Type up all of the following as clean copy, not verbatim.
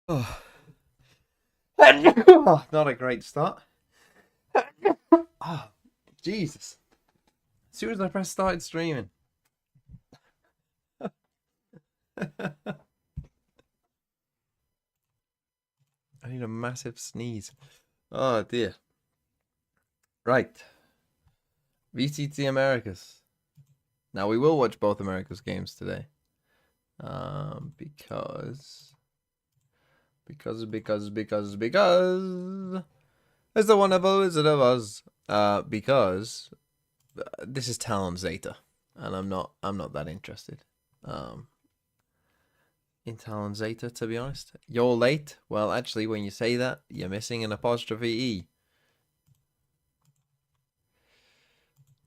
Oh. Oh, not a great start. Oh, Jesus. As soon as I press started streaming. I need a massive sneeze. Oh dear. Right. VCT Americas. Now we will watch both Americas games today. Because it's the wonderful Wizard of Oz. Because this is Talon Zeta, and I'm not that interested. In Talon Zeta, to be honest. You're late. Well, actually, when you say that, you're missing an apostrophe E.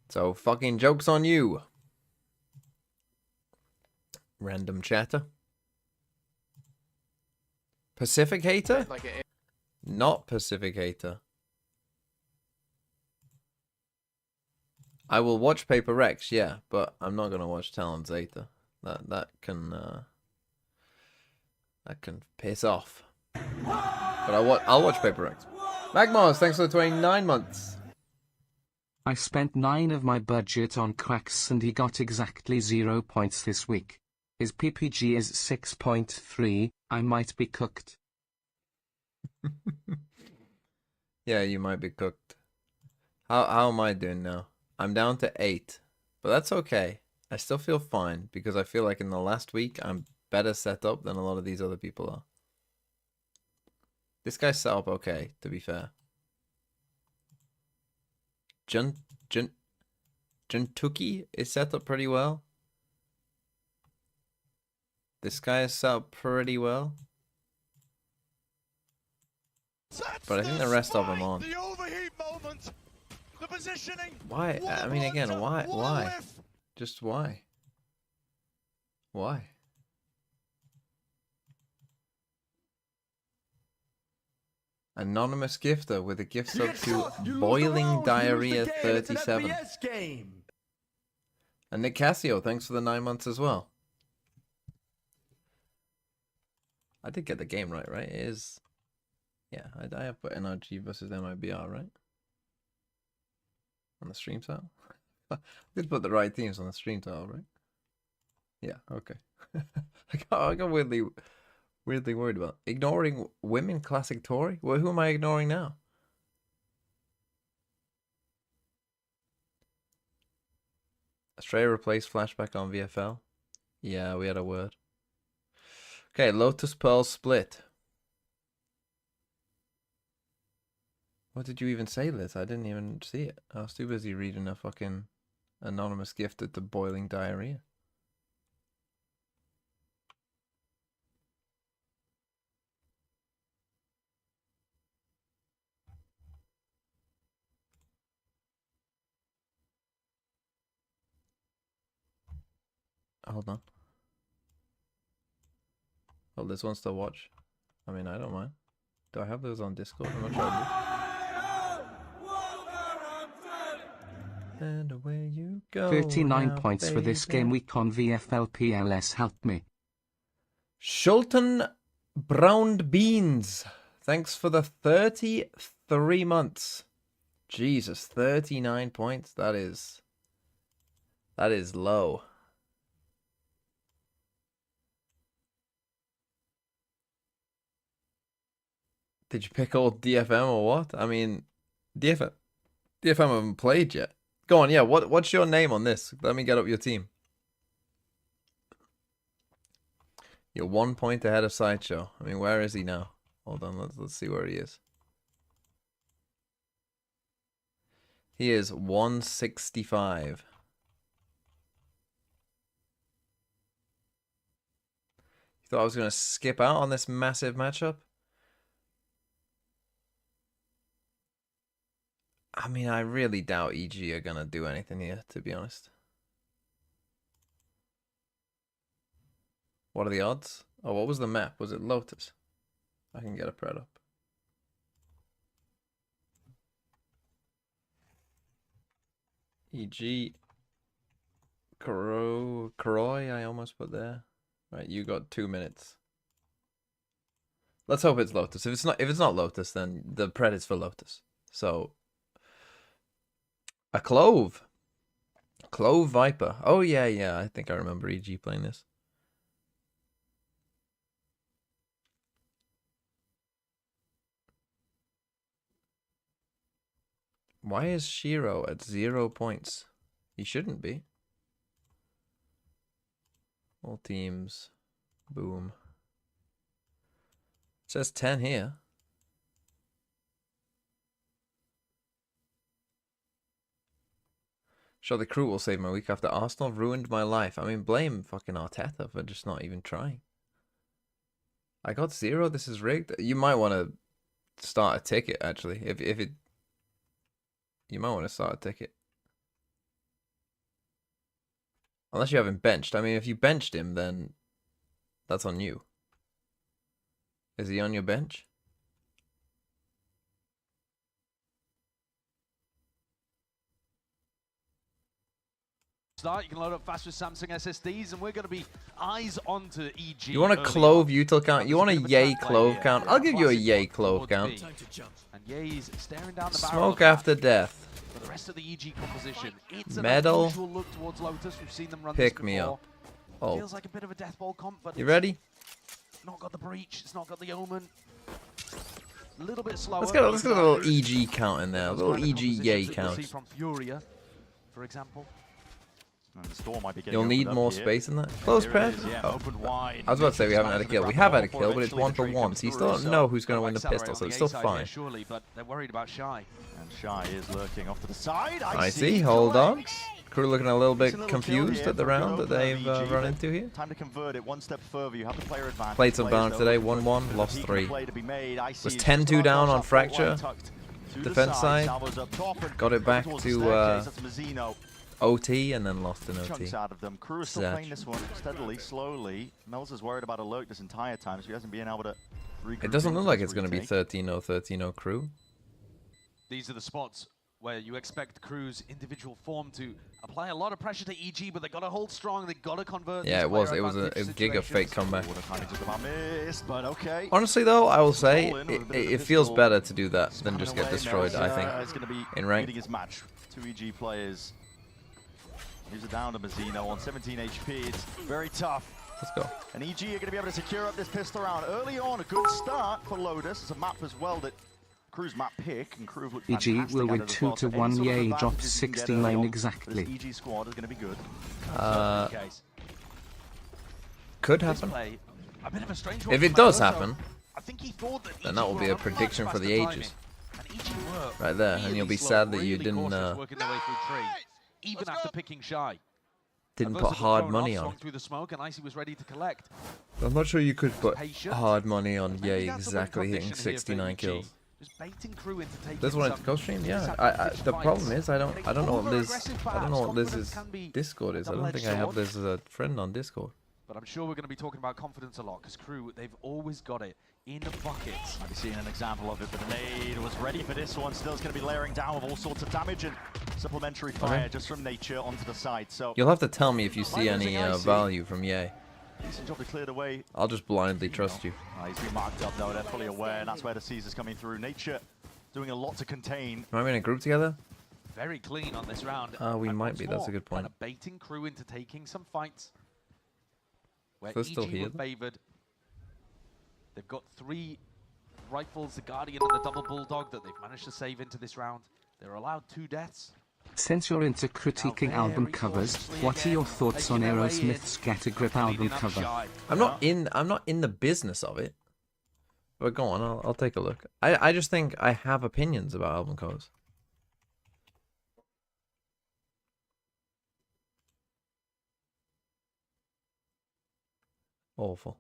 So fucking joke's on you. Random chatter. Pacific hater? Not Pacific hater. I will watch Paper Rex, yeah, but I'm not gonna watch Talon Zeta. That can piss off. But I'll watch Paper Rex. Magmars, thanks for the 29 months. I spent 9 of my budget on cracks and he got exactly 0 points this week. His PPG is 6.3, I might be cooked. Yeah, you might be cooked. How am I doing now? I'm down to 8, but that's okay. I still feel fine because I feel like in the last week I'm better set up than a lot of these other people are. This guy's set up okay, to be fair. Juntuki is set up pretty well. This guy is set up pretty well. But I think the rest of them aren't. Why? I mean, again, why? Just why? Why? Anonymous gifter with a gift sub to Boiling Diarrhea 37. And Nick Cassio, thanks for the 9 months as well. I did get the game right? It is... Yeah, I have put NRG versus MIBR, right? On the stream tile? I did put the right teams on the stream tile, right? Yeah, okay. I got weirdly worried about. Ignoring women classic Tory? Well, who am I ignoring now? Australia replaced flashback on VFL. Yeah, we had a word. Okay, Lotus Pearl split. What did you even say, Liz? I didn't even see it. I was too busy reading a fucking anonymous gifted to Boiling Diarrhea. Hold on. Oh, this one's to watch. I mean, I don't mind. Do I have those on Discord? I'm not sure I do. And away you go. 39 now, points for this game week on VFL PLS. Help me. Shulton Browned Beans. Thanks for the 33 months. Jesus, 39 points. That is low. Did you pick old DFM or what? I mean, DFM haven't played yet. Go on, yeah. What's your name on this? Let me get up your team. You're 1 point ahead of Sideshow. I mean, where is he now? Hold on, let's see where he is. He is 165. You thought I was gonna skip out on this massive matchup? I mean, I really doubt EG are gonna do anything here, to be honest. What are the odds? Oh, what was the map? Was it Lotus? I can get a pred up. EG Kroy, I almost put there. Right, you got 2 minutes. Let's hope it's Lotus. If it's not Lotus, then the pred is for Lotus. So a Clove. Clove Viper. Oh yeah. I think I remember EG playing this. Why is Shiro at 0 points? He shouldn't be. All teams. Boom. It says 10 here. Sure, the crew will save my week after Arsenal ruined my life. I mean, blame fucking Arteta for just not even trying. I got 0. This is rigged. You might want to start a ticket, actually. If it... You might want to start a ticket. Unless you haven't benched. I mean, if you benched him, then that's on you. Is he on your bench? Start, you can load up fast with Samsung SSDs, and we're going to be eyes on to EG. You want a Clove util count? You want a yay Clove count? I'll give you a yay Clove count. And Yay's staring down the Smoke after death. For the rest of the EG composition, it's Medal. an unusual look towards Lotus. We've seen them run Pick this me before. up. Oh. Feels like a bit of a death ball comp, but You ready? it's not got the breach. It's not got the omen. A little bit slower. Let's get a little EG count in there. A little EG yay count. From Furia, for example. You'll need more space than that. Close pred? Oh. I was about to say we haven't had a kill. We have had a kill, but it's 1-for-1, so you still don't know who's going to win the pistol, so it's still fine. Surely, but they're worried about Shy. And Shy is lurking off to the side. I see. Hold on. Crew looking a little bit confused at the round that they've run into here. Time to convert it one step further. You have the player advantage. Played some balance today. 1-1, lost 3. Was 10-2 down on Fracture. Defense side. Got it back to OT and then lost an OT. Chunks out of them. Crew is still playing this one steadily, slowly. Mel's is worried about a lurk this entire time, so he hasn't been able to regroup. It doesn't look like it's going to be 13-0, 13-0 Crew. These are the spots where you expect Crew's individual form to apply a lot of pressure to EG, but they got to hold strong. They got to convert. Yeah, it was a giga fake comeback. But okay. Honestly, though, I will say it feels better to do that than just get destroyed. I think in rank. His match. 2 EG players. He's down to Mazzino on 17 HP. It's very tough. Let's go. And EG are going to be able to secure up this pistol round early on. A good start for Lotus. It's a map as well that Crew's map pick, and Crew look EG will win 2-1. Yay dropped 69 exactly. This EG squad is going to be good. Could happen. A bit of a strange If it does happen, I think he thought that then that will be a prediction for the ages. Right there, and you'll be sad that you didn't even after picking Shy. Didn't put hard money on it. Through the smoke, and Icy was ready to collect. I'm not sure you could put hard money on Yay exactly hitting 69 kills. Just baiting Crew into taking This one at the co stream, yeah. The problem is I don't know what Liz's Discord is. I don't think I have Liz as a friend on Discord. But I'm sure we're going to be talking about confidence a lot, because Crew, they've always got it in buckets. Might be seeing an example of it, but the nade was ready for this one. Still, it's going to be layering down with all sorts of damage and supplementary fire just from nature onto the side. So you'll have to tell me if you see any value from Yay. Decent job to clear the way. I'll just blindly trust you. He's been marked up though, they're fully aware, and that's where the Caesar's coming through. Nature doing a lot to contain. Am I in a group together? Very clean on this round. We might be, that's a good point. Kind of baiting Crew into taking some fights. Where So still EG here. were favored. They've got 3 rifles, the Guardian and the Double Bulldog, that they've managed to save into this round. They're allowed 2 deaths. Since you're into critiquing album covers, what are your thoughts on Aerosmith's Get a Grip album cover? I'm not in the business of it. But go on, I'll take a look. I just think I have opinions about album covers. Awful.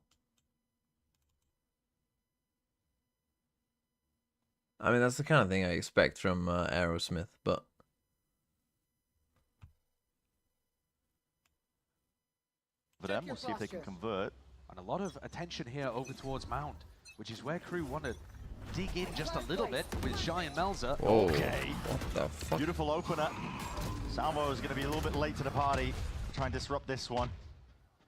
I mean, that's the kind of thing I expect from Aerosmith, but For them, we'll see if they can convert. And a lot of attention here over towards Mount, which is where Crew want to dig in just a little bit with Shy and Melza. whoa, Okay. what the fuck? Beautiful opener. Salvo is going to be a little bit late to the party. Try and disrupt this one.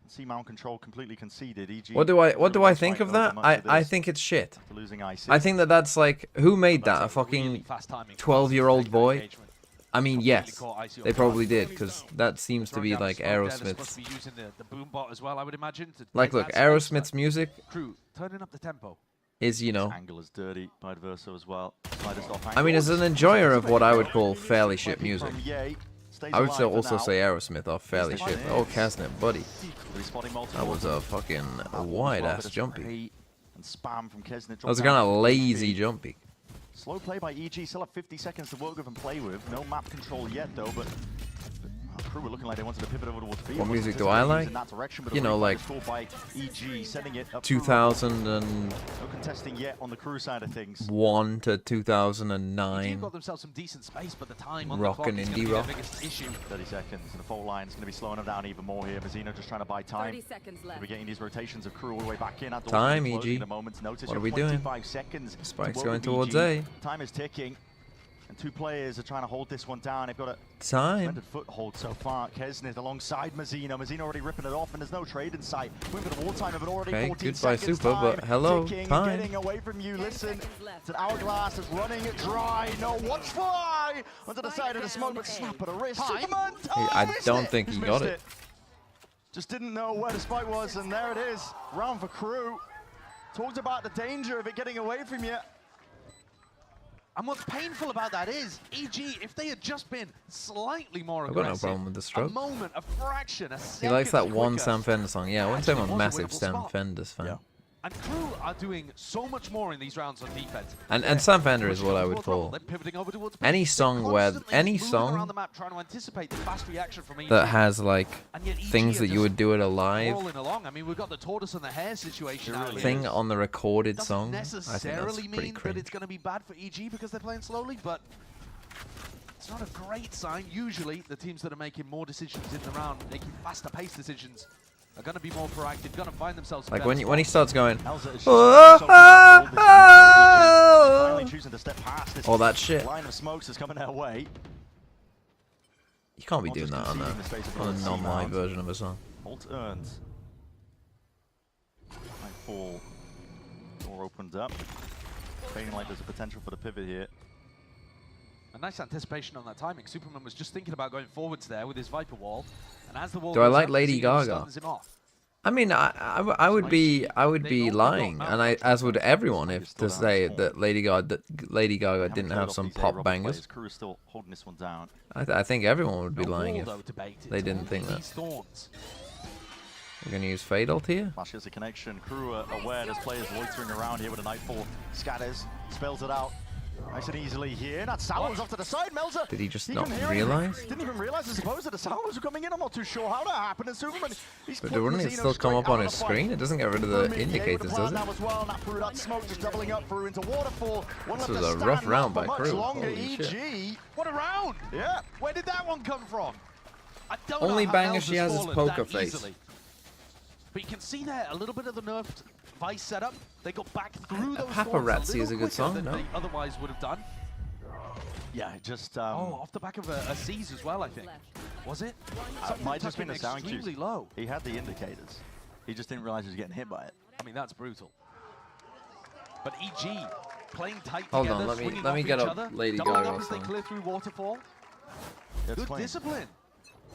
See Mount Control completely conceded. EG What do I think of that? I think it's shit. losing ISIS. I think that's like, who made that? A fucking 12-year-old boy? I mean, yes, they probably did, because that seems to be like Aerosmith's. Like, look, Aerosmith's music turning up the tempo. is, you know, Angle is dirty by Verso as well. I mean, as an enjoyer of what I would call fairly shit music, I would also say Aerosmith are fairly shit. Oh, Kasnet, buddy. That was a fucking wide-ass jumpy. That was a kind of lazy jumpy. Slow play by EG, still have 50 seconds to work with and play with. No map control yet though, but Crew were looking like they wanted to pivot over towards B. What music do I like? You know, like 2000 and no contesting yet on the Crew side of things. 1 to 2009. Got themselves some decent space, but the time on Rock the clock and is indie gonna be rock. their biggest issue. 30 seconds, and the fault line is going to be slowing them down even more here. Mazzino just trying to buy time. 30 seconds left. We're getting these rotations of Crew all the way back in. Time, EG. Notice What are we doing? 25 seconds. Spike's to going work with towards EG. A. Time is ticking, and two players are trying to hold this one down. They've got a Time. splendid foothold so far. Kesnit alongside Mazzino. Mazzino already ripping it off, and there's no trade in sight. Moving to wartime of it already. Okay, 14 goodbye, seconds Super, but time hello, ticking, time. Getting away from you. 10 Listen, seconds left. it's an hourglass that's running dry. No watch fly onto the side of the smoke, but snap at a wrist. Superman, I missed don't it. think Just he got missed it. Just didn't know where the spike was, and there it is. Round for Crew. Talked about the danger of it getting away from you. And what's painful about that is, EG, if they had just been slightly more I've got no aggressive, problem with the a stroke. moment, a fraction, a He second likes that one quicker, Sam Fender song. Yeah, I wouldn't say I'm a Actually, massive was a winnable Sam spot. Fenders fan. Yeah. And Crew are doing so much more in these rounds on defense. And Sam Fender is what I would Towards rubble, call then pivoting over towards any B. song They're where constantly any moving song around the map, trying to anticipate the fast reaction from EG. that has like And yet EG things are that you just would do at a live crawling along. I mean, we've got the tortoise and the hare situation out here. thing on the recorded Doesn't song. I think that's necessarily pretty mean that cringe. it's going to be bad for EG because they're playing slowly, but it's not a great sign. Usually, the teams that are making more decisions in the round, making faster paced decisions, are going to be more proactive, going to find themselves in Like better when he spots. starts going, Elza is just "Oh, so oh, controlled this oh." finally choosing to step past this all that shit. line of smokes is coming their way. You can't be Not doing just that on conceding the space of a another non-live C-round. version of a song. Holt earns. Nightfall door opened up. Feeling like there's a potential for the pivot here. A nice anticipation on that timing. Superman was just thinking about going forwards there with his Viper wall, and as the wall Do I goes like up, Lady Zeno Gaga? stuns him off. I mean, I would be lying, and as would everyone, if to say that Lady Gaga didn't have some pop bangers. Crew is still holding this one down. I think everyone would be No lying wall, if though, to bait. they It's didn't all think that. these thorns. We're gonna use Fade Ult here. Flash has a connection. Crew are aware there's players loitering around here with a Nightfall. Scatters, spells it out. Nice and easily here. That Salons off to the side. Melzer. Did he just He not couldn't hear him. realize? Didn't even realize, I suppose, that the Salons were coming in. I'm not too sure how that happened. And Superman, he's But put wouldn't it Mazzino still come straight up on out his of the screen? fight. It doesn't get rid of the indicators, does it? Now as well. That through that smoke just doubling up through into Waterfall. One This left was to a rough stand round now by for Crew. much longer. Holy shit. EG. What a round! Yeah. Where did that one come from? I don't Only know how banger Mel's she has is fallen poker that face. easily. But you can see there a little bit of the nerfed Vice setup. They got back through those Paparazzi thorns a is a little good quicker song, than no? they otherwise would have done. Yeah, just Oh, off the back of a C's as well, I think. Was it? Something might just been tucking the sound cues. extremely low. He had the indicators. He just didn't realize he was getting hit by it. I mean, that's brutal. But EG playing tight Hold together, on, let swinging me off get each up other, Lady doubling Gaga up as they song. clear through Waterfall. It's Good clean. discipline.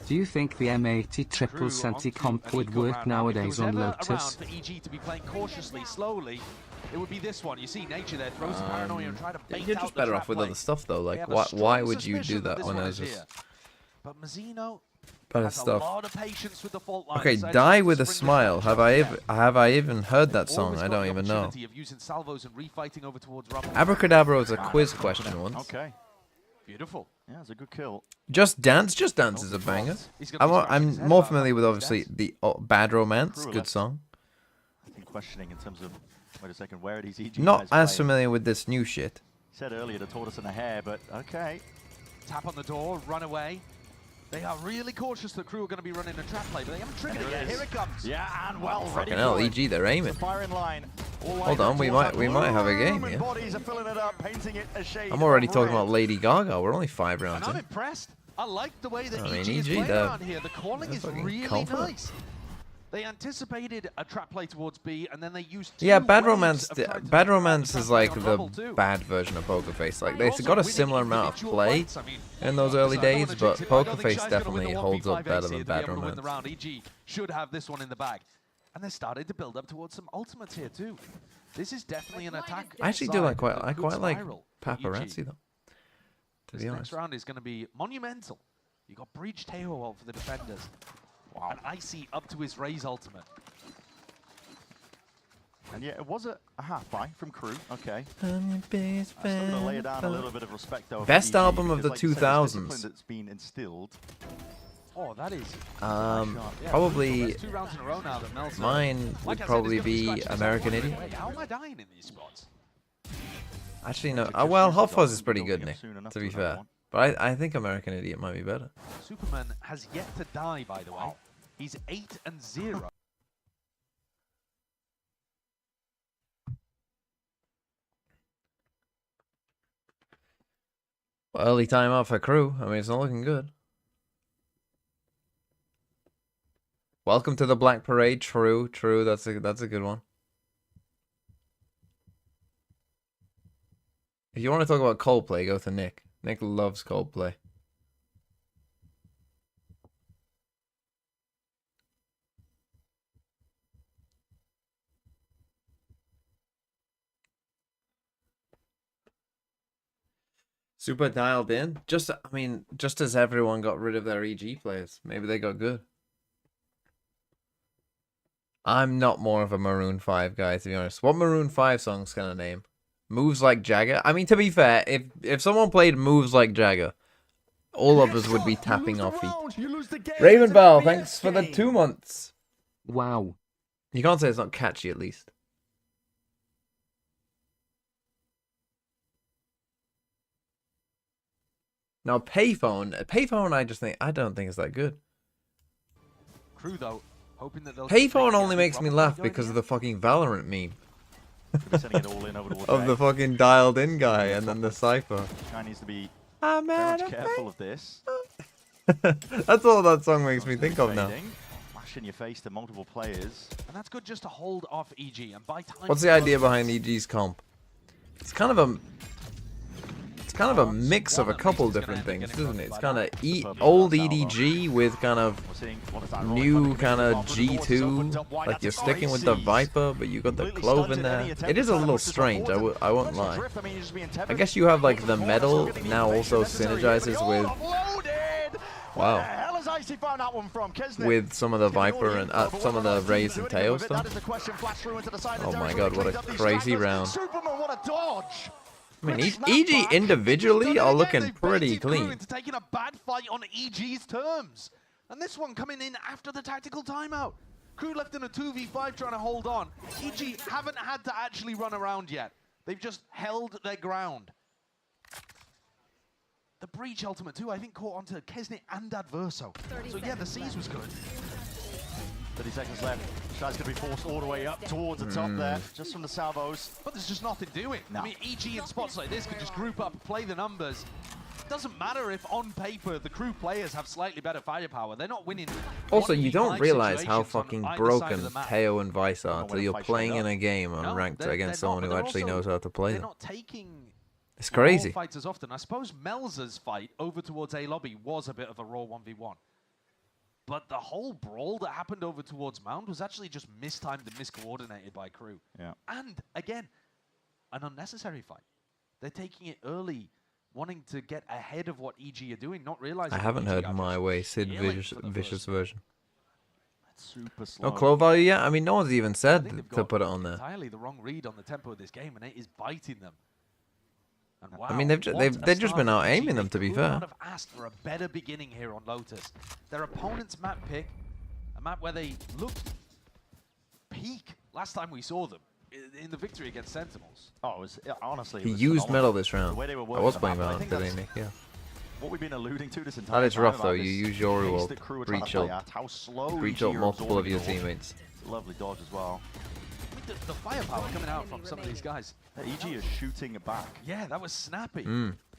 Do you think the M80 triple Crew Senti onto comp an would eco work round. Now, if there nowadays was on ever a Lotus? round for EG to be playing cautiously, slowly, it would be this one. You see Nature there throws the paranoia and try to bait You're out just the better trap off with play. other stuff though. They Like, have a why strong would you do suspicion that this when one there's is just here. But Mazzino better has a stuff? lot of patience with the fault line. Okay, Decided Die to with a spring this Smile. one. Have I even heard that song? Always I got don't the even know. opportunity of using salvos and refighting over towards Rumble. Abracadabra was a quiz question once. Okay. Beautiful. Yeah, it's a good kill. Just Dance is a banger. He's gonna be scratching his I'm head more about familiar that with these obviously days. the Bad Romance, Crew good left. song. I think questioning in terms of, wait a second, where are these EG Not guys as playing? familiar with this new shit. Said earlier the tortoise and the hare, but okay. Tap on the door, run away. They are really cautious that Crew are going to be running a trap play, but they haven't triggered it yet. Here it comes. Yeah, and well, ready Fucking hell, for it. EG, they're aiming. Firing line. All Hold lined on, up we towards might that have a bloom, game and here. Bodies are filling it up, painting it a shade I'm already of talking about red. Lady Gaga. We're only 5 rounds And I'm in. impressed. I like the way that I mean, EG is EG, playing they're- around here. The calling they're is fucking really confident. nice. They anticipated a trap play towards B, and then they used Yeah, two Bad waves Romance. of trying to Bad do Romance trap is play like on the Rubble too. bad version of Poker Face. Like they Also got a winning similar amount of individual play fights. I mean, in those early listen, I don't days, wanna but jinx it, I don't Poker think Face Shai's gonna win definitely the holds up 1v5 better ace than here to be Bad able to win the Romance. round. EG should have this one in the bag. And they're starting to build up towards some ultimates here too. This is definitely an attack. I actually do like side, I a good quite like spiral for EG. Paparazzi though. To This be next honest. round is going to be monumental. You got Breach Tail for the defenders. Wow. And Icy up to his Raze ultimate. And yeah, it was a half buy from KRU. Okay. I'm I'm still going to lay down a little bit of respect though. for Best EG, album of because, the like you said, this 2000s. discipline that's been instilled. Oh, that is. Um, Yeah, probably that's 2 rounds in a row now that Mel's mine like would I said, probably it's gonna be scratching his American head Idiot. wondering, "Wait, how am I dying in these spots?" Actually, no. Just Well, use the Hot Fuzz is dog, pretty don't good, get Nick. soon enough To to be another fair, one. but I think American Idiot might be better. Superman has yet to die, by the way. He's 8-0. Well, early time out for KRU. I mean, it's not looking good. Welcome to the Black Parade. True. That's a good one. If you want to talk about Coldplay, go to Nick. Nick loves Coldplay. Super dialed in. Just as everyone got rid of their EG players, maybe they got good. I'm not more of a Maroon 5 guy, to be honest. What Maroon 5 songs can I name? Moves Like Jagger? I mean, to be fair, if someone played Moves Like Jagger, all of us would be tapping our feet. Raven Bell, thanks for the 2 months. Wow. You can't say it's not catchy, at least. Now, Payphone, I don't think it's that good. KRU, though, hoping that they'll Payphone only makes me laugh because of the fucking Valorant meme. Could be sending it all in over towards Of the A. fucking dialed in guy and then the cipher. Shy needs to be I'm very out much of careful of this. That's all that song makes me think of now. Fading, Flash in your face to multiple players. And that's good just to hold off EG and buy time. What's the idea behind EG's comp? It's kind of a mix of a couple different things, isn't it? It's kind of old EDG with kind of We're seeing what is that new right kind of coming in. G2. Like you're sticking with the Viper, but you got the Clove in there. It is a little strange, I won't lie. I guess you have like the metal now also synergizes with wow, with some of the Viper and some of the Raze and Tail stuff. Oh my god, what a crazy round. I mean, EG individually are looking pretty clean. Into taking a bad fight on EG's terms. And this one coming in after the tactical timeout. KRU left in a 2v5 trying to hold on. EG haven't had to actually run around yet. They've just held their ground. The Breach ultimate too, I think, caught onto Kesnit and Adverso. So yeah, the C's was good. 30 seconds left. Shy's going to be forced all the way up towards the top there, just from the salvos. But there's just nothing doing. No. I mean, EG in spots like this can just group up, play the numbers. Doesn't matter if on paper the KRU players have slightly better firepower. They're not winning. Also, you don't 1v5 realize how situations on fucking either side broken of the map. Teo and Vice are until you're playing in a game No, unranked they're against not, someone but who they're actually also- knows how to play They're them. not taking It's crazy. raw fights as often. I suppose Melza's fight over towards A lobby was a bit of a raw 1v1. But the whole brawl that happened over towards Mound was actually just mistimed and miscoordinated by KRU. Yeah. And again, an unnecessary fight. They're taking it early, wanting to get ahead of what EG are doing, not realizing. I haven't EG heard are My just Way, Sid killing Vicious, for the Vicious first. version. That's super slow. No Clove value yet? I mean, no one's even I said think they've to got put it on there. entirely the wrong read on the tempo of this game, and it is biting them. And wow, I mean, they've just been out aiming them, to be fair. Could have asked for a better beginning here on Lotus. Their opponent's map pick, a map where they looked peak last time we saw them in the victory against Sentinels. Oh, it was, honestly, it He was used phenomenal. metal this The round. way they were I working was the playing map, I Valorant think today, that's Nick, yeah. what we've been alluding to this entire That is time rough, about though. You this use your pace reward. that KRU are trying to Breach play up. at, how slow Breach EG up are multiple of absorbing your it all. teammates. Lovely dodge as well. I mean, the firepower coming out from some of these guys. EG is shooting it back. Yeah, that was snappy.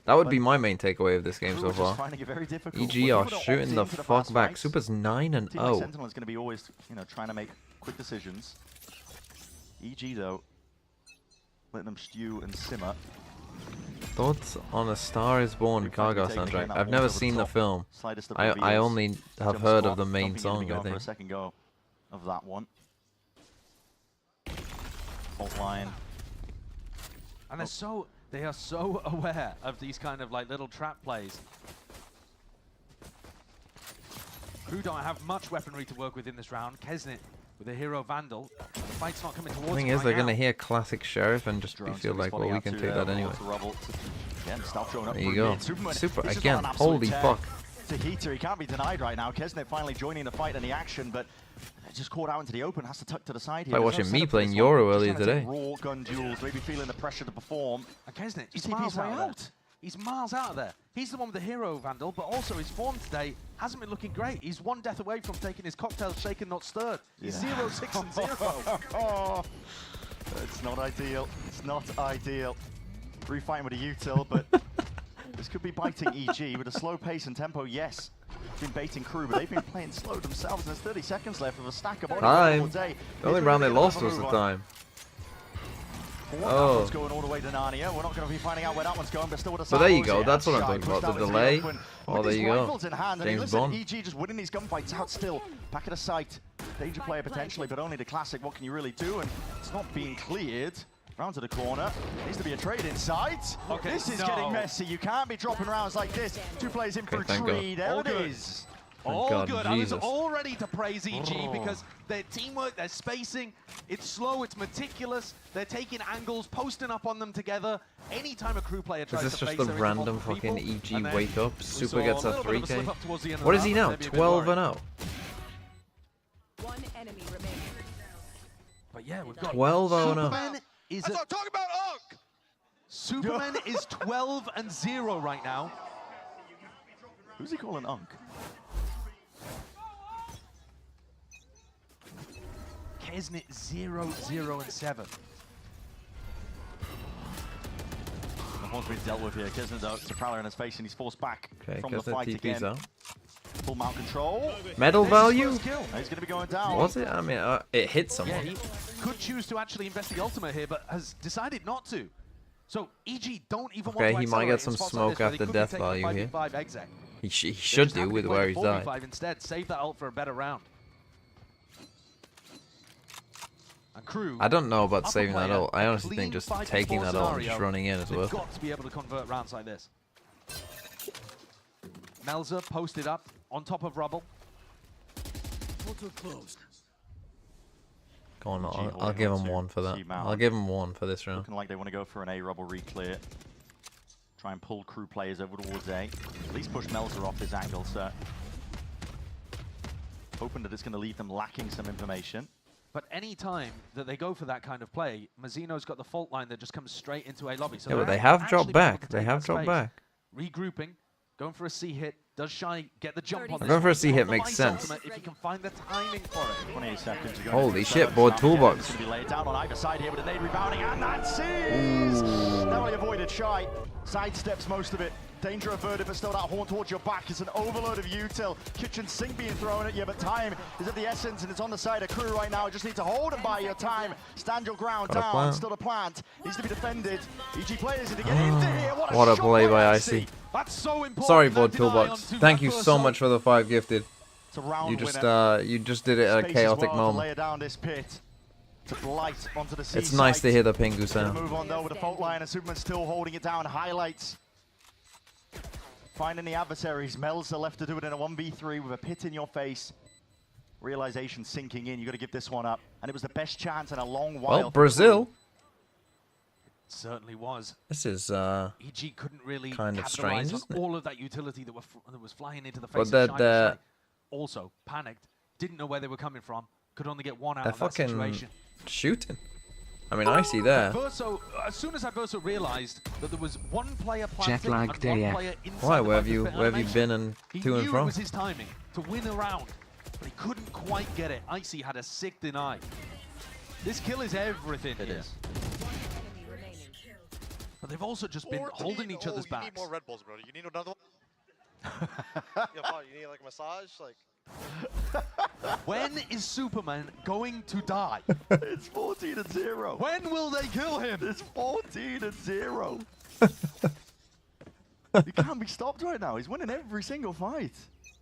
That would be my main takeaway of this game Crew so are just far. finding it very difficult. EG Well, are people that shooting opt the into fuck fast back. fights, Super's 9 and team like 0. Sentinel is going to be always, trying to make quick decisions. EG though, letting them stew and simmer. Thoughts on A Star Is Born Gaga soundtrack? I've never seen the film. Slightest of I reveals. only have Jump heard squat, of the main jumping in song, and I going for think. a second go of that one. Fault line. And they are so aware of these kind of like little trap plays. Crew don't have much weaponry to work with in this round. Kesnit with a hero Vandal. The fight's not coming towards The thing him is, they're right going to now. hear classic Sheriff and just Drones feel gonna be like, well, spotting we out can to, take that anyway. to Rubble. Again, Stealth showing up There for you go. mid. Superman, Super this is again. not an absolute Holy tear fuck. To Heater, he can't be denied right now. Kesnit finally joining the fight and the action, but just caught out into the open, has to tuck to the side here. Like There's no watching me setup for playing this Euro one. Just earlier trying to take today. Raw gun duels, maybe feeling the pressure to perform. And Kesnit, he's TP's miles way out. out. He's miles out of there. He's the one with the hero Vandal, but also his form today hasn't been looking great. He's one death away from taking his cocktail shaken, not stirred. He's 0, 6, and 0. Oh, it's not ideal. It's not ideal. Refighting with a util, but this could be biting EG with a slow pace and tempo. Yes, been baiting Crew, but they've been playing slow themselves. And there's 30 seconds left with a stack of body Time. all day. The only round they lost was the time. That Oh. one's going all the way to Narnia. We're not going to be finding out where that one's going, but still with a But there you Sabo's go, here. that's what I'm Shy talking pushed about, out the into delay. open. Oh, With there his you go. rifles in hand, and James listen, Bond. EG just winning these gunfights out still. Back of the sight. Danger player potentially, but only the classic. What can you really do? And it's not being cleared. Round to the corner. Needs to be a trade inside. Okay, This is no. getting messy. You can't be dropping rounds like this. Two players in for a thank tree. God. There All it good. is. All God, good. I was Jesus. all ready to praise EG Oh. because their teamwork, their spacing, it's slow, it's meticulous. They're taking angles, posting up on them together. Anytime a Crew player Is tries this to just face, the they're into random multiple fucking people, EG and then wake up? we Super saw gets a little bit of 3K? slip up towards the end of What the is he round, now? maybe a bit 12 worried. and 0. One enemy remaining. But yeah, we've got 12 and 0. Superman is That's what I'm talking about, Unk! Superman is 12 and 0 right now. Who's he calling Unk? Kesnit 0, 0, and 7. The horn's been dealt with here. Kesnit though, it's a prowler in his face, and he's forced back Okay, from the because the fight TP's again. out. Full mount control. Medal There's his value? first kill. He's going to be going down. Was it? I mean, it hit Yeah, someone. he could choose to actually invest the ultimate here, but has decided not to. So EG don't even want Okay, to he might get accelerate some in spots smoke like this where they after could be death taking a value here. 5v5 exec. He They're should just do happy to with play where the he's died. 4v5 instead. Save that ult for a better round. And Crew, I don't know about upper saving that player, ult. I a honestly think clean just 5v4 taking that ult and just scenario, running in is they've worth it. got to be able to convert rounds like this. Melzer posted up on top of Rubble. Go on, EG I'll holding give on him to one for that. team out. I'll give him one for this round. Looking like they want to go for an A rubble re-clear. Try and pull Crew players over towards A. At least push Melzer off his angle, so hoping that it's going to leave them lacking some information. But any time that they go for that kind of play, Mazzino's got the fault line that just comes straight into A lobby. So Yeah, but they're they have actually dropped being able back. to They take have that dropped space. back. Regrouping, going for a C hit. Does Shy get the jump on this? Going for a one? C hit On the makes Vice sense. ultimate, if you can find the timing for it. 28 seconds. You're Holy going to shit, board toolbox. It's going to be laid down on either side here with a nade rebounding, and that sees! Narrowly avoided Shy. Sidesteps most of it. Danger averted, but still that horn towards your back. It's an overload of util. Kitchen sink being thrown at you, but time is of the essence, and it's on the side of Crew right now. You just need to hold and buy your time. Stand your ground Got a down. plant. Still a plant. Needs to be defended. EG players need to get into here. What a shot play by Icy. Icy. That's so important. Sorry, that board deny toolbox. onto Thank that you first so ult. much for the 5 gifted. It's a round You just winner. you just did it at a Space as chaotic well to moment. lay down this pit. To blight onto the sea It's nice to side. hear the Pingu Gonna sound. move on though with the fault line, and Superman still holding it down. Highlights. Finding the adversaries. Melzer left to do it in a 1v3 with a pit in your face. Realization sinking in. You got to give this one up. And it was the best chance in a long while. Well, Brazil. Certainly was. This is EG couldn't really kind of capitalize strange, on isn't it? all of that utility that was flying into the But face of Shy. they're- Shy also panicked, didn't know where they were coming from, could only get one out they're of that fucking situation. shooting. I mean, Icy there. Verso, as soon as Verso realized that there was one player planting Jet lagged and one AF. player inside Why? the Where have fight you with where have you animation, been and he to and knew it from? was his timing to win a round, but he couldn't quite get it. Icy had a sick deny. This kill is everything. It here. is. One enemy remaining. But they've also just been holding each other's backs. You need more Red Bulls, bro. You need another one? Yo, Paul, you need like a massage? Like. When is Superman going to die? It's 14-0. When will they kill him? It's 14-0. He can't be stopped right now. He's winning every single fight.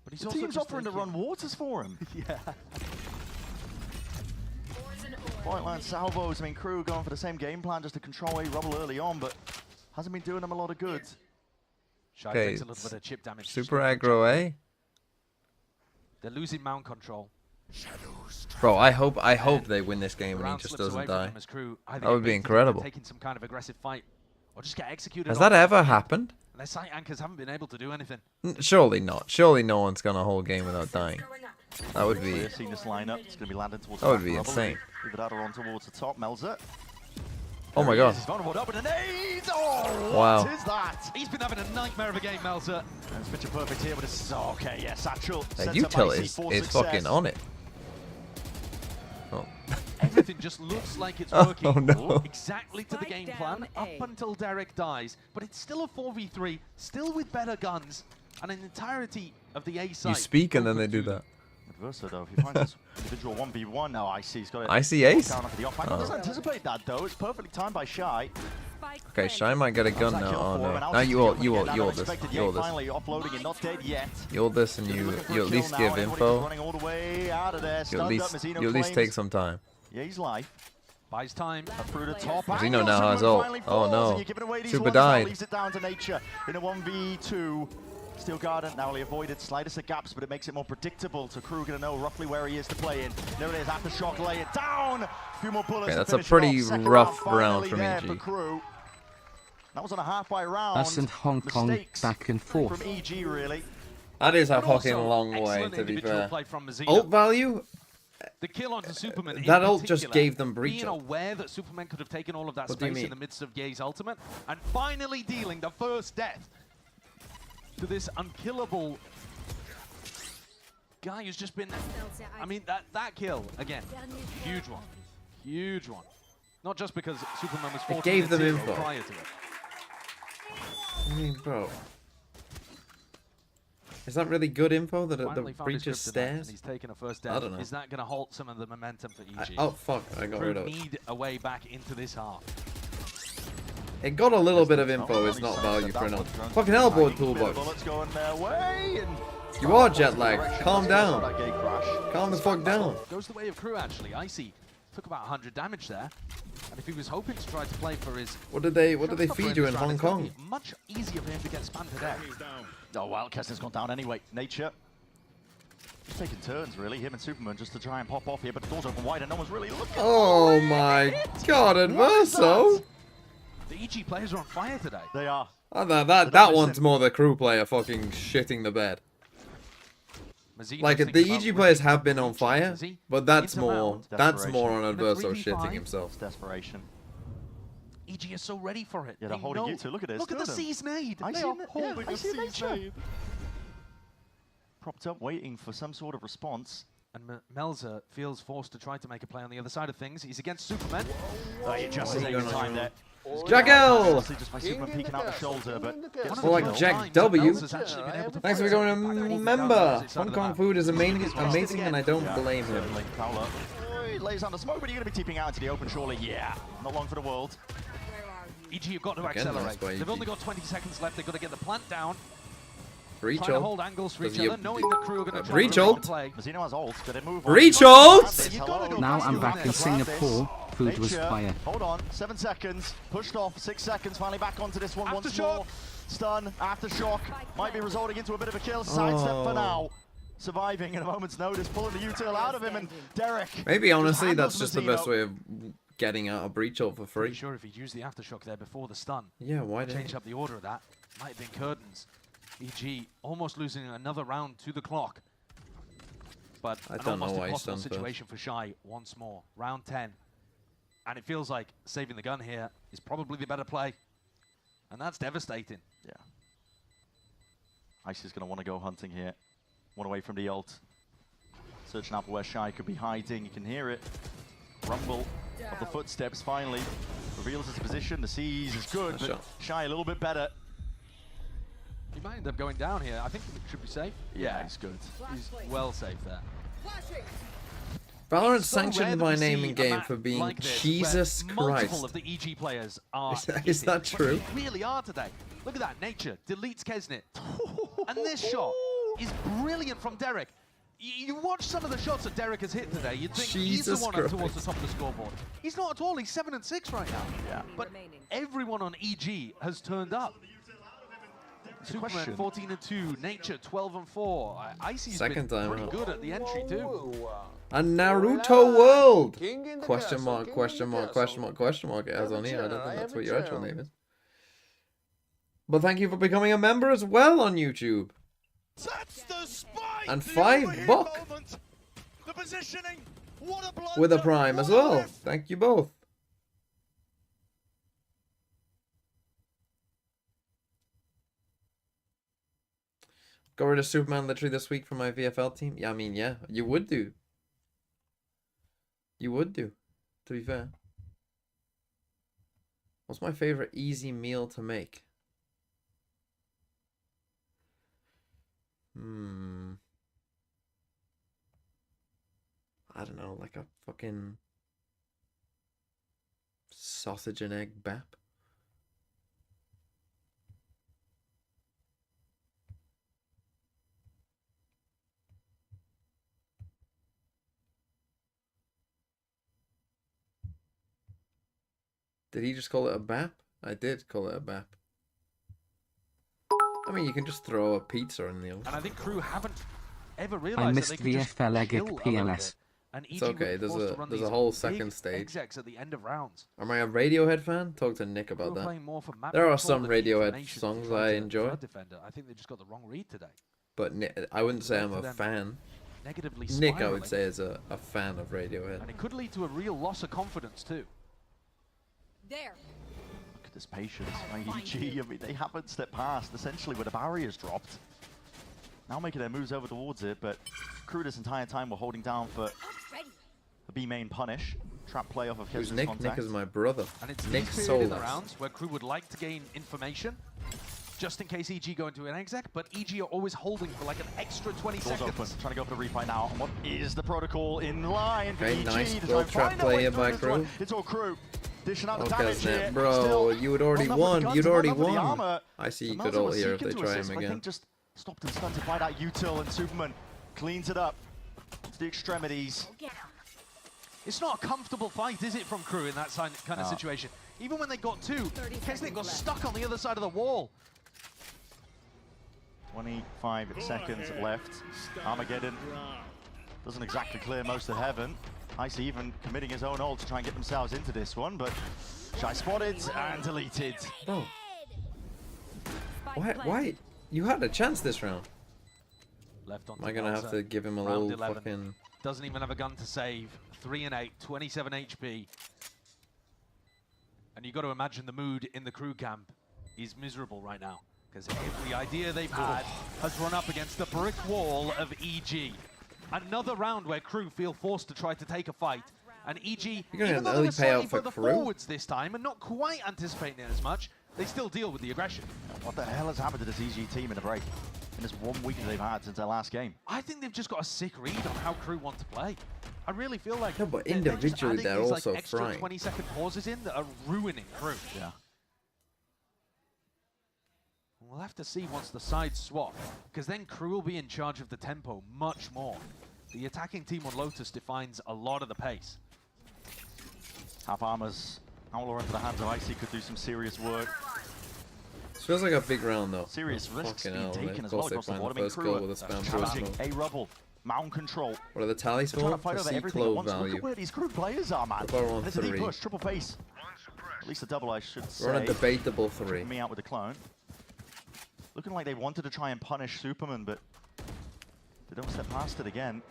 But he's The also team's just offering to thinking- run waters for him. Yeah. Point line salvos. I mean, KRU going for the same game plan just to control A rubble early on, but hasn't been doing them a lot of good. Shy Okay, takes a little bit of chip damage. Super aggro, eh? They're losing mount control. Bro, I hope they win this game and he Round just slips away doesn't from die. them as KRU. I think That would it be means incredible. they're taking some kind of aggressive fight, or just get executed. Has on. that ever happened? And their site anchors haven't been able to do anything. Surely not. Surely no one's gonna hold game without dying. That would be. We're seeing this lineup. It's going to be landing towards That the would back be rubble. insane. Leave it out on towards the top. Melzer. Oh my There he god. is. He's vulnerable up with a nade. Oh, Wow. what is that? He's been having a nightmare of a game, Melzer. And it's picture perfect here, but it's okay. Yeah, Satchel. The sets up util Icy is for fucking success. on it. Oh. Everything just looks like it's working Oh, no. exactly to the Spike game down plan up A. until Derek dies. But it's still a 4v3, still with better guns, and an entirety of the A side. You speak and then they open do to that. Versa though, if he finds this individual 1v1 now, Icy, he's got it. Icy ace? Down off the off. Oh. Doesn't anticipate that though. It's perfectly timed by Shy. Okay, Shy might get a gun now. Oh no. Now you all this. You all this. Finally offloading it, not dead yet. You all this and you at least give info. Running all the way out of there. You at least take some time. Yeah, he's live. Buys time. Up through the top. Mazzino angle, now has Superman ult. finally Oh, falls, no. and you're giving away these Super ones now, died. leaves it down to Nature in a 1v2. Steel Garden narrowly avoided, slightest of gaps, but it makes it more predictable. So KRU gonna know roughly where he is to play in. There it is, Aftershock, lay it down. A few more bullets. Okay, to that's a finish it pretty off. Second rough round round finally from there EG. for KRU. That was on a half-by round. Us and Hong Kong Mistakes back and forth. from EG really. That is a But fucking also, long way, excellent to be individual fair. play from Mazzino. Ult value? The kill onto Superman. in That ult just particular, gave them breach Being ult. aware that Superman could have taken all of that What do you space in mean? the midst of Ye's ultimate, and finally dealing the first death to this unkillable guy who's just been. I mean, that kill again, huge one, huge one. Not just because Superman was 14 gave them 0 info. prior to it. I mean, bro. Is that really good info that the Finally found his breach of kryptonite, and stairs? he's taken a first I death. don't know. Is that going to halt some of the momentum for EG? Oh fuck, I got rid KRU of it. need a way back into this half. It got a little bit of info, it's not value for enough. Fucking elbow toolbox. Bullets going their way, and You are jet lagged. Calm down. That gate crash. Calm the fuck down. Goes the way of KRU actually. Icy took about 100 damage there. And if he was hoping to try to play for his What did they showstopper feed you this in round, Hong it's gonna Kong? be much easier for him to get spanned to death. Oh, Wildcat's gone down anyway. Nature. Just taking turns, really, him and Superman, just to try and pop off here, but the door's open wide and no one's really looking. Oh my god, Adverso! The EG players are on fire today. They are. Oh, that one's more the crew player fucking shitting the bed. Mazzino's Like thinking the about EG ripping players the have been on breach. fire, Mazzi but that's into more round. that's more on In a Adverso 3v5. shitting himself. It's desperation. EG is so ready for it. Yeah, they're They holding know- you two. Look at this. Look at the them. C's nade. I They see are it, yeah, holding I the see C's nature. nade. Propped up, waiting for some sort of response. And Melzer feels forced to try to make a play on the other side of things. He's against Superman. Oh, he just is taking time there. Jackal! Honestly, just by Superman peeking out the shoulder, but gets One of the the like kill. first Jack times W. that Melzer's actually been able to Thanks for fight going to somebody back all the way down member. to the side Hong of the Kong map. food is amazing and I don't Yeah, blame him. certainly. Fowler. Oh, he lays down the smoke, but you're going to be tipping out into the open, surely. Yeah, not long for the world. EG have got to Again, accelerate. that's by They've EG. only got 20 seconds left. They've got to get the plant down. Breach Trying to ult. hold angles for Does each he- other, knowing that KRU are going to try Breach to ult? play. Mazzino has ult, got to move Breach on. ult? Hello. Now I'm back in Nature. Singapore. Food was Nature. fire. Hold on, 7 seconds. Pushed off, 6 seconds. Finally back onto this one once Aftershock. more. Stun, aftershock. Might be resulting into a bit of a kill. Sidestep for Oh. now. Surviving at a moment's notice, pulling the util out of him, and Derek. Maybe honestly handles that's just the Mazzino. best way of getting out a breach ult for Pretty free. sure if he'd used the aftershock there before the stun, Yeah, why did change up the order of that, might have been curtains. EG almost losing another round to the clock. But I an don't know almost why he impossible stunned first. situation for Shy once more. Round 10. And it feels like saving the gun here is probably the better play. And that's devastating. Yeah. Ice is going to want to go hunting here. One away from the ult. Searching out where Shy could be hiding. You can hear it. Rumble of the footsteps finally. Reveals his position, the C's is good, Nice but shot. Shy a little bit better. He might end up going down here. I think it should be safe. Yeah, he's good. He's well safe there. Valorant It's so rare sanctioned that my we name see in a game map for being like this, Jesus where multiple Christ. of the EG players are Is that hitting, but true? they really are today. Look at that, Nature deletes Kesnit. And this shot is brilliant from Derek. You watch some of the shots that Derek has hit today, you'd think he's the Jesus one up towards Christ. the top of the scoreboard. He's not at all, he's 7 and 6 right now. Yeah. But everyone on EG has turned up. Superman question. 14 and 2, Nature 12 and 4. Icy's Second been time pretty out. good at the entry too. And Naruto World! Question mark, question mark, question mark, question mark. It has on here. I don't think that's what your actual name is. But thank you for becoming a member as well on YouTube. That's the spike! And The $5 overheat buck. moment. The positioning. What a blunder. With a prime as What a well. whiff. Thank you both. Got rid of Superman literally this week from my VFL team. Yeah, I mean, yeah, you would do. You would do, to be fair. What's my favorite easy meal to make? I don't know, like a fucking sausage and egg bap. Did he just call it a bap? I did call it a bap. I mean, you can just throw a pizza in the oven. And I think crew haven't ever I realized missed that they could just VFL egg chill a little PLS. bit. And It's EG okay, would be there's forced a- to run there's a these whole big second stage. execs at the end of rounds. Am I a Radiohead fan? Talk to Nick Crew about are that. playing more for map There are control some than Radiohead information to songs try I to enjoy. flood defender. I think they just got the wrong read today. But I wouldn't say I'm Led a to them fan. Negatively Nick, I spiraling. would say, is a fan of Radiohead. And it could lead to a real loss of confidence too. There. Look at this patience by EG. I mean, they haven't stepped past essentially where the barrier's dropped. Now making their moves over towards it, but Crew this entire time were holding down for Ready. the B main punish. Trap play off of Who's Kesnit's Nick? contact. Nick is my brother. And it's Nick these period in the Solas. rounds where crew would like to gain information, just in case EG go into an exec, but EG are always holding for like an extra 20 Doors seconds. open, trying to go for the refind now. And what is the protocol in line for Okay, EG nice to try little and trap find a way play through by this Crew. one? It's all Crew. Dishing out the Oh, damage here. Kesnet, bro, Still, you had already not enough with the won. guns, You'd not already enough with the won. armor. I see you And could Malzo ult was here if seeking they to try assist, him but I again. think just stopped and stunted by that util, and Superman cleans it up to the extremities. Get him. It's not a comfortable fight, is it, from crew in that kind of No. situation? Even when they got two, 30 Kesnet seconds got left. stuck on the other side of the wall. 25 seconds left. Armageddon doesn't exactly clear most of heaven. Icy even committing his own ult to try and get themselves into this one, but Shy spotted and deleted. Bro, Spike why? planted. You had a chance this round. Left on Am I gonna have to give him a Round little 11. fucking... Doesn't even have a gun to save. 3 and 8, 27 HP. And you've got to imagine the mood in the crew camp is miserable right now. Because every idea they've had has run up against the brick wall of EG. Another round where crew feel forced to try to take a fight. And EG, You're even gonna get an though they early were slightly payout for further Crew? forwards this time and not quite anticipating it as much, they still deal with the aggression. What the hell has happened to this EG team in the break? In this 1 week that they've had since their last game. I think they've just got a sick read on how crew want to play. I really feel like No, but they're just individually adding they're these, also like, extra frying. 20-second pauses in that are ruining crew. Yeah. We'll have to see once the sides swap, because then crew will be in charge of the tempo much more. The attacking team on Lotus defines a lot of the pace. Half armors. Outlaw into the hands of Icy could do some serious work. This feels like a big round though. Serious Oh, risks fucking being hell, taken of as well course they across the find board. the I mean, first Crew goal are with a spam challenging boost. a rubble. Mountain control. What are the tallies They're trying for? to fight To over see everything at club once. Look value. at where these Crew players are, man. We're on And it's a deep 3. push, triple face. At least a double, I should say. We're on a debatable 3. Me out with the clone. Looking like they wanted to try and punish Superman, but they don't step past it again.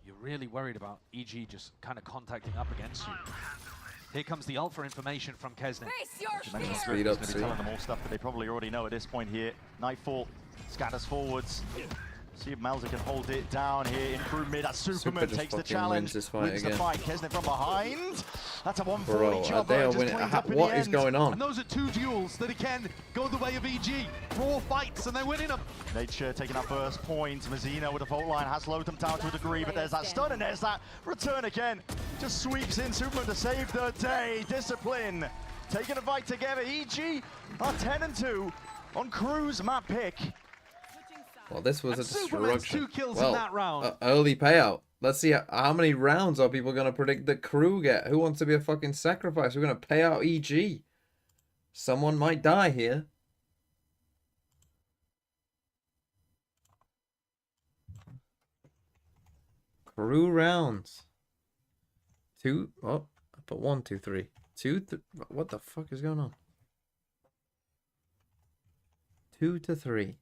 You're really worried about EG just kind of contacting up against you. Here comes the ult for information from Kesnet. Face your You mentioned fear. Speed Script is up, going to be see. telling them all stuff that they probably already know at this point here. Nightfall scatters forwards. See if Malza can hold it down here in crew mid. As Superman just takes the fucking challenge. wins this fight Wins the again. fight. Kesnet from behind. That's a 1 for Bro, each they other. are Just winning. cleaned up in What the is end. going on? And those are two duels that again go the way of EG. Raw fights and they're winning them. Nature taking that first point. Mazzino with the fault line has slowed them down to a degree, but there's that stun and there's that return again. Just sweeps in Superman to save the day. Discipline taking a fight together. EG are 10-2 on Crew's map pick. Well, this was a Superman's destruction. 2 kills Well, in that round. early payout. Let's see how many rounds are people going to predict that Crew get. Who wants to be a fucking sacrifice? We're going to pay out EG. Someone might die here. Crew rounds. Two. Oh, I put 1, 2, 3. What the fuck is going on? 2 to 3.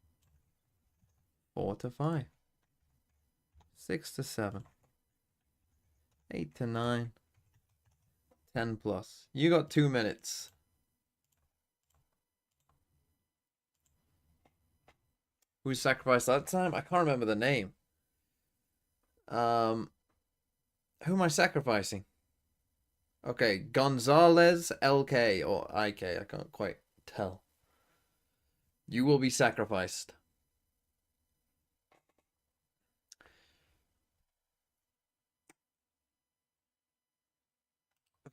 4 to 5. 6 to 7. 8 to 9. 10 plus. You got 2 minutes. Who sacrificed that time? I can't remember the name. Who am I sacrificing? Okay, Gonzalez, LK, or IK. I can't quite tell. You will be sacrificed.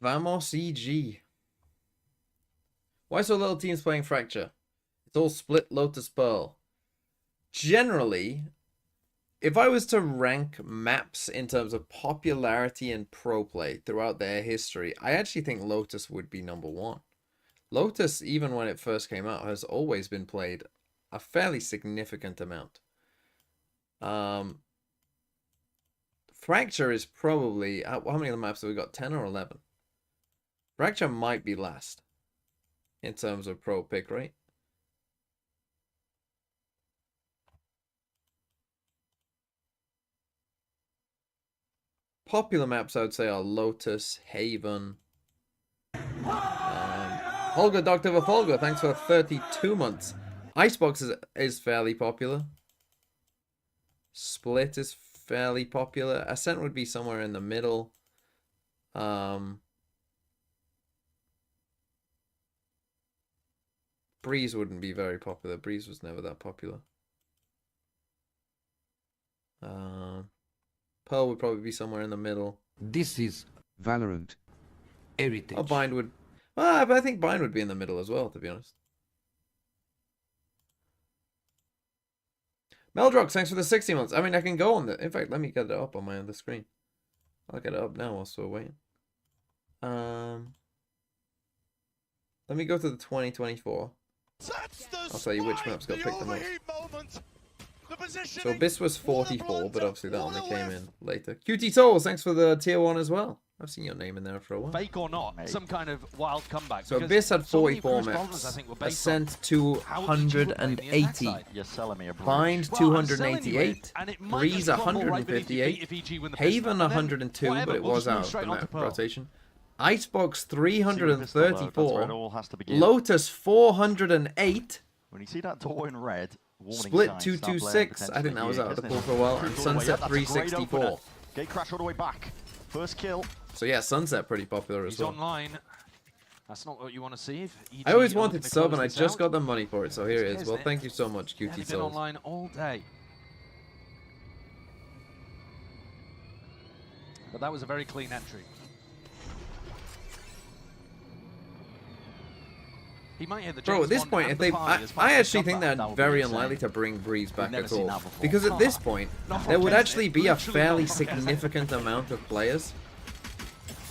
Vamos EG. Why so little teams playing Fracture? It's all split Lotus Pearl. Generally, if I was to rank maps in terms of popularity and pro play throughout their history, I actually think Lotus would be number 1. Lotus, even when it first came out, has always been played a fairly significant amount. Fracture is probably... how many of the maps have we got? 10 or 11? Fracture might be last in terms of pro pick rate. Popular maps, I would say, are Lotus, Haven. Holger, Dr. Vafolga, thanks for 32 months. Icebox is fairly popular. Split is fairly popular. Ascent would be somewhere in the middle. Breeze wouldn't be very popular. Breeze was never that popular. Pearl would probably be somewhere in the middle. This is Valorant. Heritage. Oh, Bind would... Well, but I think Bind would be in the middle as well, to be honest. Meldrox, thanks for the 60 months. I mean, I can go on the... In fact, let me get it up on my other screen. I'll get it up now whilst we're waiting. Let me go to the 2024. I'll tell you which maps got picked the most. So Abyss was 44, but obviously that only came in later. QT Souls, thanks for the tier 1 as well. I've seen your name in there for a while. Fake or not, some kind of wild comeback. So Abyss had 44 maps. Ascent 280. You're selling me a bridge. Bind 288. Breeze 158. Haven 102, but it was out of the map rotation. Icebox 334. Lotus 408. When you see that door in red, Split 226. I think that was out of the pool for a while. And Sunset 364. Gate crash all the way back. First kill. So yeah, Sunset pretty popular as well. He's online. That's not what you want to see. I always wanted sub and I just got the money for it, so here it is. Well, thank you so much, QT He's been Souls. online all day. But that was a very clean entry. He might hit the Bro, at this point, if they, I actually think they're very unlikely to bring Breeze back at all. Because at this point, there would actually be a fairly significant amount of players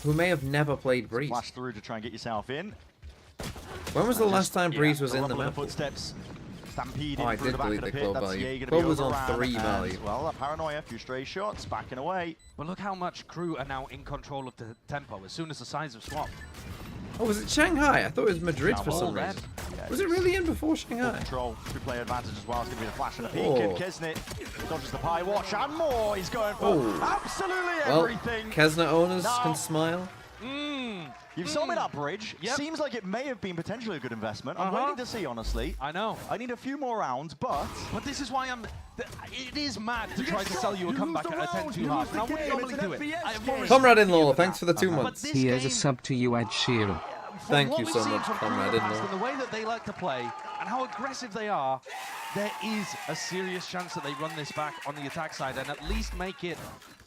who may have never played Breeze. Flash through to try and get yourself in. When was the last time Breeze was in the map? Footsteps. Stampede Oh, I did delete the Clove value. Clove was on 3 value. Well, that paranoia, a few stray shots, backing away. But look how much Crew are now in control of the tempo as soon as the sides have swapped. Oh, was it Shanghai? I thought it was Madrid for some reason. Was it really in before Shanghai? Control, two-player advantage as well. It's going to be the flash and a peek. Oh. Kesnet dodges the pie watch and more. He's going for absolutely Well, everything. Kesnet owners can smile. You've sold me that bridge. Yep. Seems like it may have been potentially a good investment. I'm waiting to see, honestly. I know. I need a few more rounds, but This is why it is mad to try to sell you a comeback at a 10-2 half. And I wouldn't normally do it. Comrade-in-law, thanks for the 2 But months. this Here's a game, sub to you, Ed Sheeran. from Thank what you we've so seen much, from Crew in the Comrade-in-law. past and the way that they like to play and how aggressive they are, there is a serious chance that they run this back on the attack side and at least make it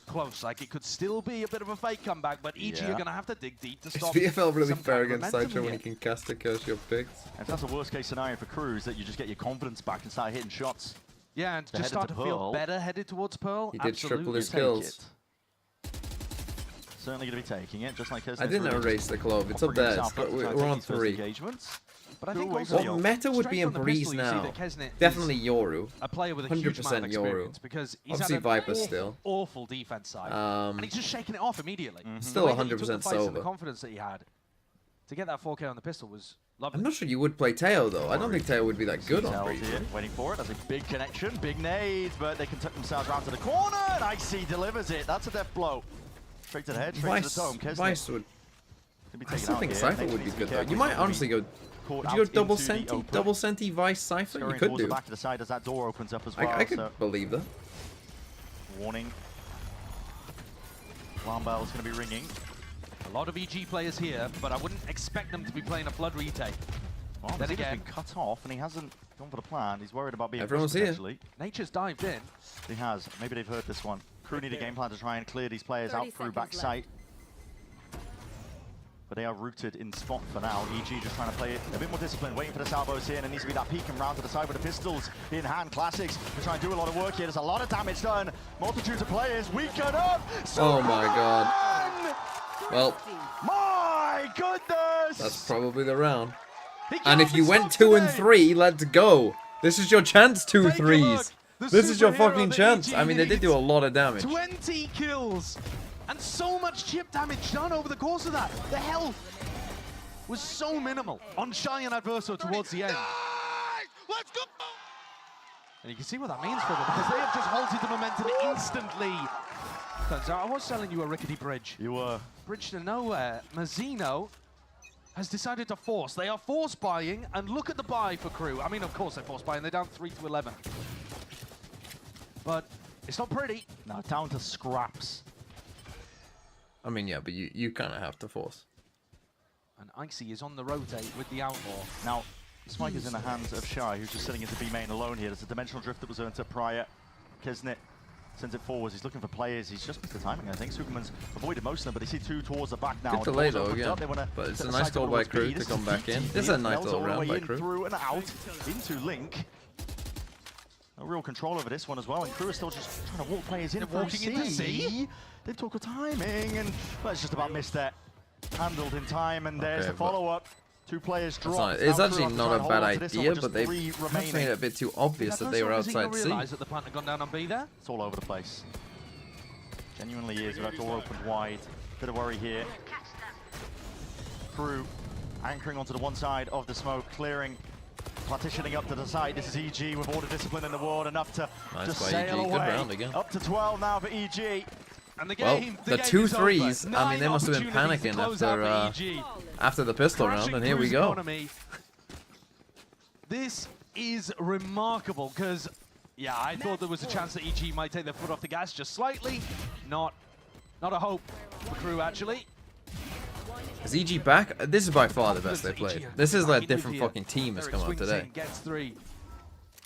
close. Like, it could still be a bit of a fake comeback, but EG are going to have to dig deep to Is stop VFL really some fair kind of against momentum Sideshow when here. he can cast a curse your picks? if that's a worst-case scenario for Crew, is that you just get your confidence back and start hitting shots. Yeah, and They're just headed start to to feel Pearl. better headed towards Pearl. He did triple Absolutely. his Take kills. it. Certainly going to be taking it, just like I didn't erase the glove. It's up there. We're on 3. Engagements. But I think Cool, also, What meta would be straight in from the Breeze pistol, you see now? that Kesnet is Definitely Yoru. a player with a huge amount of 100% Yoru. experience because he's Obviously had an Viper awful, still. awful defense side, and he's just shaking it off immediately. Still The way that he took the 100% fights and sober. The confidence that he had to get that 4K on the pistol was lovely. I'm not sure you would play Teo though. I don't think Teo would be that good on Tells Breeze. here, waiting for it. That's a big connection, big nade, but they can tuck themselves around to the corner, and Icy delivers it. That's a death blow. Straight to the head, straight to the dome. Kesnet Vice would. can be I taken still out think here. Cypher Next would be needs to good though. careful. You might He's gonna honestly be go. caught Would you go out double into the Senti? open. Double Senti Vice Cypher? You Scurrying could towards do. the back of the side as that door opens up as well. I could so believe that. warning. Alarm bell is going to be ringing. A lot of EG players here, but I wouldn't expect them to be playing a Flood retake. Well, Then he's again, been cut off, and he hasn't gone for the plan. He's worried about being Everyone's pushed here. potentially. Nature's dived in. He has. Maybe they've heard this one. Crew need a game plan to try and clear these players 30 out through seconds back left. sight. But they are rooted in spot for now. EG just trying to play it a bit more disciplined, waiting for the salvos here, and it needs to be that peek and round to the side with the pistols in hand. Classics to try and do a lot of work here. There's a lot of damage done. Multitudes of players. Weaken up. Oh my god. Well, My goodness! that's probably the round. He And can't if be you went stopped 2 and today. 3, let's go. This is your chance, 2 Take a look. 3s. The This is your superhero fucking that chance. EG I mean, they did needs. do a lot of damage. 20 kills and so much chip damage done over the course of that. The health was so minimal on Shy and Adverso towards the end. Let's go! And you can see what that means for them because they have just halted the momentum instantly. Turns out I was selling you a rickety bridge. You were. Bridge to nowhere. Mazzino has decided to force. They are force buying, and look at the buy for Crew. I mean, of course they're force buying. They're down 3-11. But it's not pretty. Now down to scraps. I mean, yeah, but you kind of have to force. And Icy is on the rotate with the Outlaw. Now, Spike is in the hands of Shy, who's just sitting into B main alone here. There's a dimensional drift that was earned to prior. Kesnet sends it forwards. He's looking for players. He's just missed the timing, I think. Superman's avoided most of them, but they see 2 towards the back now. Good The delay ball's though opened again. up. They wanna But it's set a the nice side goal by towards Crew B. to This come is back in. deep This is a deep. nice Mel's little all the round way by in, Crew. through and out into Link. No real control over this one as well, and Crew is still just trying to walk players in. They're walking into C. They talk of timing, and well, it's just about missed that. Handled in time, and there's Okay, the follow-up. 2 players drop. It's Now actually Crew not have a to try and bad hold on to this one idea, with but just they've 3 perhaps made remaining. it a bit too obvious that they were outside C. Realize that the plant had gone down on B there. It's all over the place. Genuinely is, with that door opened wide. Bit of worry here. Crew anchoring onto the one side of the smoke, clearing, partitioning up to the side. This is EG with all the discipline in the world, enough to Nice just by sail EG. Good away. round again. Up to 12 now for EG. And the Well, game, the game 2 is over. 3s, I mean, 9 they must have been opportunities to panicking close out after for EG. after the pistol round, Crashing and here we Crew's go. economy. This is remarkable because, yeah, I thought there was a chance that EG might take their foot off the gas just slightly. Not a hope for Crew, actually. Is EG back? This is by far the best they Confidence that played. EG This is back like a in different with here. fucking team has Eric come out swings today. in, gets 3.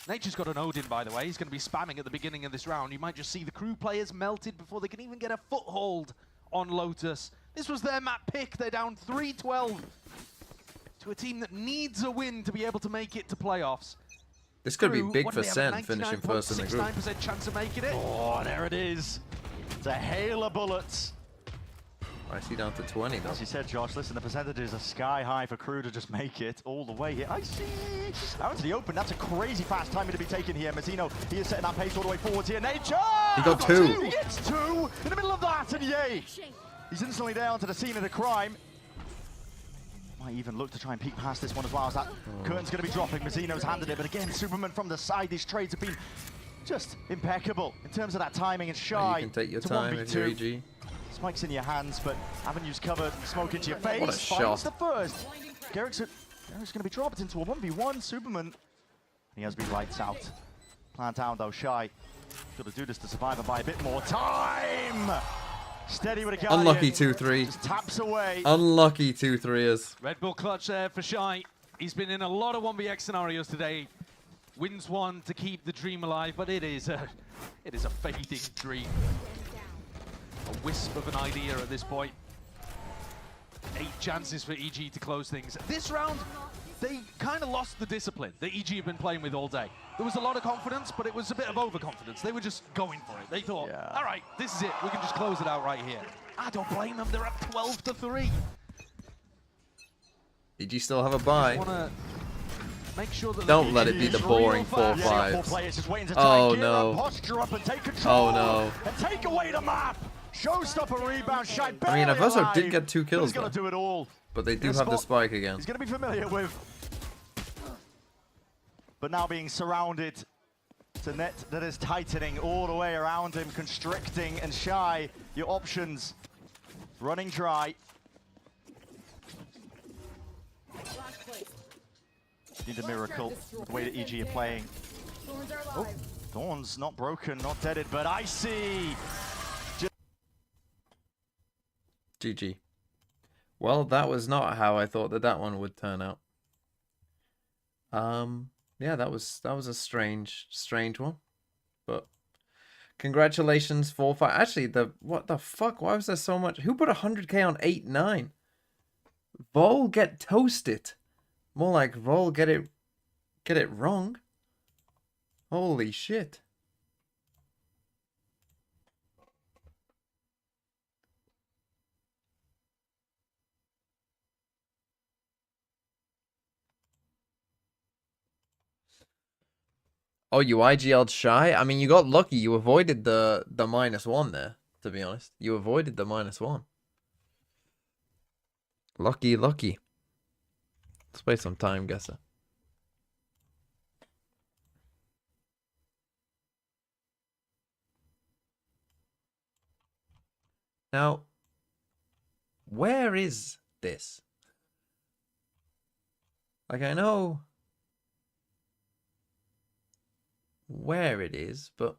Nature's got an Odin, by the way. He's going to be spamming at the beginning of this round. You might just see the Crew players melted before they can even get a foothold on Lotus. This was their map pick. They're down 3-12 to a team that needs a win to be able to make it to playoffs. This could be Crew, big what for do they have, a Sen finishing first in the group. 99.69% chance of making it. Oh, there it is. It's a hail of bullets. I see down to 20 though. As you said, Josh, listen, the percentages are sky high for Crew to just make it all the way here. I see. Out into the open. That's a crazy fast timing to be taken here. Mazzino, he is setting that pace all the way forwards here. Nature! He got 2. He gets 2 in the middle of that, and yay! He's instantly there onto the scene of the crime. Might even look to try and peek past this one as well, as that curtain's going to be dropping. Mazzino's handed it, but again, Superman from the side. These trades have been just impeccable in terms of that timing and Shy. You can take your to time if you're 1v2. EG. Spike's in your hands, but avenues covered, smoke into your face. What a Finds shot. the first. Geoguessr going to be dropped into a 1v1. Superman, he has been lights out. Plant down though, Shy. Got to do this to survive and buy a bit more time. Steady with a Guardian. Unlucky 2-3. Just taps away. Unlucky 2-3ers. Red Bull clutch there for Shy. He's been in a lot of 1vx scenarios today. Wins one to keep the dream alive, but it is a fading dream. A wisp of an idea at this point. 8 chances for EG to close things. This round, they kind of lost the discipline that EG have been playing with all day. There was a lot of confidence, but it was a bit of overconfidence. They were just going for it. They thought, all right, this is it. We can just close it out right here. I don't blame them. They're up 12-3. Did you still have a buy? Wanna make sure that Don't let it be the boring 4-5s. Oh no. Oh no. And take away the map. Showstopper rebound. Shy I mean, barely Avoso alive. did get 2 kills He's got to though. do it all. But they do This have the spot spike again. He's going to be familiar with. But now being surrounded. It's a net that is tightening all the way around him, constricting, and Shy, your options running dry. Need a miracle with the way that EG are playing. Oh, Dawn's not broken, not deaded, but Icy. GG. Well, that was not how I thought that one would turn out. Yeah, that was a strange one. But congratulations, 4-5. Actually, what the fuck? Why was there so much? Who put 100k on 8-9? Vol get toasted. More like Vol get it wrong. Holy shit. Oh, you IGL'd Shy? I mean, you got lucky. You avoided the -1 there, to be honest. You avoided the -1. Lucky. Let's play some time guesser. Now, where is this? Like, I know where it is, but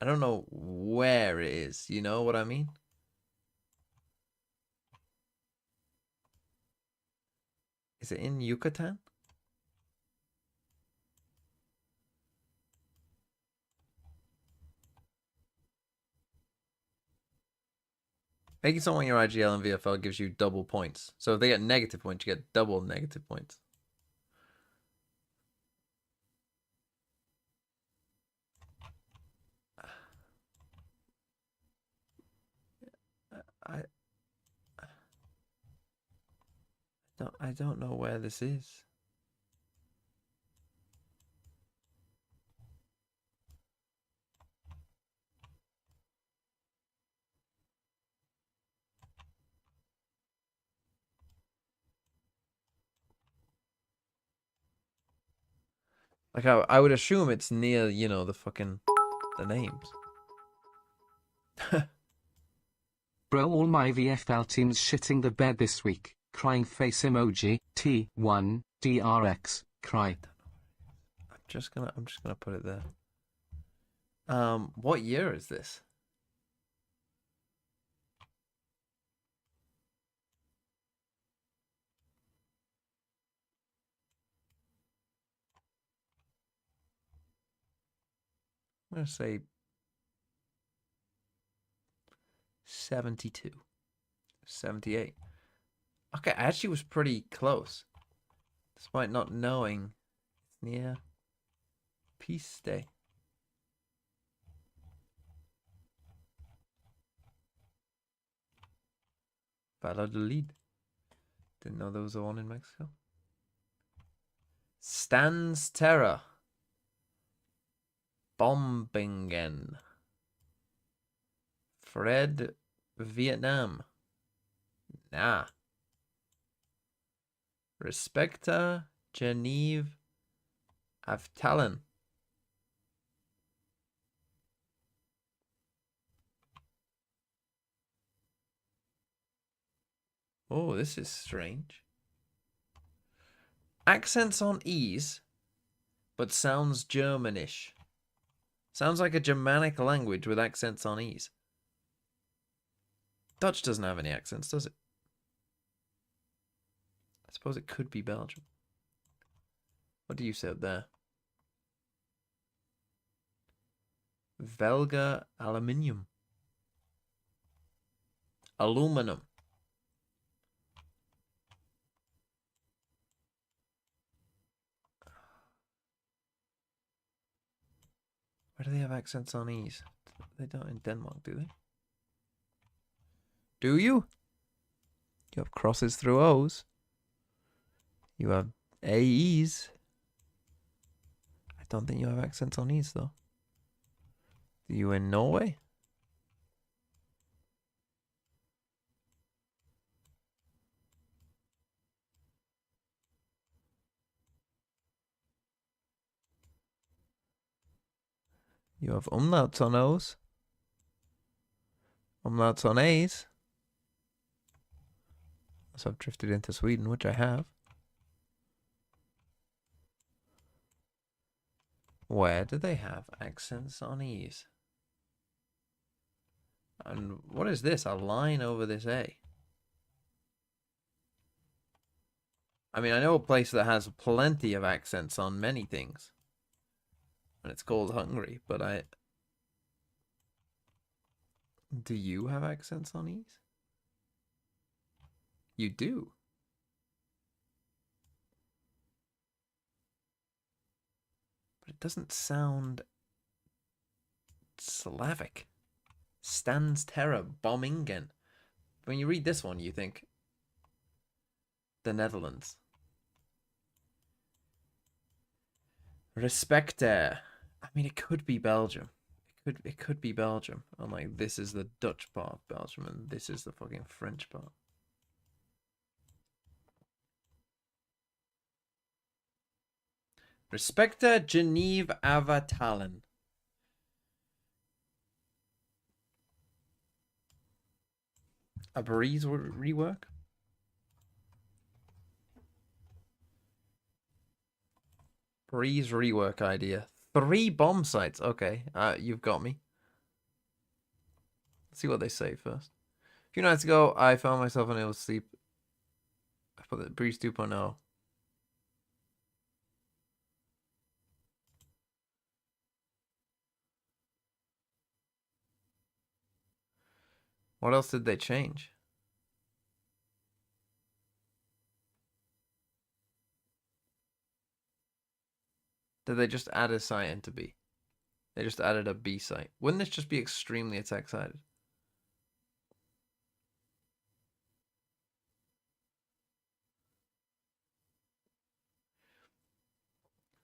I don't know where it is. You know what I mean? Is it in Yucatan? Making someone your IGL and VFL gives you double points. So if they get negative points, you get double negative points. I don't know where this is. Like I would assume it's near, you know, the names. Bro, all my VFL teams shitting the bed this week. Crying face emoji. T1 DRX. Cry. I'm just gonna put it there. What year is this? I'm gonna say 72. 78. Okay, I actually was pretty close. Despite not knowing. It's near Peace Day. Valladolid. Didn't know there was a one in Mexico. Stan's Terror. Bombingen. Fred, Vietnam. Nah. Respecta, Geneve, Avtalon. Oh, this is strange. Accents on E's, but sounds Germanish. Sounds like a Germanic language with accents on E's. Dutch doesn't have any accents, does it? I suppose it could be Belgium. What do you say up there? Velga aluminium. Aluminum. Where do they have accents on E's? They don't in Denmark, do they? Do you? You have crosses through O's. You have AEs. I don't think you have accents on E's, though. Do you in Norway? You have umlauts on O's. Umlauts on A's. So I've drifted into Sweden, which I have. Where do they have accents on E's? And what is this? A line over this A? I mean, I know a place that has plenty of accents on many things. And it's called Hungary, but do you have accents on E's? You do. But it doesn't sound Slavic. Stands terror, bombingen. When you read this one, you think the Netherlands. Respecter. I mean, it could be Belgium. It could be Belgium. I'm like, this is the Dutch part of Belgium, and this is the fucking French part. Respecter Geneve Avatalen. A breeze rework? Breeze rework idea. 3 bomb sites. Okay, you've got me. Let's see what they say first. A few nights ago, I found myself unable to sleep. I put the Breeze 2.0. What else did they change? Did they just add a site into B? They just added a B site. Wouldn't this just be extremely attack-sided?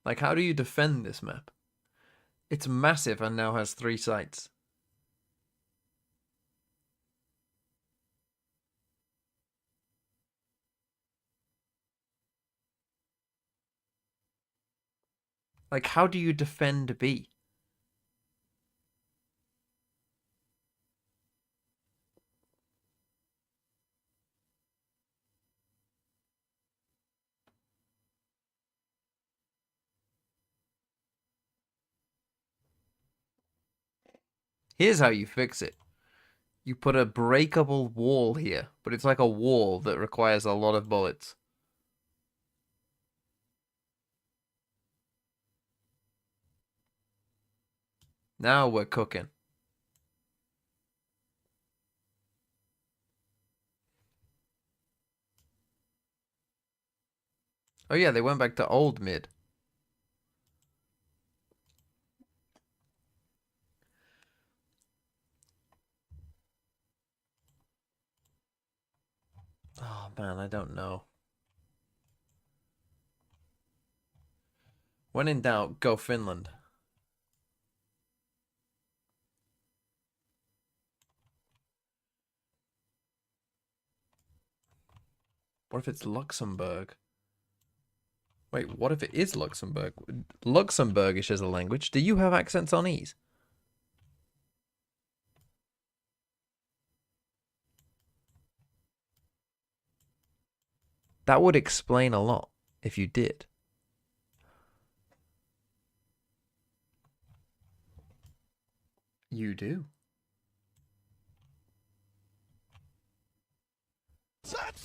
Like, how do you defend this map? It's massive and now has 3 sites. Like, how do you defend B? Here's how you fix it. You put a breakable wall here, but it's like a wall that requires a lot of bullets. Now we're cooking. Oh yeah, they went back to old mid. Oh man, I don't know. When in doubt, go Finland. What if it's Luxembourg? Wait, what if it is Luxembourg? Luxembourgish as a language. Do you have accents on E's? That would explain a lot if you did. You do.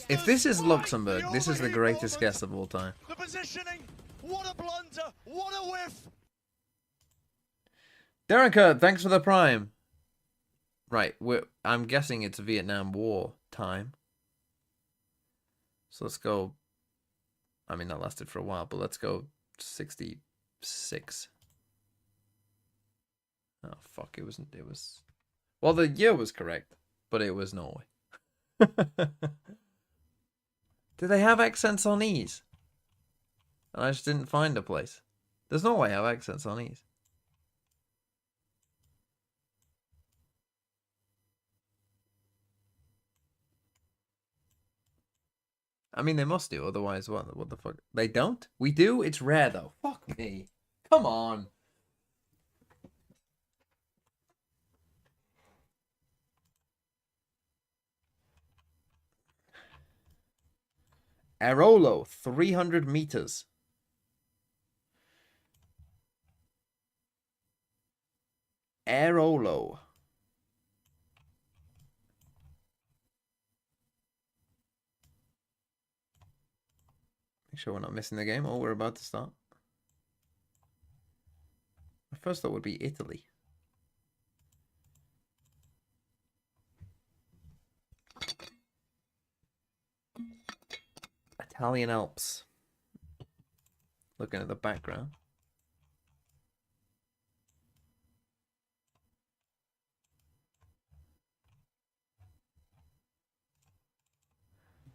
If this is Luxembourg, this is the greatest guess of all time. The positioning, what a blunder, what a whiff. Darren Kurt, thanks for the prime. Right, I'm guessing it's Vietnam War time. So let's go. I mean, that lasted for a while, but let's go 66. Oh, fuck, it wasn't. It was. Well, the year was correct, but it was Norway. Do they have accents on E's? And I just didn't find a place. There's no way I have accents on E's. I mean, they must do, otherwise what the fuck? They don't? We do? It's rare, though. Fuck me. Come on. Airolo, 300 meters. Airolo. Make sure we're not missing the game. Oh, we're about to start. My first thought would be Italy. Italian Alps. Looking at the background.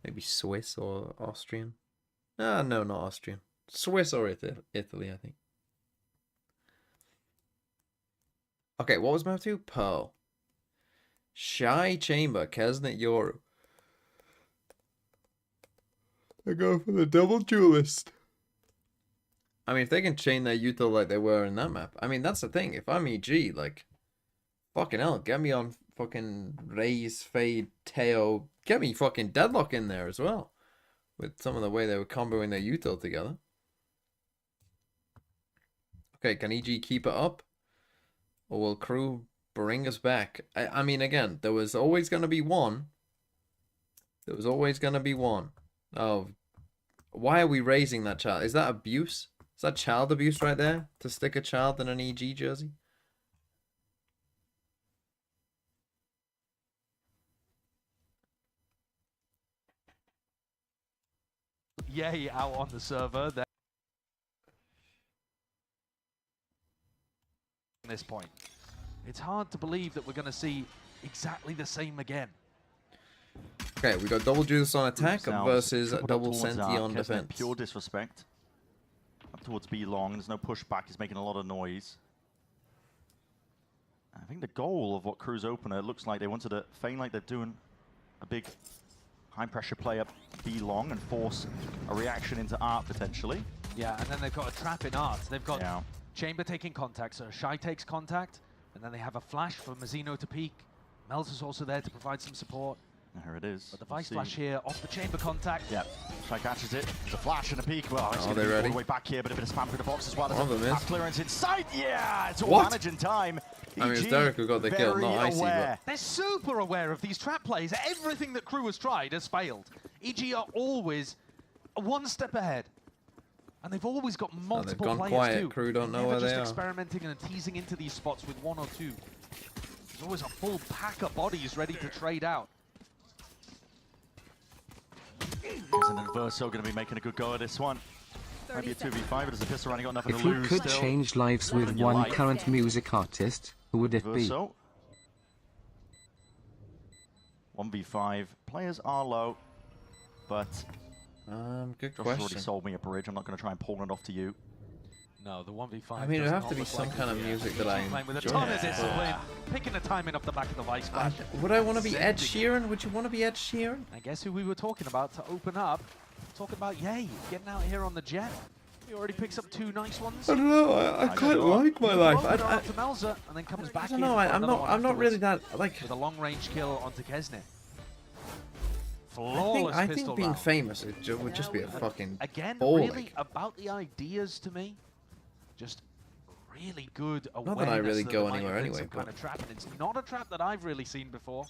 Maybe Swiss or Austrian. No, not Austrian. Swiss or Italy, I think. Okay, what was map 2? Pearl. Shy Chamber, Kesnet Yoru. I go for the double duelist. I mean, if they can chain their util like they were in that map. I mean, that's the thing. If I'm EG, like, fucking hell, get me on fucking Raze, Fade, Teo. Get me fucking Deadlock in there as well. With some of the way they were comboing their util together. Okay, can EG keep it up? Or will KRU bring us back? I mean, again, there was always going to be one. There was always going to be one. Oh, why are we raising that child? Is that abuse? Is that child abuse right there? To stick a child in an EG jersey? Yay out on the server. At this point, it's hard to believe that we're going to see exactly the same again. Okay, we got double juice on attack versus double senti on defense. Pure disrespect. Up towards B long. There's no pushback. He's making a lot of noise. I think the goal of what KRU's opener looks like they wanted to feign like they're doing a big high pressure play up B long and force a reaction into Art potentially. Yeah, and then they've got a trap in Art. They've got Chamber taking contact, so Shy takes contact, and then they have a flash for Mazzino to peek. Mel's is also there to provide some support. There it is. But the Vice Flash here off the Chamber contact. Yeah, Shy catches it. There's a flash and a peek. Well, it's Are going to they be ready? all the way back here, but a bit of spam through the box as well. One of them There's a is. clearance inside. Yeah, it's all What? managing time. I mean, it's Derek who got the kill, not Icy. But... They're super aware of these trap plays. Everything that KRU has tried has failed. EG are always one step ahead. And they've always got multiple gone players quiet. too. KRU don't know Never where they just are. experimenting and teasing into these spots with one or two. There's always a full pack of bodies ready to trade out. Isn't Inverso going to be making a good go at this one? Maybe a 2v5, but as a pistol running, got nothing If to you lose could still. change lives with On your one life. current music artist, who would it be? Inverso. 1v5. Players are low, but good Josh has already question. sold me a bridge. I'm not going to try and pawn it off to you. No, the 1v5. I mean, it would have to be doesn't some look kind of like music that I playing with a enjoy. ton of discipline, picking the timing off the back of the Vice Flash. Would I want to be Ed Sending- Sheeran? Would you want to be Ed Sheeran? I guess who we were talking about to open up. Talking about Yay, getting out here on the jet. He already picks up two nice ones. I don't know. I quite like my life. Rolled her onto Melza and then comes back I don't in know. for I'm another not. one I'm not really afterwards that like. with a long range kill onto Kesnet. Flawless I pistol think being round. famous would just be a fucking Again, ball. really about the ideas to me. Just really good awareness. Not that I really there go might anywhere have been anyway, some kind but- of trap, and it's not a trap that I've really seen before.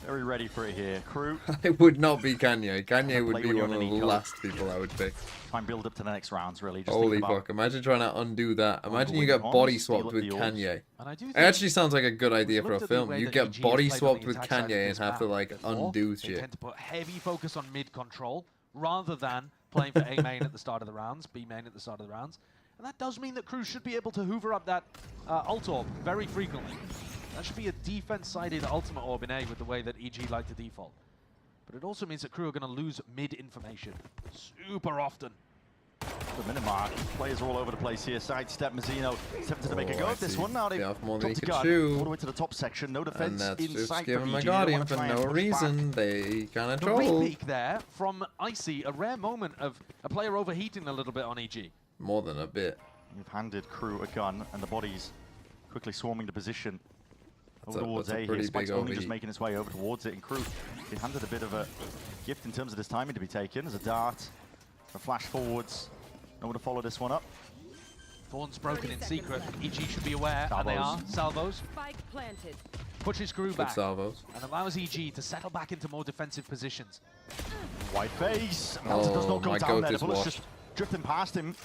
Very ready for it here. Crew, I would not be Kanye. Kanye Play would when be you're one of on the an eco. last people I would pick. try and build up to the next rounds, really. Just Holy think about fuck, imagine trying to undo that. Imagine you going get on, body steal swapped up with the orbs. Kanye. And I do It think actually sounds like a good idea for a looked at the film. way You that get EG body has played on swapped the with attack side of Kanye and this have to map like before. undo They shit. tend to put heavy focus on mid control rather than playing for A main at the start of the rounds, B main at the start of the rounds. And that does mean that Crew should be able to hoover up that ult orb very frequently. That should be a defense-sided ultimate orb in A with the way that EG like to default. But it also means that Crew are going to lose mid information super often. the minute mark. Players are all over the place here. Sidestep, Mazzino attempted to make a Oh, go I of this see. one. Now they've Bit off more dropped than a he gun could chew. all the way to the top section. No And defense that's in just sight give for him a EG. They Guardian wanna for try and no push back. reason. They kind of The troll. re-peek there from Icy, a rare moment of a player overheating a little bit on EG. More than a bit. We've handed Crew a gun, and the bodies quickly swarming to position over a- towards that's a A here. pretty Spike's big only just overheat. making its way over towards it, and Crew been handed a bit of a gift in terms of this timing to be taken. As a dart, a flash forwards. No one to follow this one up. Thorn's broken 30 in seconds secret. left. EG should be aware, and they are. Salvos Spike planted. pushes Crew Good back salvos. and allows EG to settle back into more defensive positions. White face. Melton does not go my down goat there. The is bullet's washed. just drifting past him.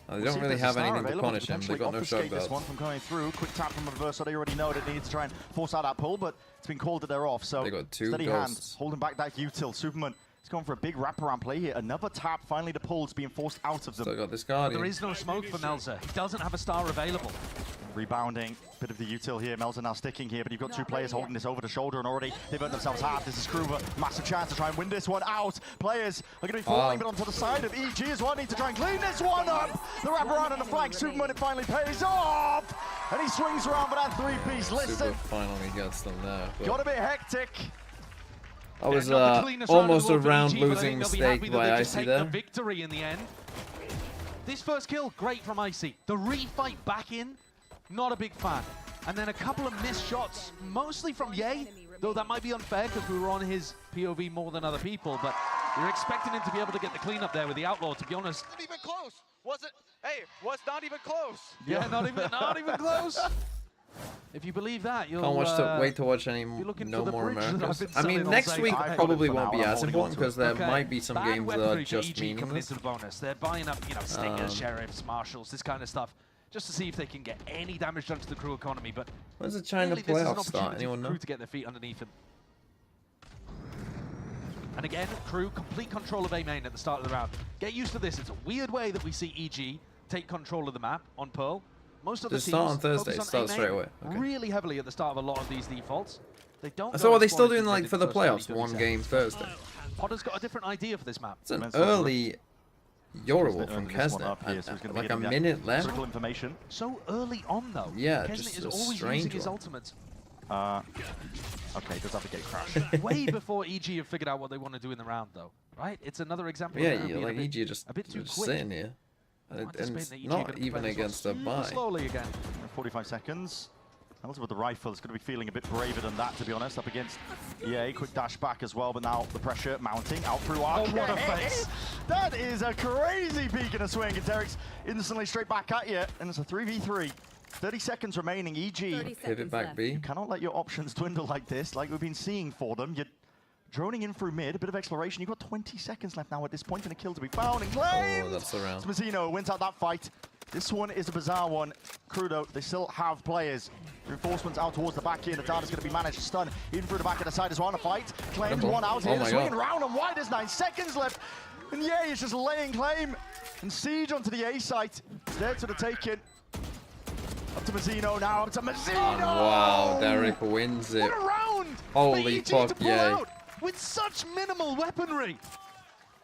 They We'll don't see if really there's a have star anything to available punish him. They potentially got no obfuscate shot this belts. one from coming through. Quick tap from reverse, so they already know that they need to try and force out that pull, but it's been called that they're off. So They got two steady ghosts. hand, holding back that util. Superman is going for a big wraparound play here. Another tap, finally the pull's being forced out of them. Still got this There Guardian. is no smoke for Melzer. He doesn't have a star available. Rebounding, bit of the util here. Melzer now sticking here, but you've got two Not players ready holding this over the shoulder, and already they've earned themselves half. This is Kruger, massive chance to try and win this one out. Players are going to be falling, but onto the side of EG as well. Need to try and clean this one up. The wraparound on the flank, Superman, it finally pays off, and he swings around for that three-piece. Super Listen, finally gets them there. but- got a bit hectic. That was Not the cleanest round in almost the a world for round EG, but I losing think they'll be mistake happy that by they just Icy take there. the victory in the end. This first kill, great from Icy. The refight back in, not a big fan. And then a couple of missed shots, mostly from Ye, though that might be unfair because we were on his POV more than other people, but you're expecting him to be able to get the cleanup there with the Outlaw, to be honest. Wasn't even close. Was it? Hey, was not even close. Yeah, not even close. If you believe that, you'll Wait to watch any looking no for the more bridge that I've Americas. been I mean, selling all next day. week I've got it probably for won't now, be and I'm as holding important on to because there Okay, might be some bad games that weaponry are for just EG coming meaningless. into the bonus. They're buying up, stingers, sheriffs, marshals, this kind of stuff, just to see if they can get any damage done to the Crew economy. But When's the China really, this is an playoffs start? opportunity Anyone for know? Crew to get their feet underneath them. And again, Crew, complete control of A main at the start of the round. Get used to this. It's a weird way that we see EG take control of the map on Pearl. Most of the Does teams it start on Thursday? focus Start A main straight away. Okay. really heavily at the start of a lot of these defaults. They don't. So go are they still exploring doing too like many for the first 30, playoffs 30 one seconds. game Thursday? Potter's got a different idea for this map. It's an Men's also- early Yoruba Earning from this one Kesnet. up here, so he's gonna be Like a getting that minute left. Critical information. So early on, though. Yeah, Kesnet just is a always strange using his one. ultimates Okay, does have a gate crash. way before EG have figured out what they want to do in the round, though. Right? It's another example. Yeah, of them being like a bit, EG just a bit too just quick. sitting here, I'm and anticipating it's that EG are not gonna play even this one against a super buy. slowly again. 45 seconds. Also with the rifle, it's going to be feeling a bit braver than that, to be honest, up against EA. Quick dash back as well, but now the pressure mounting out through arc. Oh, what a face. That is a crazy peek and a swing, and Derek's instantly straight back at you, and it's a 3v3. 30 seconds remaining, 30 EG. Pivot seconds back left. B. You cannot let your options dwindle like this, like we've been seeing for them. You're droning in through mid, a bit of exploration. You've got 20 seconds left now at this point, and a kill to be found and claimed. Oh, that's the round. Mazzino wins out that fight. This one is a bizarre one. Crudo, they still have players. Reinforcements out towards the back here. The data's going to be managed to stun in through the back of the side as well. On a fight. Claims Incredible. one out Oh here. my Swinging God. round and wide. There's 9 seconds left. And yeah, he's just laying claim. And siege onto the A site. It's there to the taking. Up to Mazzino now. Up to Mazzino. Wow, Derek wins it. What a round! Holy for EG to fuck, pull yeah. out with such minimal weaponry.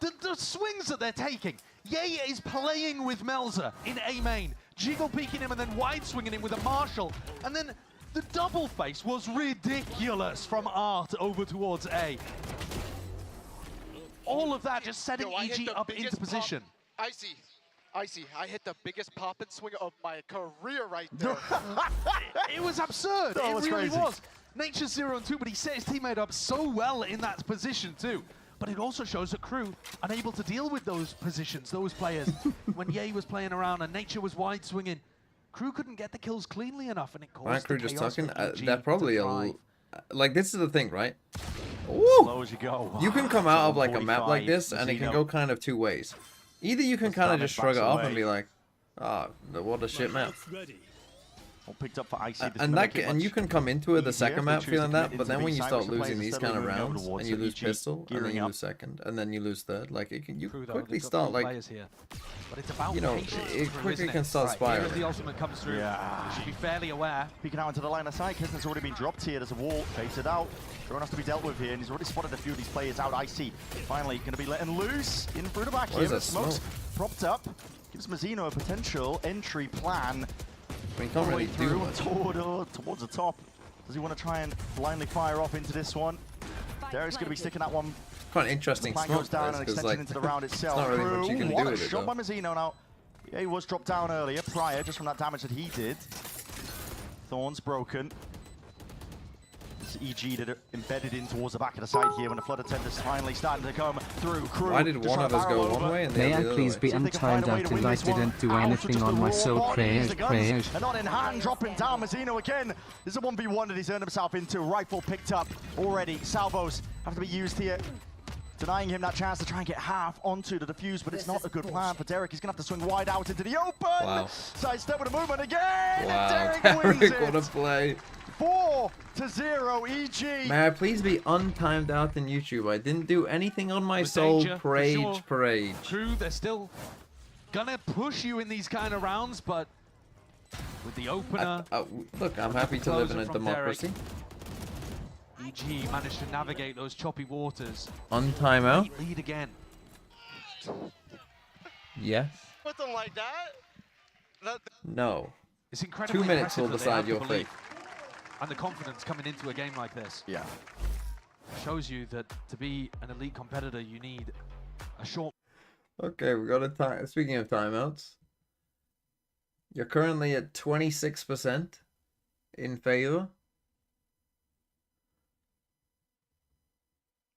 The swings that they're taking. Ye is playing with Melzer in A main, jiggle peeking him and then wide swinging him with a Marshall. And then the double face was ridiculous from Art over towards A. All of that just setting Yo, I hit EG the up into biggest position. Icy, I hit the biggest pop and swing of my career right there. It was absurd. That It was really crazy. was. Nature's 0 and 2, but he set his teammate up so well in that position too. But it also shows that KRU unable to deal with those positions, those players. When Ye was playing around and Nature was wide swinging, KRU couldn't get the kills cleanly enough, and it caused KRU just chaos talking. for EG They're probably to a thrive. like this is the thing, right? Ooh. Slow as you go. You can come out of like a map like 145, this, and it can go kind of two ways. Either you can kind of just shrug it off and be like, "Ah, what a shit map," All picked up for Icy. and you can come into it the easier second if they map choose to feeling commit that, but into then the when you side, start which the losing players these are kind of steadily moving over rounds, towards, and you so lose EG pistol, and then gearing you up. lose second, and then you lose third, like you KRU, though, quickly they've got start two like, players here. But it's about you know, patience it for KRU, quickly isn't can start Right, here as spiraling. the ultimate comes through. Yeah. They should be fairly aware. Peeking out into the line of sight. Kisner's already been dropped here. There's a wall. Fated out. Drone has to be dealt with here, and he's already spotted a few of these players out. Icy finally going to be letting loose in through the back What here. is that The smoke's smoke? propped up. Gives Mazzino a potential entry plan. I mean, you can't All the way really do through much. towards the top. Does he want to try and blindly fire off into this one? Derek's going to be sticking that one. Quite an interesting Plan smoke, goes down and because extension like, into the round itself. not really much you can what do a with it, shot though. by Mazzino now. Yeah, he was dropped down earlier, prior, just from that damage that he did. Thorns broken. It's EG that are embedded in towards the back of the side here when the flood attenders finally starting to come through. KRU Why did just one trying of to us barrel go one over. way and the May other I the other please way? be See if they can find untimed a way out to win and I this one didn't do out of anything just on the my raw soul bodies, prayers, the guns, prayers. and not in hand, dropping down. Mazzino again. This is a 1v1 that he's earned himself into. Rifle picked up already. Salvos have to be used here. Denying him that chance to try and get half onto the defuse, but it's not a good plan for Derek. He's going to have to swing wide out into the open. Wow. Sidestep with a movement again. Wow, And Derek wins Derek, what a it. play. 4-0 EG. May I please be untimed out in YouTube? I didn't do anything on my With soul. danger, for Parade, sure. parade. KRU, they're still gonna push you in these kind of rounds, but with the opener, Look, I'm happy to live in a Closer from Derek. democracy. EG managed to navigate those choppy waters. Untime out? Great lead again. Yes. Put them like that? No. It's incredibly 2 minutes impressive will that they decide have the your belief fate. and the confidence coming into a game like this. Yeah. Shows you that to be an elite competitor, you need a short. Okay, we got a time. Speaking of timeouts, you're currently at 26% in favor.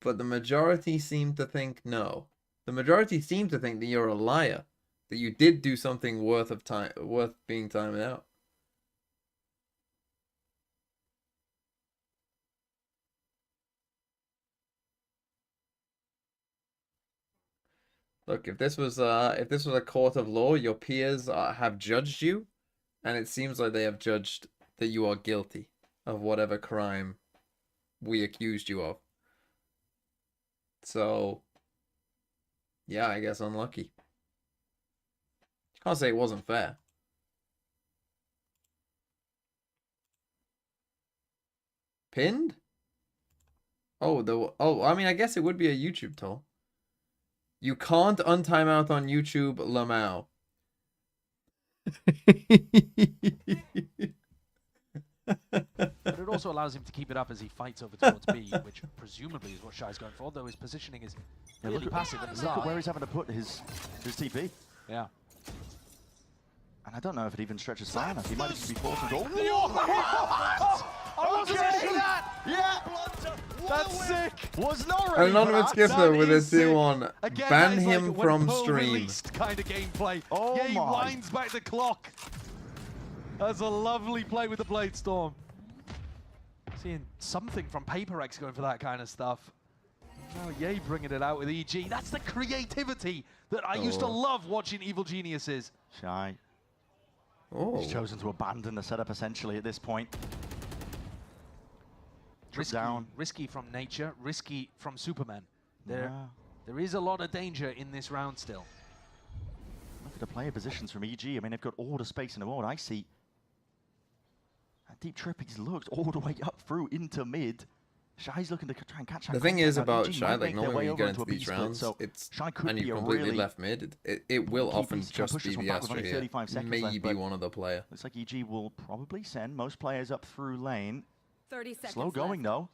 But the majority seem to think no. The majority seem to think that you're a liar. That you did do something worth being timed out. Look, if this was a court of law, your peers have judged you, and it seems like they have judged that you are guilty of whatever crime we accused you of. So, yeah, I guess unlucky. Can't say it wasn't fair. Pinned? Oh, I mean, I guess it would be a YouTube toll. You can't untime out on YouTube, Lamau. But it also allows him to keep it up as he fights over towards B, which presumably is what Shy's going for, though his positioning is really passive at the Look at start. where he's having to put his TP. Yeah. And I don't know if it even stretches far enough. He might just be forced to go. I wasn't ready for that! Yeah! That's sick! Was not ready Anonymous for that. Gifter with a is sick. 2-1. Again, Ban that is him like when from Pearl stream. released kind of gameplay. Oh yeah, he my. winds back the clock. That's a lovely play with the Blade Storm. Seeing something from Paper X going for that kind of stuff. Now Ye bringing it out with EG. That's the creativity that I used to love watching Evil Geniuses. Shy. Oh. He's chosen to abandon the setup essentially at this point. Risky from Nature, risky from Superman. There is a lot of danger in this round still. Look at the player positions from EG. I mean, they've got all the space in the world. I see. That deep trip, he's looked all the way up through into mid. Shy's looking to try and catch that. The thing contact. is Now, about EG Shy, might like make their normally way when you over get into into a these B-split, rounds, so it's Shy could and be you're a completely really left mid. It will key often piece to try and just push be this one the back with Astra only here. 35 seconds left, Maybe but one other player. looks like EG will probably send most players up through lane. 30 seconds Slow going left. though.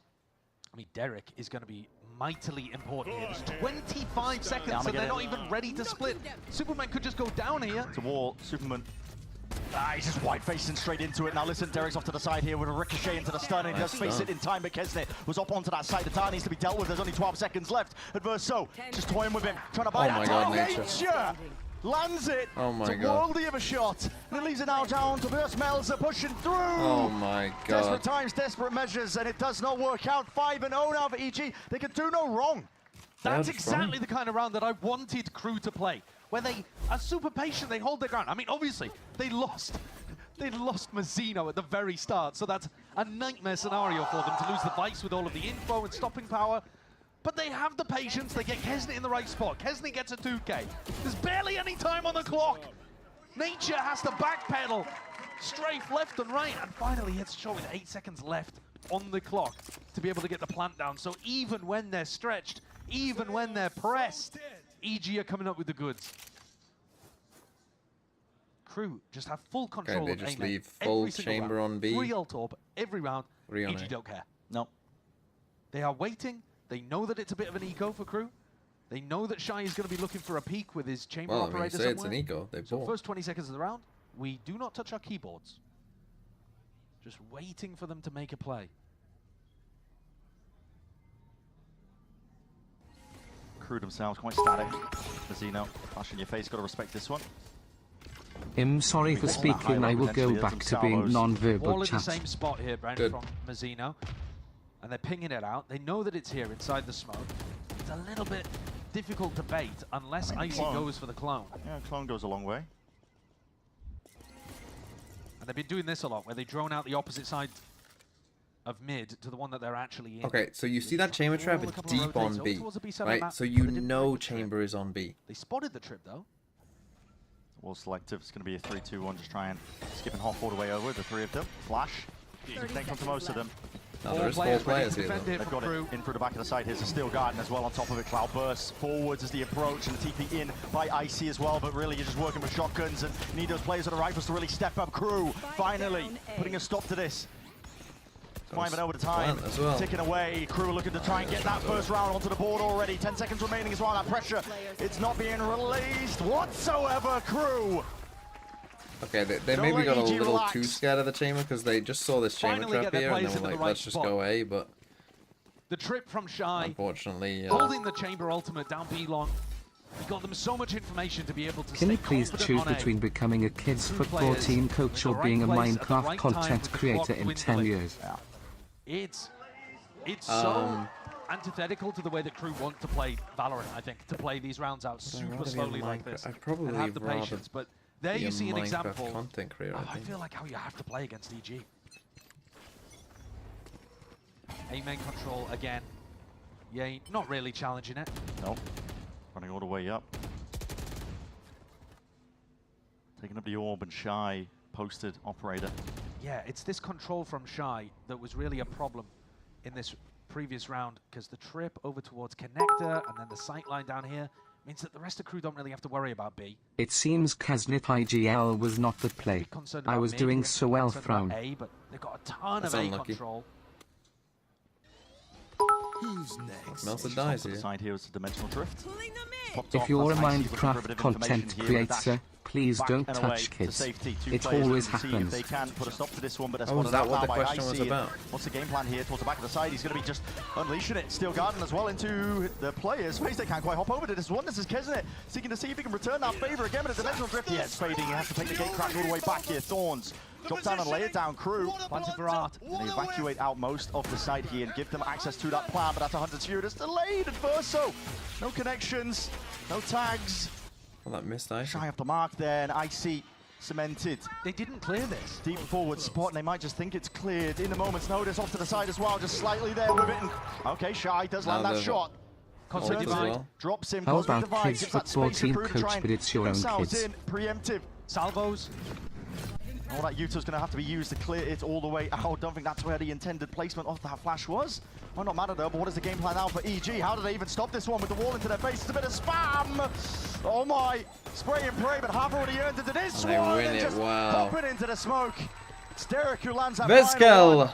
I mean, Derek is going to be mightily important here. There's 25 seconds, Yeah, and they're Armageddon. not even ready to split. Superman could just go down here. To wall, Superman. He's just white-facing straight into it. Now listen, Derek's off to the side here with a ricochet into the stun, and he does face it in time, but Kesnet was up onto that side. The tower needs to be dealt with. There's only 12 seconds left. Adverso just toying with him, trying to buy that God, time. Nature. Lands it. Oh my it's a God. worldy of a shot. And it leaves it now down to Burst Melzer pushing through. Oh my God. Desperate times, desperate measures, and it does not work out. 5-0 now for EG. They can do no wrong. That's exactly the kind of round that I wanted KRU to play, where they are super patient, they hold their ground. I mean, obviously, they lost Mazzino at the very start, so that's a nightmare scenario for them to lose the Vice with all of the info and stopping power. But they have the patience, they get Kesnet in the right spot. Kesnet gets a 2K. There's barely any time on the clock. Nature has to backpedal, strafe left and right, and finally hits shot with 8 seconds left on the clock to be able to get the plant down. So even when they're stretched, even when they're pressed, EG are coming up with the goods. KRU just have full control Okay, of they just A main leave full every single chamber round. on B. 3 ult orb every round. 3 on EG A. don't care. No. They are waiting. They know that it's a bit of an eco for KRU. They know that Shy is going to be looking for a peak with his chamber Well, I mean, you operator say it's an somewhere. eco. They So bought. first 20 seconds of the round, we do not touch our keyboards. Just waiting for them to make a play. KRU themselves quite static. Mazzino, flash in your face, got to respect this one. I'm sorry for speaking, I will go back to being non-verbal All in the chat. same spot here, Brent, Good. from Mazzino. And they're pinging it out. They know that it's here inside the smoke. It's a little bit difficult to bait unless Icy clone. goes for the clone. Yeah, clone goes a long way. And they've been doing this a lot, where they drone out the opposite side of mid to the one that they're actually in. Okay, so you see that chamber trap? All a It's couple of deep rotates on over B, towards the B7 right? map, So but you they didn't know break the trip. chamber is on B. They spotted the trip, though. Well selective. It's going to be a 3-2-1. Just try and skip and hop all the way over. The three of them. Flash. Thank them to most of them. Now there is 4 players here, defend though. it They've from got KRU. it in through the back of the side. Here's a Steel Garden as well on top of it. Cloud bursts forwards as the approach, and the TP in by Icy as well. But really, you're just working with shotguns, and you need those players with the rifles to really step up. KRU finally putting a stop to this. 5-0 over the time, As well. ticking away. KRU looking to try and get that first round onto the board already. 10 seconds remaining as well. That pressure, it's not being released whatsoever. KRU. Okay, they Don't maybe let got a EG little relax. too scared of the chamber because they just saw this chamber Finally trap get their here and players they were into like, the right let's just spot. go A, but The trip from Shy, unfortunately... holding the chamber ultimate down B long. He got them so much information to be able to Can stay you please confident choose on A. between becoming a kids 2 football players team in coach the or right being a place at the Minecraft right time content with the creator clock in 10 dwindling. years? It's so antithetical to the way that KRU want to play Valorant, I think, to play these rounds out super rather be a slowly like this. I'd probably and have the rather patience, but there be you a see an Minecraft example. content creator, I I think. feel like how you have to play against EG. A main control again. Yay, not really challenging it. Nope. Running all the way up. Taking up the orb and Shy posted operator. Yeah, it's this control from Shy that was really a problem in this previous round, because the trip over towards connector and then the sight line down here means that the rest of KRU don't really have to worry about B. It seems Kasnit IGL was not the play. Bit concerned I about was mid, doing bit so well, concerned about Frown. A, but they've got a ton That's of A unlucky. control. Melted Just dies off to the here. side here is the dimensional drift. Popped If off, you're a that's Icy looking for Minecraft bit of content information here with a creator, dash please back don't and away touch to kids. safety. Two It players always looking to see if happens. they can put a stop to this one, but that's Oh, is that what the by question was Icy, and about? What's the game plan here towards the back of the side? He's going to be just unleashing it. Steel Garden as well into the players' face. They can't quite hop over to this one. This is Kesnet seeking to see if he can return that favor again, but a dimensional drift. Yeah, it's fading. He has to take the gate crack all the way back here. Thorns drop down and lay it down. KRU Planted for art. and they evacuate out most of the site here and give them access to that plan, but that's 100 Fury. It's delayed at first, so no connections, no tags. Well, that missed Icy. Shy off the mark there, and Icy cemented. They didn't clear this. Deep forward spot, and they might just think it's cleared in a moment's notice. Off to the side as well, just slightly there with it. And, okay, Shy does land Now that there's shot. Cosmic as Divide. well. Drops him. How Cosmic about Divide kids gives that football space for team KRU to coach, try and but it's your put own themselves kids? in. Preemptive. Salvos. All that Utah's going to have to be used to clear it all the way out. Don't think that's where the intended placement of that flash was. Well, not matter though, but what is the game plan now for EG? How do they even stop this one with the wall into their face? It's a bit of spam! Oh my! Spray and pray, but half already earned into this And they one! win And it, just wow. popping into the smoke. It's Derek who lands that final Vizkel! one.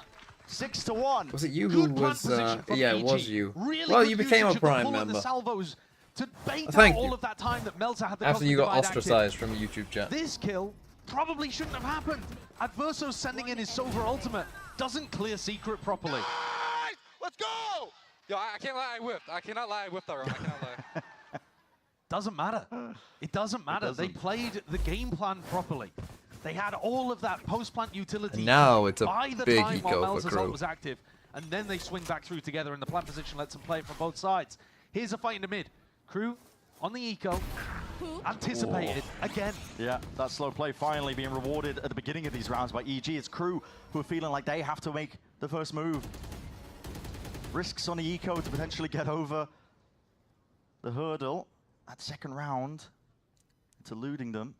6-1. Was it you who Good plant was... position from yeah, EG. it was you. Really Well, good you became a usage of the Prime pull and the member. salvos to bait Thank out you. all of that time that Melzer had the After Cosmic you got Divide active. ostracized from YouTube chat. This kill probably shouldn't have happened. Adverso sending in his Silver ultimate doesn't clear Secret properly. Guys, let's go! Yo, I can't lie, I whiffed. I cannot lie, I whiffed that round. I cannot lie. Doesn't matter. It doesn't matter. They played the game plan properly. They had all of that post-plant utility And now it's a by the big time while eco Mel's for assault KRU. was active, and then they swing back through together, and the plant position lets them play it from both sides. Here's a fight in the mid. KRU on the eco, anticipated again. Yeah, that slow play finally being rewarded at the beginning of these rounds by EG. It's KRU who are feeling like they have to make the first move. Risks on the eco to potentially get over the hurdle. That second round, it's eluding them.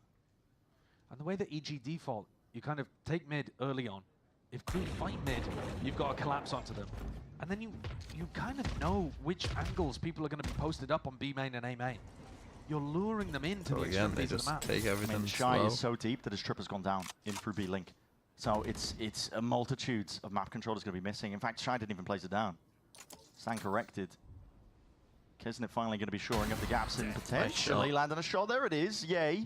And the way that EG default, you kind of take mid early on. If KRU fight mid, you've got to collapse onto them. And then you kind of know which angles people are going to be posted up on B main and A main. You're luring them into So the again, they extremities of just the map. take I everything mean, Shy slow. is so deep that his trip has gone down in through B-Link. So it's a multitudes of map controllers going to be missing. In fact, Shy didn't even place it down. Stand corrected. Kisnet finally going to be shoring up the gaps and potentially landing a shot. There it is. Yay.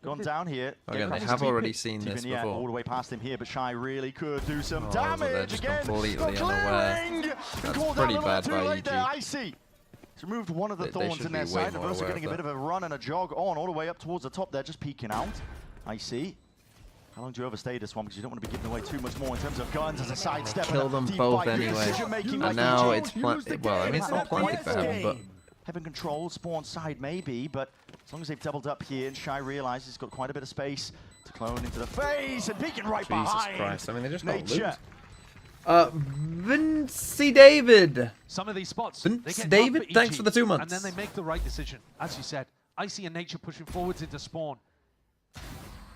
Gone down here. Again, they Getting have across already the seen this Even, yeah, all before. the way past him here, but Shy really could do some Oh, but they're damage just again. completely Got unaware. clearing! That's Called pretty out a little bad too by late there. EG. Icy. It's removed one of the They thorns should in be their way side. more They're also aware getting a of bit of a run and a jog on all the way up towards the top. They're just peeking out. Icy. How long do you overstay this one? Because you don't want to be giving away too much more in terms of guns as a sidestep. Kill them both anyway. And now it's well, I mean, it's not plenty for heaven, but Heaven control, spawn side maybe, but as long as they've doubled up here and Shy realizes he's got quite a bit of space to clone into the face and peeking right Jesus behind. Christ. I mean, they just got Nature. loot. Vinci David. Some of these spots, Vince they get David, tough thanks EG, for the 2 months. And then they make the right decision. As you said, Icy and Nature pushing forwards into spawn.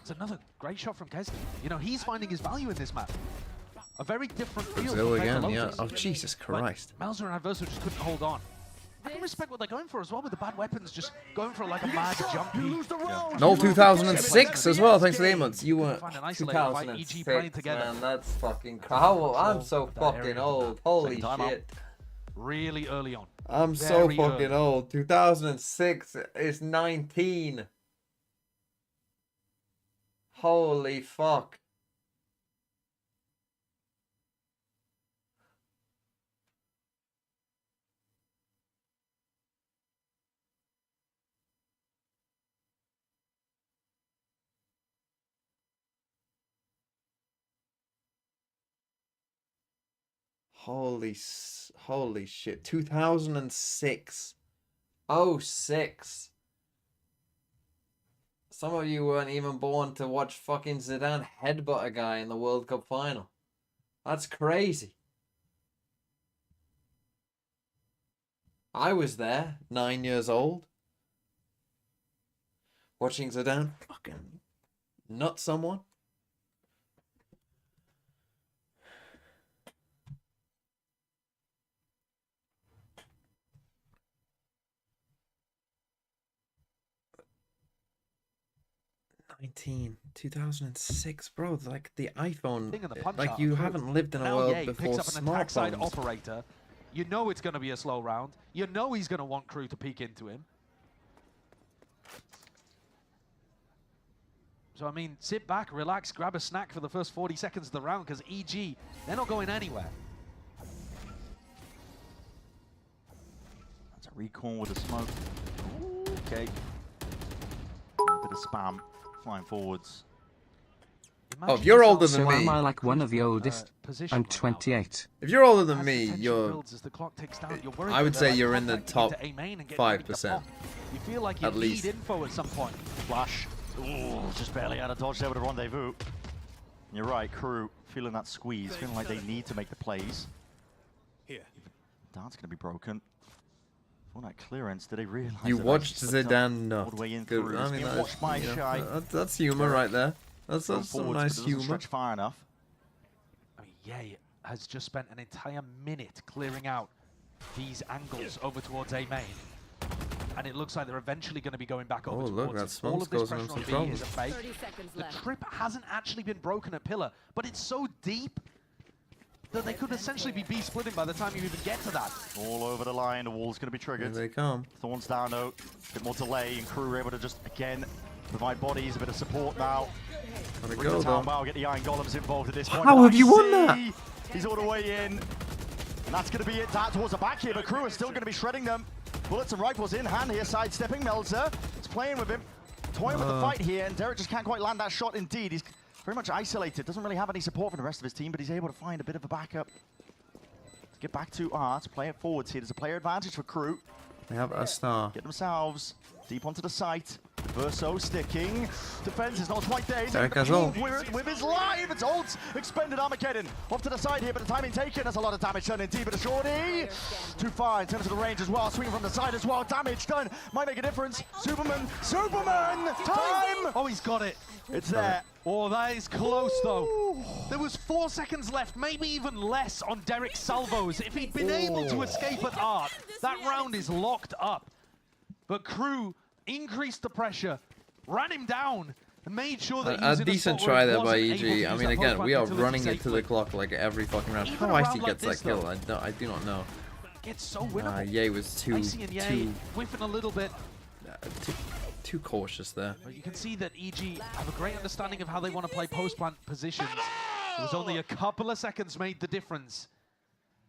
It's another great shot from Keski. You know, he's finding his value in this map. A very different feel Brazil compared to again, yeah. Lotus. Oh, Jesus But Christ. Melzer and Adverso just couldn't hold on. I can respect what they're going for as well with the bad weapons, just going for like a mad jumpy. No 2006 as well, thanks for the 8 months. You were Find an isolated fight, EG playing 2006, together. man. That's fucking cool. I'm so fucking old. Holy Second time out. shit. Really early on. I'm so Very fucking early. old. 2006 is 19. Holy fuck. Holy shit. 2006. 06. Some of you weren't even born to watch fucking Zidane headbutt a guy in the World Cup final. That's crazy. I was there, 9 years old, watching Zidane fucking nut someone. '19, 2006, bro. Like the iPhone, Thing in the punch like out, you proof. haven't lived in a Now world Ye before picks up an attack side smartphones. operator. You know it's going to be a slow round. You know he's going to want KRU to peek into him. So, I mean, sit back, relax, grab a snack for the first 40 seconds of the round because EG, they're not going anywhere. That's a recall with a smoke. Okay. A bit of spam flying forwards. Oh, if you're older than So me, am I like one of the oldest? Position I'm right now. 28. if you're older than As me, the tension you're builds, as the clock ticks down, you're worried I would that say they're, you're like, in the contacting top into A main and getting ready to 5%. pop. You feel like you At least. need info at some point. Flash. Ooh, just barely out of dodge there with a rendezvous. You're right, KRU feeling that squeeze, feeling like they need to make the plays. Here. Dart's going to be broken. For that clearance, did they realize you that watched actually slipped up Zidane all nut. the way in Good. through? I It's mean, being that watched by is, Shy. that's humor right there. That's Going some forwards, nice but it doesn't humor. stretch far enough. I mean, Ye has just spent an entire minute clearing out these angles over towards A main. And it looks like they're eventually going to be going back over Oh, towards look, it. that All smoke's of this causing them pressure on some B is a fake. 30 seconds The left. trip hasn't actually been broken at Pillar, but it's so deep that they could essentially be B-splitting by the time you even get to that. All over the line, the wall's going to be Here triggered. they come. Thorns down though, a bit more delay, and KRU are able to just, again, Provide bodies, a bit of support now. Gotta Bring go, the town though. bow, get the Iron Golems involved at this point. How have you won I that? see. He's all the way in. And that's going to be it towards the back here, but KRU is still going to be shredding them. Bullets and rifles in hand here, sidestepping. Melzer is playing with him, toying with the fight here, and Derek just can't quite land that shot indeed. He's very much isolated, doesn't really have any support from the rest of his team, but he's able to find a bit of a backup. To get back to to play it forwards here. There's a player advantage for KRU. They have a star. Get themselves deep onto the site. Verso sticking. Defense is not quite there. He's Derek in the has ult. paint with his life. It's ult. Expended Armageddon. Off to the side here, but the timing taken. There's a lot of damage done indeed, but a shorty. Too far in terms of the range as well. Swinging from the side as well. Damage done. Might make a difference. Superman. Superman! Time! Oh, he's got it. It's there. Oh, that is close, though. There was 4 seconds left, maybe even less on Derek's salvos. If he'd been able to escape at Art, that round is locked up. But KRU increased the pressure, ran him down, and made sure that he was A in decent spot where try he there by wasn't able EG. to I use mean, that again, post we are plant running utility it to the safely. clock like every fucking round. Even How a Icy round like gets this, that kill, though. I do not know. It's so winnable. Ye was too Whiffing a little bit. too cautious there. But you can see that EG have a great understanding of how they want to play post-plant positions. It was only a couple of seconds made the difference.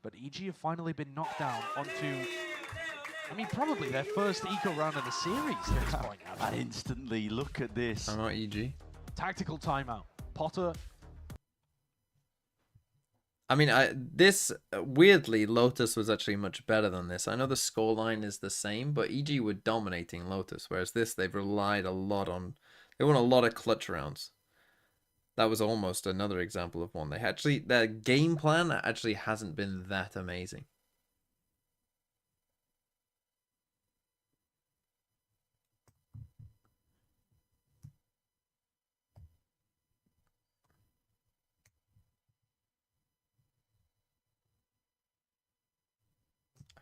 But EG have finally been knocked down onto, I mean, probably their first eco round of the series at this point. And instantly, look at this. I'm not EG. Tactical timeout. Potter. I mean, this weirdly, Lotus was actually much better than this. I know the scoreline is the same, but EG were dominating Lotus, whereas this they've relied a lot on. They won a lot of clutch rounds. That was almost another example of one. They actually their game plan actually hasn't been that amazing.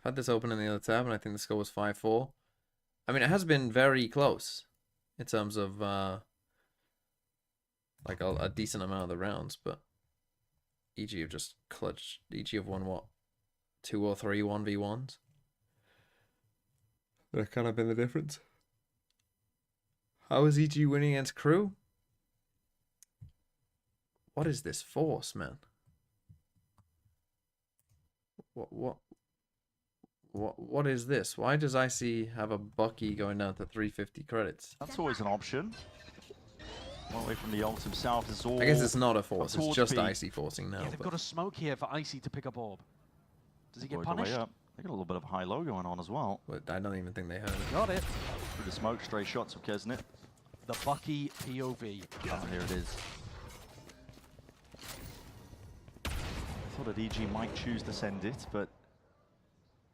I've had this open in the other tab, and I think the score was 5-4. I mean, it has been very close in terms of like a decent amount of the rounds, but EG have just clutched. EG have won what, 2 or 3 1v1s. That kind of been the difference. How is EG winning against KRU? What is this force, man? What is this? Why does Icy have a Bucky going down to 350 credits? That's always an option. One away from the ult himself is all. I guess it's not a force, it's just B. Icy forcing now. Yeah, they've but got a smoke here for Icy to pick up orb. Does he get Work their way punished? up. They got a little bit of high-low going on as well. but I don't even think they heard it. Got it. Through the smoke, stray shots of Kesnit. The Bucky POV. Oh, here it is. I thought that EG might choose to send it, but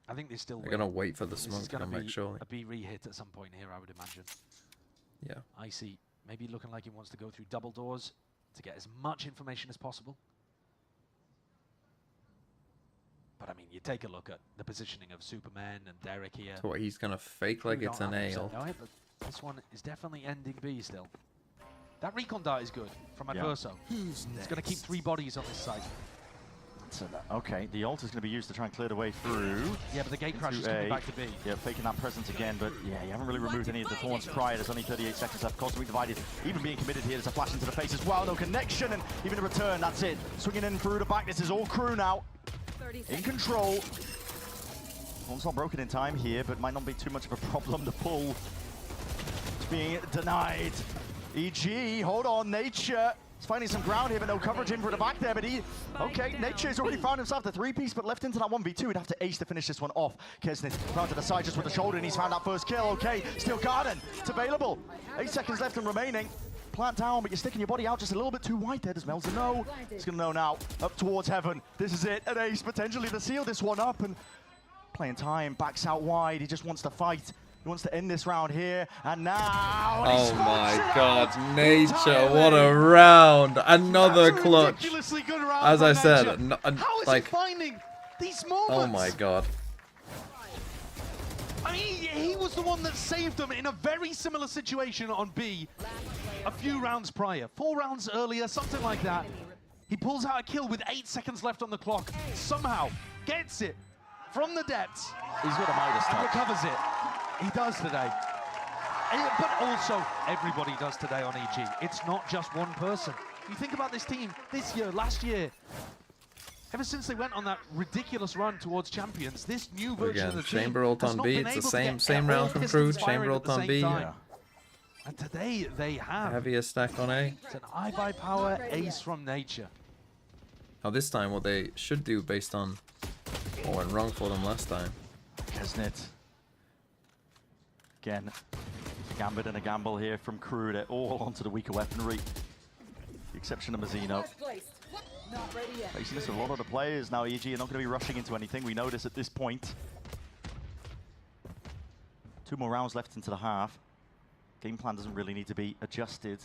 I think they still They're will. gonna wait for the This smoke is to going come to back, be surely. a B re-hit at some point here, I would imagine. Yeah. Icy maybe looking like he wants to go through double doors to get as much information as possible. But I mean, you take a look at the positioning of Superman and Derek here. So what, he's gonna fake like You it's don't an have to ale. know it, but this one is definitely ending B still. That recon dart is good from Yeah. Adverso. It's going to keep 3 bodies on this side. so okay, the ult is going to be used to try and clear the way through. Yeah, but the gate crash is Into coming A. back to B. Yeah, faking that presence again, but yeah, you haven't really removed any of the thorns prior. There's only 38 seconds left. Constantly divided. Even being committed here, there's a flash into the face as well. No connection, and even a return. That's it. Swinging in through the back. This is all KRU now. 30 In seconds. control. Thorn's not broken in time here, but might not be too much of a problem to pull. It's being denied. EG, hold on, Nature. He's finding some ground here, but no coverage in for the back there, but he... Okay, Nature's already found himself the 3-piece, but left into that 1v2. He'd have to ace to finish this one off. Kesnit round to the side just with the shoulder, and he's found that first kill. Okay, Steel Garden, it's available. 8 seconds left and remaining. Plant down, but you're sticking your body out just a little bit too wide there. Does Melzer know? He's going to know now. Up towards heaven. This is it. An ace potentially to seal this one up, and playing time, backs out wide. He just wants to fight. He wants to end this round here, and now... Oh my god, Nature, what a round! Another That's a clutch! ridiculously good round As from I said, Nature. How is like, he finding these moments? oh my god. I mean, he was the one that saved them in a very similar situation on B a few rounds prior. 4 rounds earlier, something like that. He pulls out a kill with 8 seconds left on the clock. Somehow gets it from the depths He's got a Midas and touch. recovers it. He does today. But also, everybody does today on EG. It's not just one person. You think about this team this year, last year. Ever since they went on that ridiculous run towards champions, this new version of the team Chamber ult has on not B. been It's able the to get same all round from pistons Crew. firing Chamber at ult the on same B. time. And today they have. Heaviest stack on A. It's an iBuyPower ace from nature. Now this time, what they should do based on what went wrong for them last time. Kesnet. Again, a gambit and a gamble here from Crew. They're all onto the weaker weaponry. The exception of Mazzino. Facing this with a lot of the players now, EG are not going to be rushing into anything. We know this at this point. 2 more rounds left into the half. Game plan doesn't really need to be adjusted.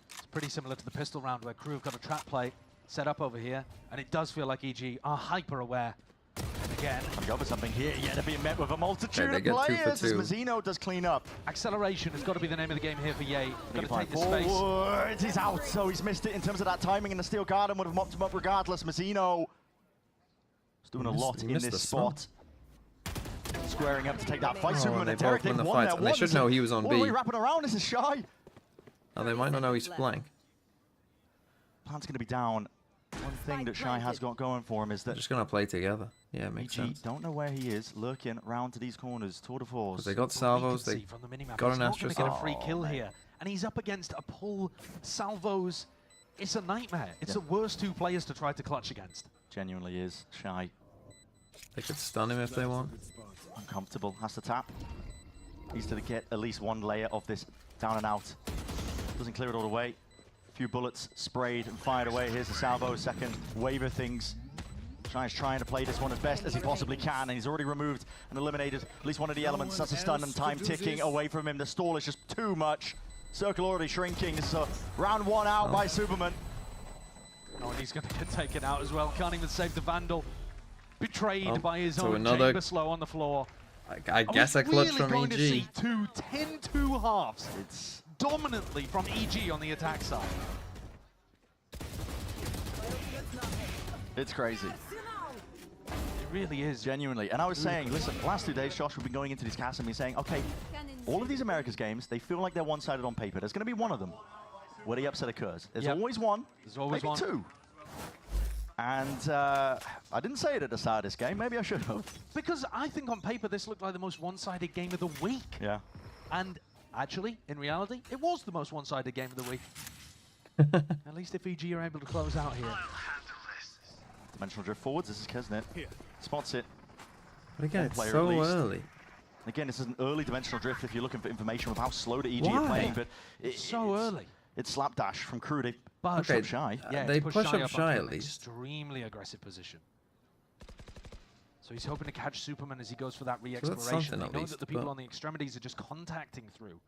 It's pretty similar to the pistol round where Crew have got a trap play set up over here, and it does feel like EG are hyper aware. And again, Trying to go for something here, yet they're being met with a multitude they of get 2 for players as 2. Mazzino does clean up. acceleration has got to be the name of the game here for Ye. Got to Flying take the space. forward. He's out, so he's missed it in terms of that timing, and the Steel Garden would have mopped him up regardless. Mazzino is doing a lot he in missed this the spot. Squaring up to take that fight. Oh, Superman they and both Derek, win they've the won fight, their and they should know he was on All the way B. wrapping around, this is Shy. Now they might not know he's flank. Plan's going to be down. One thing that Shy has got going for him is They're that just gonna play together. Yeah, makes EG sense. don't know where he is, lurking round to these corners. Tour de force. Because they got What we salvos, can they see from the minimap, got he's an not going to get a Astro's. free Oh, kill man. here, and he's up against a pull salvos. It's a nightmare. It's the worst 2 players to try to clutch against. Genuinely is. Shy They could stun him if they want. uncomfortable, has to tap. Needs to get at least 1 layer of this down and out. Doesn't clear it all the way. A few bullets sprayed and fired away. Here's the salvo, second wave of things. Shy's trying to play this one as best as he possibly can, and he's already removed and eliminated at least one of the elements. That's a stun, and time ticking away from him. The stall is just too much. Circle already shrinking. So round 1 out by Superman. Oh, and he's going to get taken out as well. Can't even save the Vandal. Betrayed by his so own another- chamber slow on the floor. I guess a clutch really from going to see EG. 10-2 halves It's dominantly from EG on the attack side. crazy. It really is. Genuinely. And I was saying, listen, the last 2 days, Josh, we've been going into this cast and we're saying, okay, all of these Americas games, they feel like they're one-sided on paper. There's going to be one of them where the upset occurs. There's Yep. always one. There's always maybe one. 2. And I didn't say it at the start of this game. Maybe I should have. Because I think on paper this looked like the most one-sided game of the week. Yeah. And actually, in reality, it was the most one-sided game of the week. At least if EG are able to close out here. Dimensional drift forwards. This is Kesnet. Spots it. But again, One it's player at so least. early. Again, this is an early dimensional drift if you're looking for information of how slow the EG Why? are playing. But So early. It's slapdash from Crew. They But push up Shy. yeah, They it's pushed push up onto Shy an at least. extremely aggressive position. So he's hoping to catch Superman as he goes for that that's re-exploration. something They at know least, that the people but- on the extremities are just contacting through.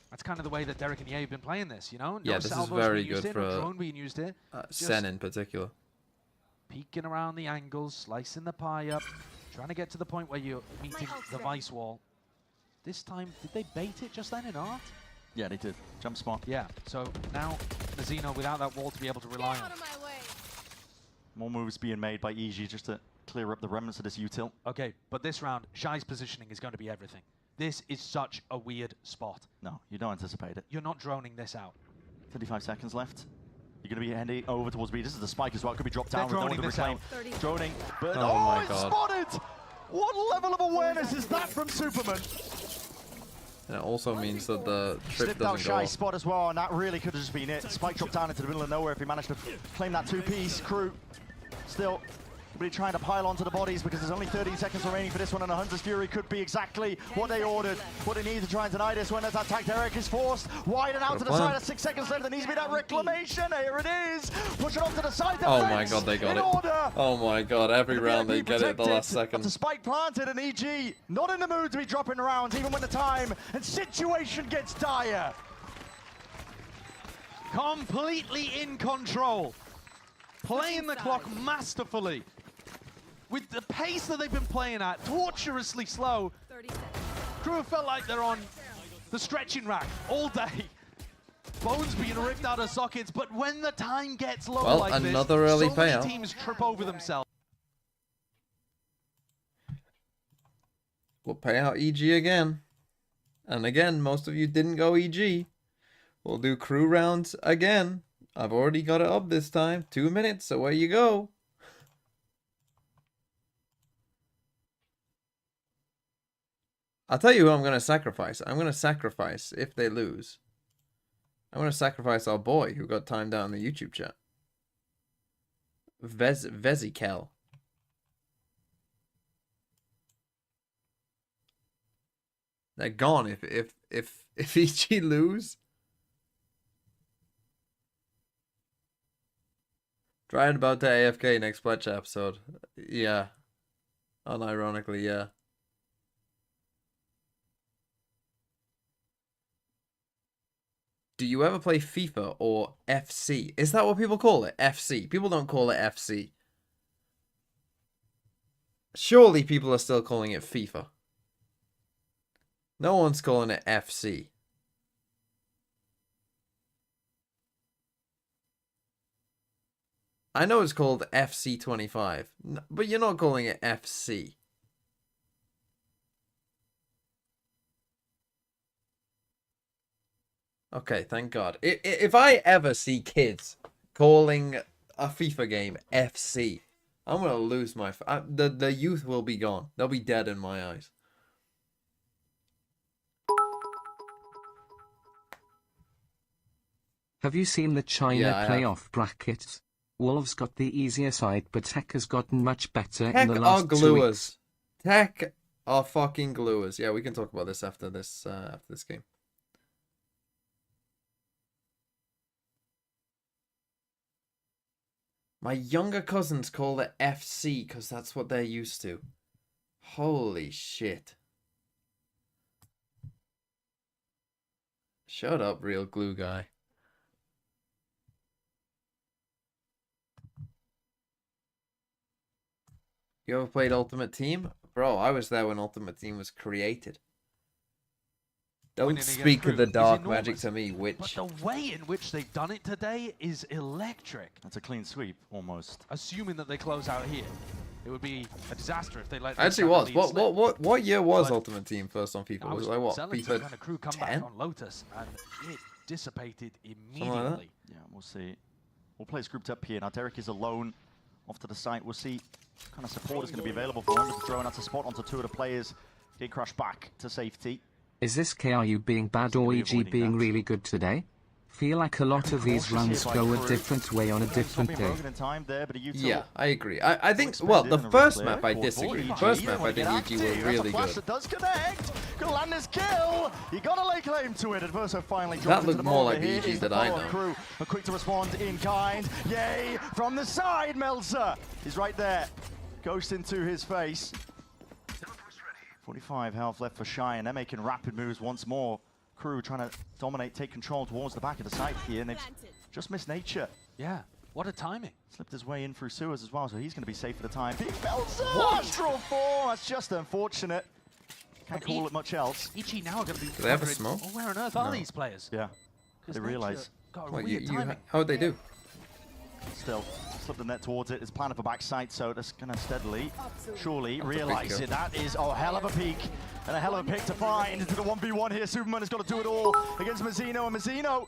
That's kind of the way that Derek and Ye have been playing this, you know? No Yeah, this is salvos very being used good here, no for, drone being used here. Just Sen in particular. peeking around the angles, slicing the pie up, trying to get to the point where you're meeting the vice wall. This time, did they bait it just then in art? Yeah, they did. Jump spot. Yeah, so now Mazzino without that wall to be able to rely on. More moves being made by EG just to clear up the remnants of this util. Okay, but this round, Shy's positioning is going to be everything. This is such a weird spot. No, you don't anticipate it. You're not droning this out. 35 seconds left. You're going to be heading over towards B. This is the spike as well. Could be dropped They're down. With no one droning to this reclaim. out. Droning. But Oh my it's God. spotted! What level of awareness is that from Superman? And it also means that the trip Slipped out doesn't go Shy off. spot as well, and that really could have just been it. Spike dropped down into the middle of nowhere if he managed to claim that 2-piece. Crew still really trying to pile onto the bodies because there's only 13 seconds remaining for this one, and a Hunter's Fury could be exactly what they ordered. What they need to try and deny this one as that attack. Derek is forced wide and out to the side. At 6 seconds left, there needs to be that reclamation. Here it is. Push it off to the side. Oh my defense God, they got in it. order. Oh my God, every The round they VIP get it at the last protected. second. That's a spike planted, and EG not in the mood to be dropping rounds even when the time and situation gets dire. Completely in control. Playing the clock masterfully. With the pace that they've been playing at, torturously slow. 30 seconds. Crew have felt like they're on the stretching rack all day. Bones being ripped out of sockets, but when the time gets low Well, like another this, early so many payout. teams trip over themselves. We'll pay out EG again. And again, most of you didn't go EG. We'll do crew rounds again. I've already got it up this time. 2 minutes, away you go. I'll tell you who I'm going to sacrifice. I'm going to sacrifice if they lose. I'm going to sacrifice our boy who got timed out in the YouTube chat. Vezikel. They're gone if EG lose. Trying about to AFK next Pledge episode. Yeah. Unironically, yeah. Do you ever play FIFA or FC? Is that what people call it? FC. People don't call it FC. Surely people are still calling it FIFA. No one's calling it FC. I know it's called FC25, but you're not calling it FC. Okay, thank God. If I ever see kids calling a FIFA game FC, I'm gonna lose my... The youth will be gone. They'll be dead in my eyes. Have you seen the China Yeah, playoff brackets? Wolves got the easier side, but Tech has gotten much better Tech in the are last 2 gluers. weeks. Tech are fucking gluers. Yeah, we can talk about this after this game. My younger cousins call it FC because that's what they're used to. Holy shit. Shut up, real glue guy. You ever played Ultimate Team? Bro, I was there when Ultimate Team was created. Don't Winning speak against of the Crew is dark enormous. magic to me, But witch. the way in which they've done it today is electric. That's a clean sweep, almost. Assuming that they close out here, it would be a disaster if they let. Actually was. What year was Ultimate Team first on FIFA? I Was it like what? selling to FIFA when a Crew come 10? back on Lotus, and it dissipated like that? immediately. Yeah, we'll see. We'll play grouped up here. Now Derek is alone off to the site. We'll see what kind of support is going to be available for him with the drone. That's a spot onto 2 of the players. He crashed back to safety. Is this KRU being bad or EG being really good today? Feel like a lot of these runs go a different way on a different day. Yeah, I agree. I think, well, the first map I disagree. First map I think EG were really good. That does connect. Gonna land his kill. You gotta lay claim to it. Adverso finally That dropped into looked the more ball. like the Here EG is the that I follow-up know. Crew, but quick to respond in kind. Yay! From the side, Meltzer. He's right there. Ghost into his face. 45 health left for Shy, and they're making rapid moves once more. Crew trying to dominate, take control towards the back of the site here, and they've just missed Nature. Yeah, what a timing. Slipped his way in through sewers as well, so he's going to be safe for the time. Big Meltzer! Astral form! That's just unfortunate. Can't call it much else. EG now are going to be. Do they have a wondering, smoke? Oh, where on earth are these players? Yeah, 'Cause they Nature realise. got a What, weird timing. how'd they do? Still, slip the net towards it. It's planning for backside, so that's going to steadily, surely That's a big realise kill. it. That is a hell of a peak, and a hell of a pick to find into the 1v1 here. Superman has got to do it all against Mazzino, and Mazzino,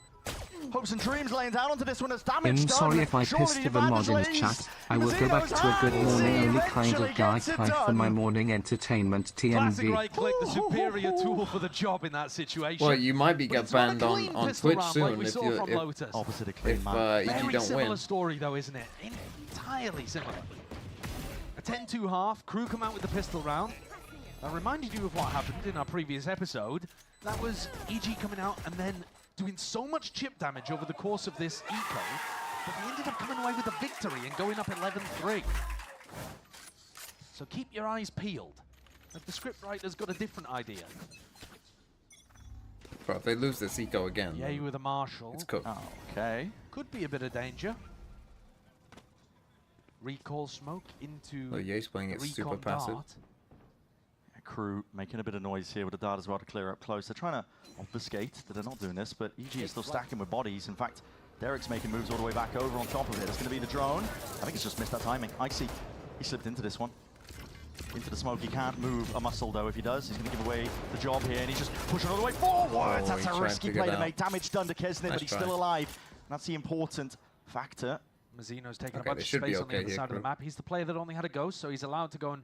hopes and dreams laying down onto this one as damage done. Sorry if I Surely pissed the of a mod in advantage chat. I will go back to a good morning only kind of guy type for my morning entertainment Classic TMV. right click, the superior tool for the job in that situation. Well, you might be But get it's not a banned clean on pistol Twitch round soon like we if saw you from Lotus. Opposite a clean if man. EG Very don't similar win. story though, isn't it? Entirely similar. A 10-2 half, Crew come out with the pistol round. I reminded you of what happened in our previous episode. That was EG coming out and then doing so much chip damage over the course of this eco that they ended up coming away with a victory and going up 11-3. So keep your eyes peeled. If the scriptwriter's got a different idea. Bro, if they lose this eco again, Yay with a Marshall. it's cooked. Okay. Could be a bit of danger. Recall smoke into Oh, Ye's playing it the super recon passive. dart. Crew making a bit of noise here with the dart as well to clear up close. They're trying to obfuscate that they're not doing this, but EG is still stacking with bodies. In fact, Derek's making moves all the way back over on top of it. It's going to be the drone. I think it's just missed that timing. Icy, he slipped into this one. into the smoke. He can't move a muscle though. If he does, he's going to give away the job here, and he's just pushing all the way forward. Oh, That's he a tried risky to get play to out. make damage done to Kesnet, Nice but he's try. still alive. And that's the important factor. Mazzino's taking Okay, a bunch they of should be space on the okay other here, side of the Crew. map. He's the player that only had a ghost, so he's allowed to go and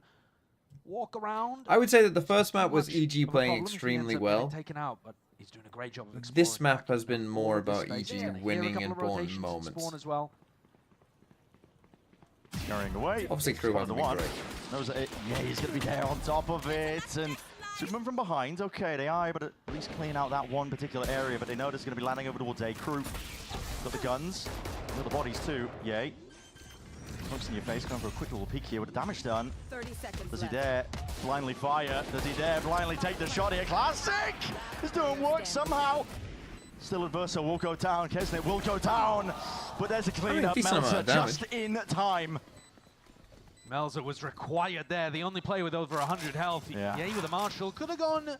walk around. I would say that the first map was Much EG of a playing problem if he extremely ends up getting well. Taken out, but he's doing a great job of This exploring map back has into been all more of the about space. EG He's gonna hear a winning couple in of important rotations in moments. Spawn as well. Carrying away. Obviously, Crew Spotted hasn't the been one. great. Knows that yeah, he's going to be there on top of it. And Superman from behind. Okay, they are able to at least clean out that one particular area, but they know it's going to be landing over towards A. Crew. Got the guns. Got the bodies too. Yay. Looks in your face, going for a quick little peek here with the damage done. 30 seconds Does he left. dare blindly fire? Does he dare blindly take the shot here? Classic! It's doing work somehow. Still Adverso will go down. Kesnet will go down. But there's a cleanup. decent amount Melzer of damage. just in time. Melzer was required there. The only player with over 100 health. Yeah. Yay with a Marshall. Could have gone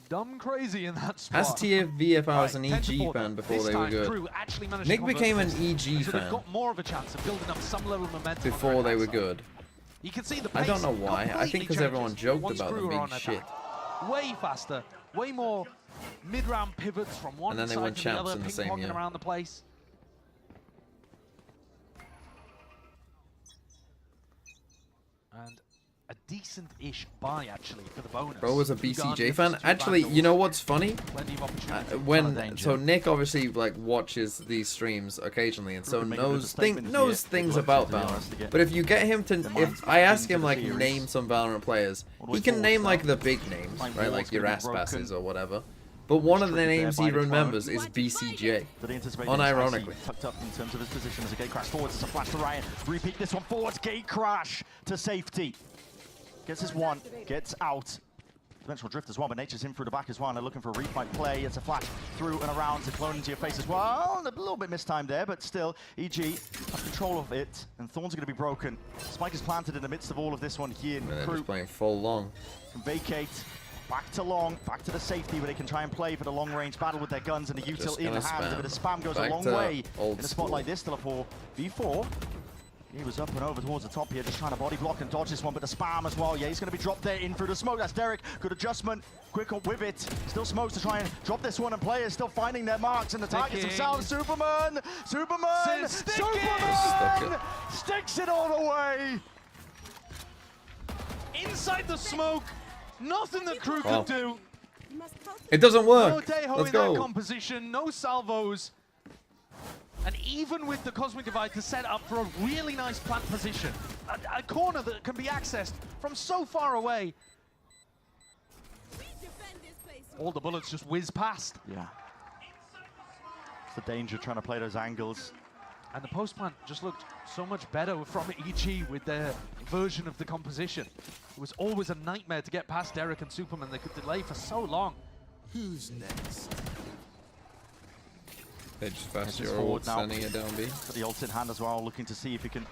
dumb crazy in that spot. As TFVF, I was an 10 to EG 4 fan though. before This they were time, good. Crew actually managed Nick to convert became an this. EG So they've fan got more of a chance of building up some level of momentum. before on they their were side. good. You can see the I pace don't know why. I completely think because everyone changes joked once about Crew them are being on attack. shit. Way faster, way more mid-round pivots from one And then they side won to the champs other, in the same ping-ponging year. around the place. And a decent-ish buy, actually, for the bonus. Bro was a Two BCJ Guardians, fan. two Actually, Vandals, you know what's funny? plenty of opportunity. When so Nick obviously like watches these streams occasionally, and so Could make a bit of a knows statement knows here. things Good about luck, to be honest, to Valorant. get But if you get him to, minds if I ask into him the like series. name some Valorant players, All the way he can forward name now. like the big names, Like right? Wall's Like your gonna be ass broken. passes or whatever. But one of the Stripped there names by he the clone. remembers is BCJ. Did he anticipate Unironically. this? Tucked up in terms of his position as a gate crash forwards. It's a flash to Ryan. Repeat this one forwards. Gate crash to safety. Gets his one. Gets out. Dimensional drift as well, but Nature's in through the back as well, and they're looking for a refight play. It's a flash through and around to clone into your face as well. A little bit mistimed there, but still, EG have control of it, and Thorns are going to be broken. Spike is planted in the midst of all of this one here. And they're Crew just playing full long. can vacate. Back to long, back to the safety where they can try and play for the long-range battle with their guns and the util Just in gonna hand. A spam. bit of spam goes Back a long to way old in a spot school. like this. Still a 4v4. He was up and over towards the top here, just trying to body block and dodge this one, but the spam as well. Yeah, he's going to be dropped there in through the smoke. That's Derek. Good adjustment. Quick up with it. Still smokes to try and drop this one, and players still finding their marks and the targets Sticking. themselves. Superman! Superman! Sticking. Superman! Sticks it all the way! Inside the smoke, nothing the Crew Wow. could do. You must help. It doesn't No work. Deho Let's in go. that composition, no salvos. And even with the Cosmic Divide to set up for a really nice plant position, a corner that can be accessed from so far away, We defend this place. all the bullets just whiz past. Yeah. It's the danger trying to play those angles. And the post plant just looked so much better from EG with their version of the composition. It was always a nightmare to get past Derek and Superman. They could delay for so long. Who's next? They just fast This is your forward old now. sending it down B. Got the ult in hand as well, looking to see if he can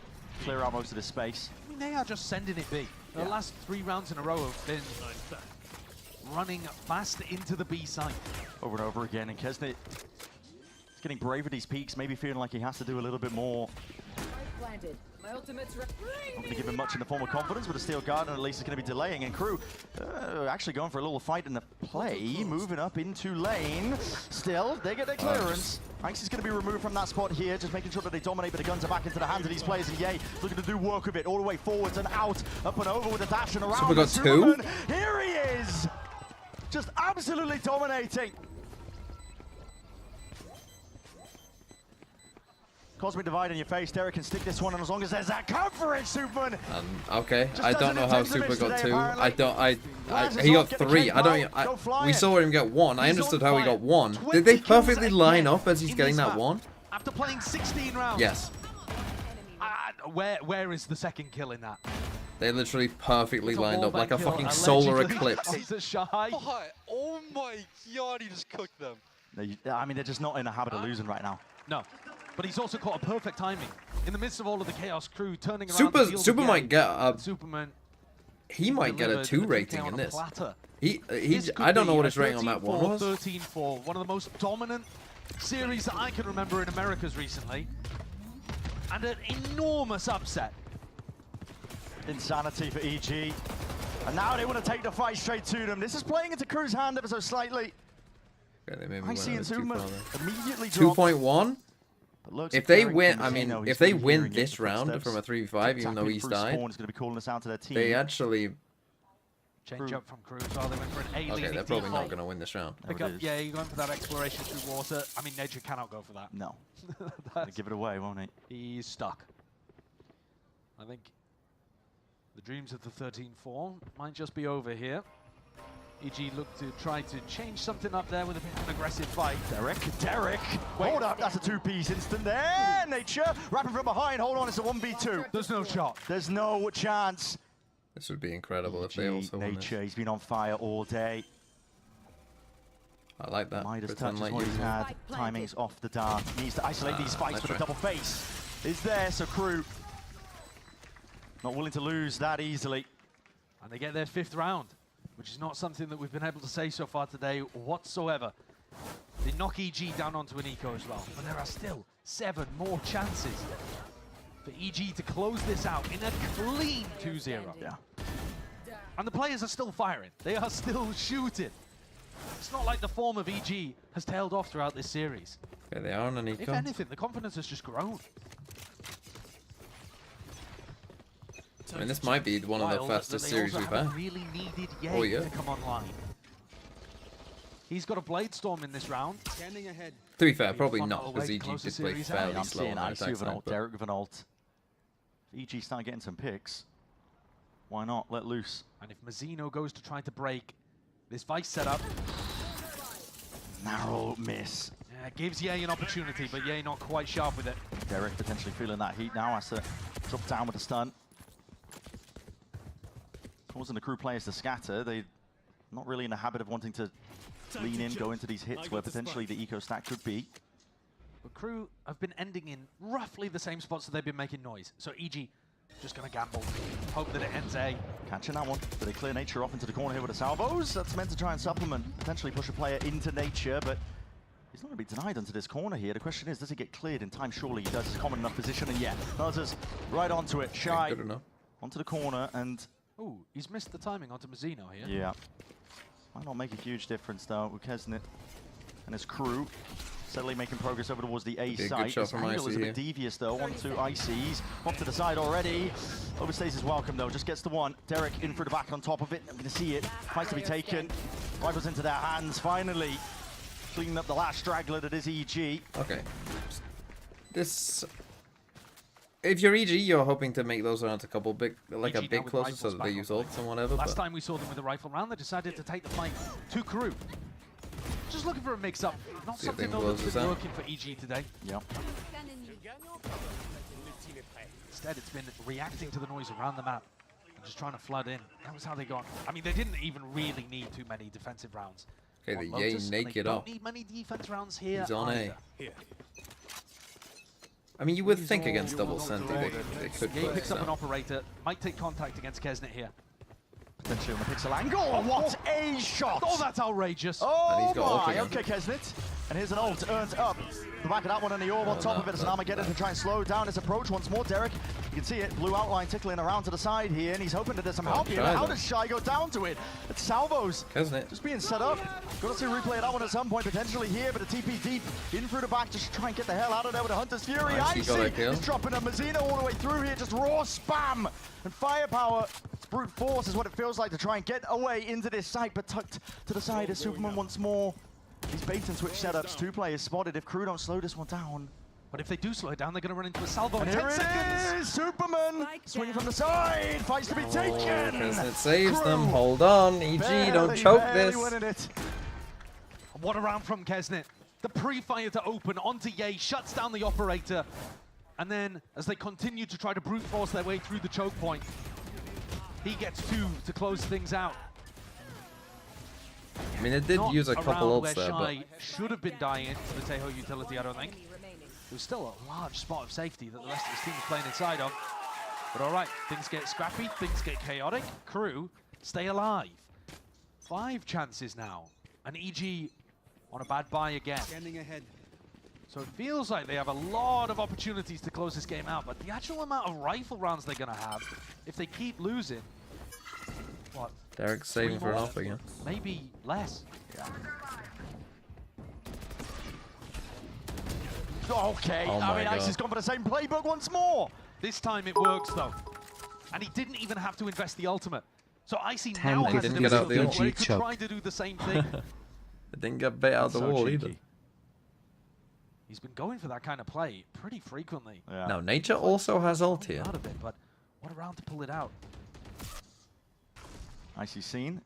clear out most of this space. I mean, they are just sending it B. The Yeah. last 3 rounds in a row have been running fast into the B site. Over and over again, and Kesnet is getting brave at these peaks, maybe feeling like he has to do a little bit more. Planted. My ultimate's ready. Not going to give him much in the form of confidence, but a Steel Guard, and at least it's going to be delaying. And Crew actually going for a little fight in the play, moving up into lane. Still, they get their clearance. Ice is going to be removed from that spot here, just making sure that they dominate, but the guns are back into the hands of these players. And Yay, looking to do work with it, all the way forwards and out, up and over with a dash and around. Super got And two? Superman, here he is! Just absolutely dominating. Cosmic Divide in your face. Derek can stick this one, and as long as there's that coverage, Superman. Okay, Just I don't doesn't know how intend to Super miss got today, 2. apparently. I don't. Rises He up, got get the 3. cake I don't. out, go We flying. saw him get 1. I He's understood on how he fire. got 1. 20 Did they kills perfectly again line up as he's in getting this that map. 1? After playing 16 rounds. Yes. Where is the second kill in that? They literally perfectly It's a lined up wallbang like a kill, fucking solar allegedly. eclipse. He's a shy. Oh my god, he just cooked them. I mean, they're just not in a habit of losing right now. No. But he's also caught a perfect timing. In the midst of all of the Chaos Crew turning around the field Super again, might get a. Superman He might get a delivered 2 the rating TK in on a this. platter. He. This could I don't know be what a his rating on map 1 was. 13-4, one of the most dominant series that I can remember in Americas recently. And an enormous upset. Insanity for EG. And now they want to take the fight straight to them. This is playing into KRU's hand ever so slightly. Okay, they maybe Icy and went a bit too Superman far there. immediately drop. 2.1? But looks If at they Derek win, from I mean, Zeno, he's if they gonna be win hearing it, this the round footsteps. from a 3v5, even though Tackling he's through died, Spawn is going to be calling us out to their team. they actually... Change up from KRU as well. They went for an A Okay, leading they're probably not default. going to win this round. Pick There up, it is. yeah, you're going for that exploration through water. I mean, Nature cannot go for that. No. Gonna give it away, won't he? He's stuck. I think the dreams of the 13-4 might just be over here. EG look to try to change something up there with a bit of an aggressive fight. Derek. Hold up, that's a two-piece instant there. Nature, wrapping from behind. Hold on, it's a 1v2. There's no shot. There's no chance. This would be incredible if they also won this. Nature, he's been on fire all day. I like that. Midas Pretend touches like what you he's know. had. Timing's off the dart. He needs to isolate these fights, nice but the try. double face is there, so KRU not willing to lose that easily. And they get their 5th round, which is not something that we've been able to say so far today whatsoever. They knock EG down onto an eco as well, but there are still 7 more chances for EG to close this out in a clean 2-0. Yeah. And the players are still firing. They are still shooting. It's not like the form of EG has tailed off throughout this series. Okay, they are on an If eco. anything, the confidence has just grown. I mean, this might be one of the While fastest they series also we've haven't had. really needed Oh, Ye yeah. to come online. He's got a Blade Storm in this round. Scanning ahead. To be fair, probably Funnel not, because away, EG close the did play series out. fairly I'm slow seeing on their Icy attack with an side. ult, But Derek with an ult. If EG start getting some picks, why not? Let loose. And if Mazzino goes to try to break this Vice setup, Narrow miss. gives Ye an opportunity, but Ye not quite sharp with it. Derek potentially feeling that heat now, has to drop down with a stun. Causing the KRU players to scatter. They're not really in the habit of wanting to lean in, go into these hits where potentially the eco stack could be. But KRU have been ending in roughly the same spots that they've been making noise. So EG just going to gamble, hope that it ends A. Catching that one. Do they clear Nature off into the corner here with the salvos? That's meant to try and supplement, potentially push a player into Nature, but he's not going to be denied into this corner here. The question is, does he get cleared in time? Surely he does. It's a common enough position, and yeah, Lotus right onto it. Shy good enough. onto the corner, and Ooh, he's missed the timing onto Mazzino here. yeah. Might not make a huge difference though with Kesnit and his KRU. Steadily making progress over towards the A Be a good side. shot This from angle is a Icy bit here. devious though. Onto Icy. He's off to the side already. Overstays his welcome though. Just gets the one. Derek in through the back on top of it. I'm going to see it. Fights to be taken. Rifles into their hands. Finally cleaning up the last straggler that is EG. Okay. This... If you're EG, you're hoping to make those rounds a couple big, like a EG now bit with closer so rifles that they back use on ults and whatever. Last But time we saw them with a rifle round, they decided to take the fight to KRU. Just looking for a mix-up. Not See if they something can though that's close been this out. working for EG today. Yep. Instead, it's been reacting to the noise around the map and just trying to flood in. That was how they got. I mean, they didn't even really need too many defensive rounds. okay, on the Ye Lotus, and they naked don't up. need many defense rounds here. He's on A. either. I mean, you would think against double center they could Ye close picks this up an out. operator, might take contact against Kesnit here. Potentially on the pixel angle. What a shot! Oh, that's outrageous. And Oh he's got ult my, again. okay Kesnit. And here's an ult, earned up. The back of that one and the orb on top of it as an Armageddon to try and slow down his approach once more. Derek, you can see it, blue outline tickling around to the side here, and he's hoping that there's some help here. Shy How though. does Shy go down to it? It's salvos. Hasn't Just being set up. Got to see a replay of that one at some point potentially here, but a TP deep in through the back just to try and get the hell out of there with a Hunter's Fury. Icy got a kill. Is dropping a Mazzino all the way through here, just raw spam and firepower. It's brute force is what it feels like to try and get away into this site, but tucked to the side is Superman once more. These bait and switch setups, 2 players spotted. If KRU don't slow this one down. But if they do slow it down, they're going to run into a salvo in And 10 here seconds. it is, Superman Spike swinging down. from the side, fights to be taken. It saves them. KRU Hold on, EG, don't barely, choke barely this. winning it. What a round from Kesnit. The pre-fire to open onto Ye, shuts down the operator. And then, as they continue to try to brute force their way through the choke point, he gets 2 to close things out. I mean, it did Not use a around couple where ults there, but Shy should have been dying into the Teho utility, I don't think. Enemy remaining. There's still a large spot of safety that the rest of his team is playing inside of. But all right, things get scrappy, things get chaotic. KRU stay alive. 5 chances now. And EG on a bad buy again. Scanning ahead. So it feels like they have a lot of opportunities to close this game out, but the actual amount of rifle rounds they're going to have, if they keep losing, what? Derek's saving for an more? off again. Maybe less. Yeah. Okay, Oh I my mean, Ice God. has gone for the same playbook once more. This time it works though. And he didn't even have to invest the ultimate. So Icy Ten now has didn't an get out the ability ult. where he could Choke. try to do the same thing. It didn't get bait out the So wall cheeky. either. He's been going for that kind of play pretty frequently. Yeah. Now, Nature also has ult here. Out of it, but what a round to pull it out. Icy seen,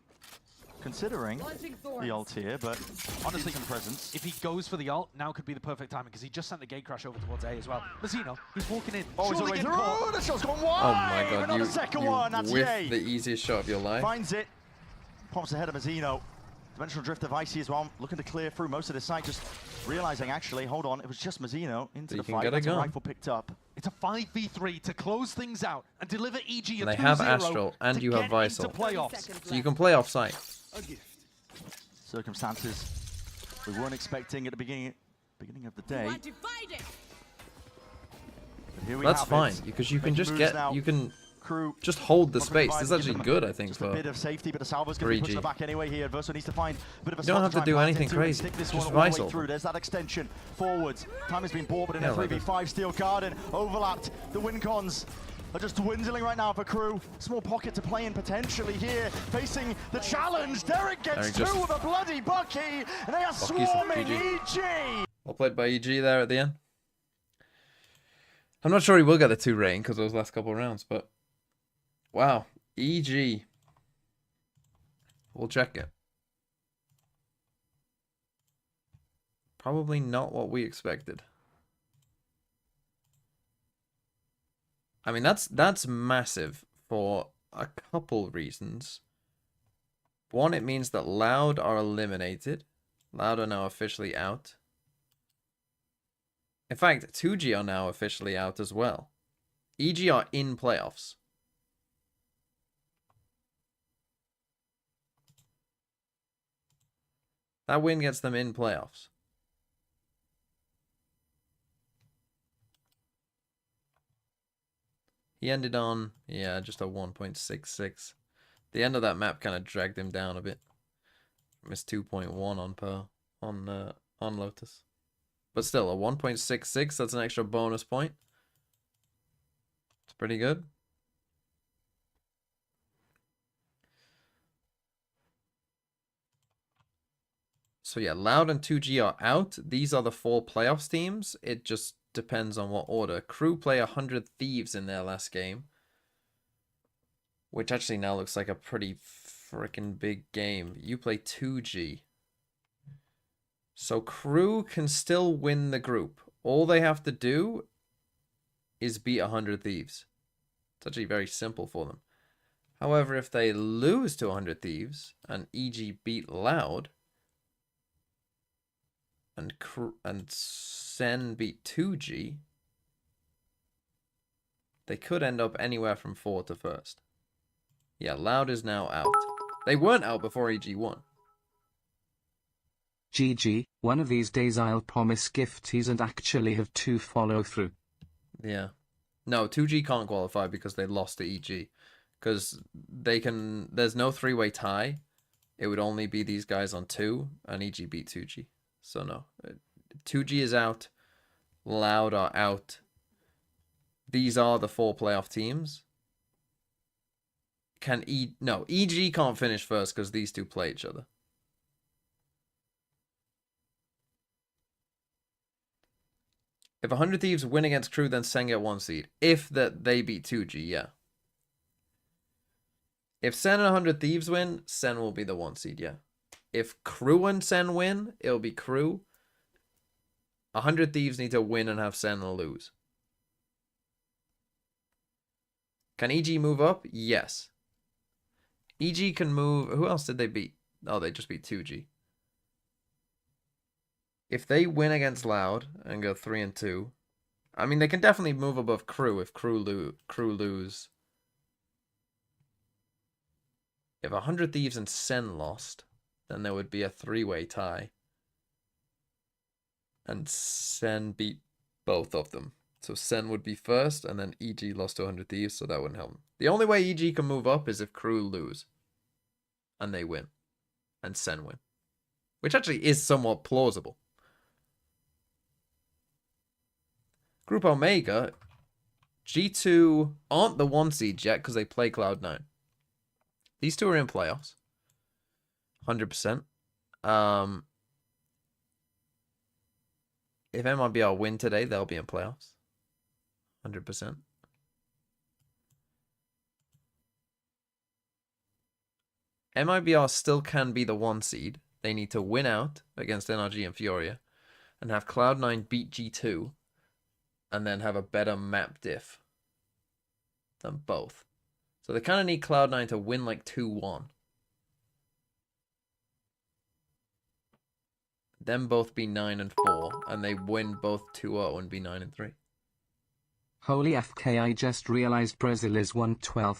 considering Launching the thorns. ult here, but Honestly, some presence. if he goes for the ult, now could be the perfect timing because he just sent the gate crash over towards A as well. Mazzino, he's walking in. Oh, he's Surely all the way getting through. caught. Oh, the shot's gone Oh wide. my god, Another second one. That's whiffed yay. the easiest shot of your life. Finds it. Pops ahead of Mazzino. Dimensional drift of Icy as well. Looking to clear through most of the site. Just realizing, actually, hold on, it was just Mazzino into So you the can fight. get a That's a gun. rifle picked up. It's a 5v3 to close things out and deliver EG a 2-0 They have Astral and to you have get Visal. into playoffs. So you can play off site. A gift. Circumstances we weren't expecting at the beginning of the day. Want to fight it? But here we That's have fine it. because you can Making just moves get now. you can Crew just hold the not space. providing, This is actually give them good, I think, just a for bit of safety, but the Salvo's going to be 3G. pushing it back anyway here. Verso needs to find a bit of a You spot don't have try to do and plant anything into and crazy. stick this Just one all the way Visal. through. There's that extension forwards. Time has been bought, but in Yeah, a like 3v5 steel garden overlapped. The win cons are just dwindling right now for Crew. Small pocket to play in potentially here, facing the challenge. Derek gets Derek two just- with a bloody Bucky, and they are Bucky's swarming GG. EG. well played by EG there at the end. I'm not sure he will get the 2 rating because those last couple of rounds, but wow, EG. We'll check it. Probably not what we expected. I mean, that's massive for a couple reasons. One, it means that Loud are eliminated. Loud are now officially out. In fact, 2G are now officially out as well. EG are in playoffs. That win gets them in playoffs. He ended on, yeah, just a 1.66. The end of that map kind of dragged him down a bit. Missed 2.1 on Pearl, on Lotus. But still, a 1.66, that's an extra bonus point. It's pretty good. So yeah, Loud and 2G are out. These are the 4 playoffs teams. It just depends on what order. Crew play 100 Thieves in their last game, which actually now looks like a pretty freaking big game. You play 2G. So Crew can still win the group. All they have to do is beat 100 Thieves. It's actually very simple for them. However, if they lose to 100 Thieves and EG beat Loud, and Sen beat 2G, they could end up anywhere from 4 to first. Yeah, Loud is now out. They weren't out before EG won. GG, one of these days I'll promise gifties and actually have 2 follow through. Yeah. No, 2G can't qualify because they lost to EG. Because they can, there's no 3-way tie. It would only be these guys on 2, and EG beat 2G. So no. 2G is out. Loud are out. These are the 4 playoff teams. No, EG can't finish first because these 2 play each other. If 100 Thieves win against Crew, then Sen get 1 seed. If that they beat 2G, yeah. If Sen and 100 Thieves win, Sen will be the 1 seed, yeah. If Crew and Sen win, it'll be Crew. 100 Thieves need to win and have Sen lose. Can EG move up? Yes. EG can move... Who else did they beat? Oh, they just beat 2G. If they win against Loud and go 3-2, I mean, they can definitely move above Crew if Crew lose. If 100 Thieves and Sen lost, then there would be a 3-way tie. And Sen beat both of them. So Sen would be first, and then EG lost to 100 Thieves, so that wouldn't help them. The only way EG can move up is if Crew lose. and they win. And Sen win. Which actually is somewhat plausible. Group Omega, G2 aren't the 1 seed yet because they play Cloud9. These two are in playoffs. 100%. If MIBR win today, they'll be in playoffs. 100%. MIBR still can be the 1 seed. They need to win out against NRG and Furia and have Cloud9 beat G2 and then have a better map diff than both. So they kind of need Cloud9 to win like 2-1. Them both be 9-4 and they win both 2-0 and be 9-3. Holy FK, I just realized Brazil is 1/12.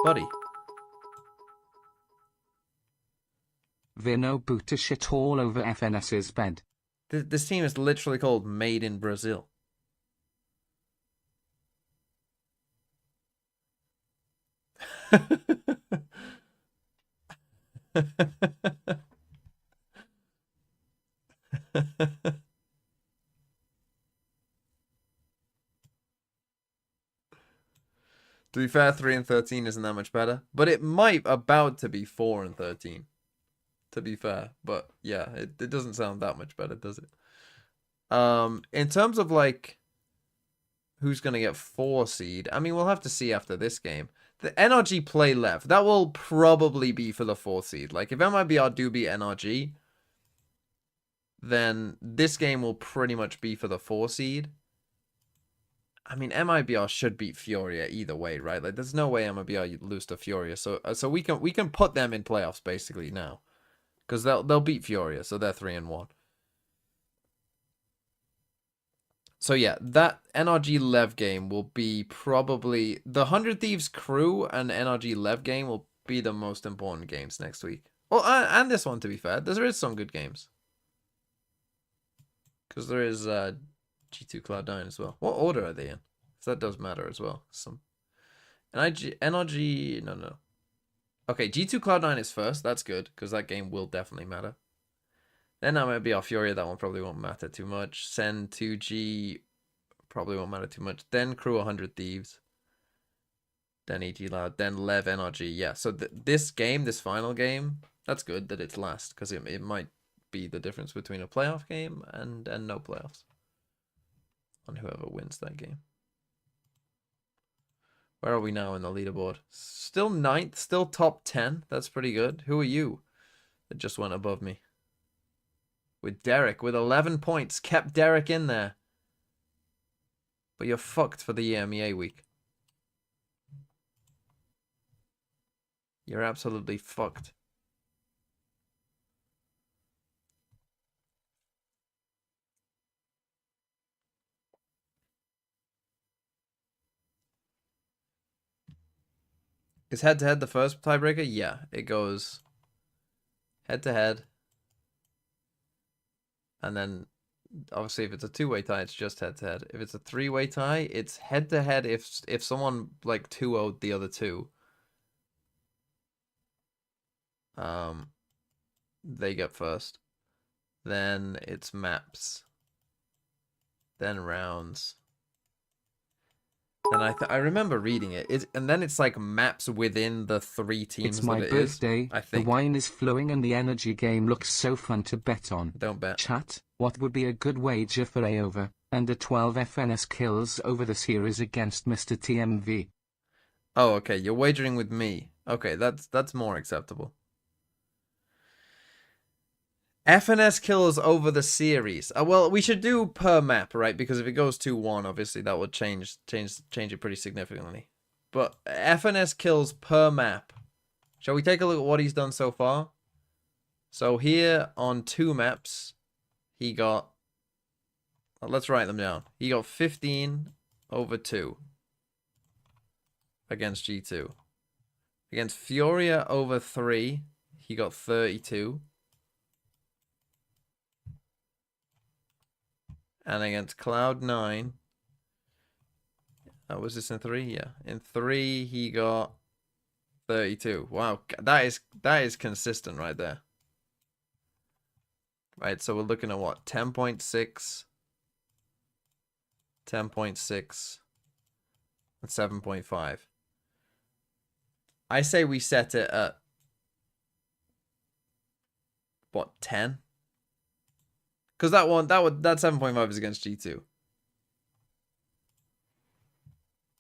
Buddy. Vino Buta shit all over FNS's bed. This team is literally called Made in Brazil. To be fair, 3-13 isn't that much better, but it might about to be 4-13. To be fair, but yeah, it doesn't sound that much better, does it? In terms of like who's gonna get 4 seed, I mean we'll have to see after this game. The NRG play left. That will probably be for the 4th seed. Like if MIBR do beat NRG, then this game will pretty much be for the 4 seed. I mean, MIBR should beat Furia either way, right? Like, there's no way MIBR lose to Furia, so we can put them in playoffs basically now, because they'll beat Furia, so they're 3-1. So yeah, that NRG Lev game will be probably the 100 Thieves crew and NRG Lev game will be the most important games next week. Well, and this one to be fair, there is some good games, because there is G2 Cloud9 as well. What order are they in? So that does matter as well. Some NRG no. Okay, G2 Cloud9 is first. That's good because that game will definitely matter. Then that might be our Furia. That one probably won't matter too much. Sen 2G probably won't matter too much. Then Crew 100 Thieves. Then EG Loud. Then Lev NRG. Yeah. So this game, this final game, that's good that it's last because it might be the difference between a playoff game and no playoffs. On whoever wins that game. Where are we now in the leaderboard? Still 9th, still top 10. That's pretty good. Who are you that just went above me? With Derek, with 11 points. Kept Derek in there. But you're fucked for the EMEA week. You're absolutely fucked. Is head-to-head the first tiebreaker? Yeah, it goes head-to-head. And then, obviously, if it's a 2-way tie, it's just head-to-head. If it's a 3-way tie, it's head-to-head if someone, like, 2-0'd the other two. They get first. Then it's maps. Then rounds. And I remember reading it. And then it's like maps within the 3 teams. It's my birthday. I think the wine is flowing and the energy game looks so fun to bet on. Don't bet. Chat, what would be a good wager for A over and a 12 FNS kills over the series against Mr. TMV? Oh, okay. You're wagering with me. Okay, that's more acceptable. FNS kills over the series. Well, we should do per map, right? Because if it goes 2-1, obviously that would change it pretty significantly. But FNS kills per map. Shall we take a look at what he's done so far? So here on 2 maps, he got... Let's write them down. He got 15 over 2 against G2. Against Furia over 3, he got 32. And against Cloud9, Was this in 3? Yeah. In 3, he got 32. Wow, that is consistent right there. Right, so we're looking at what? 10.6, 10.6, and 7.5. I say we set it at what, 10? Because that 7.5 is against G2.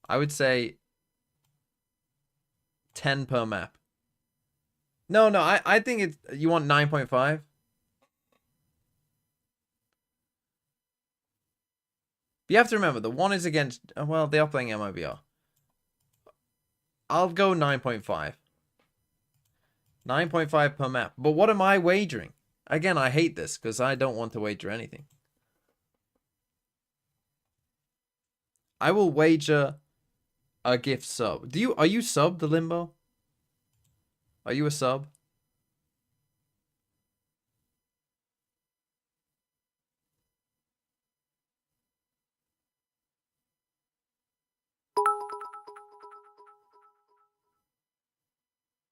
I would say 10 per map. No, I think it's, you want 9.5? You have to remember, the one is against, well, they are playing MIBR. I'll go 9.5. 9.5 per map. But what am I wagering? Again, I hate this because I don't want to wager anything. I will wager a gift sub. Are you sub, the Limbo? Are you a sub?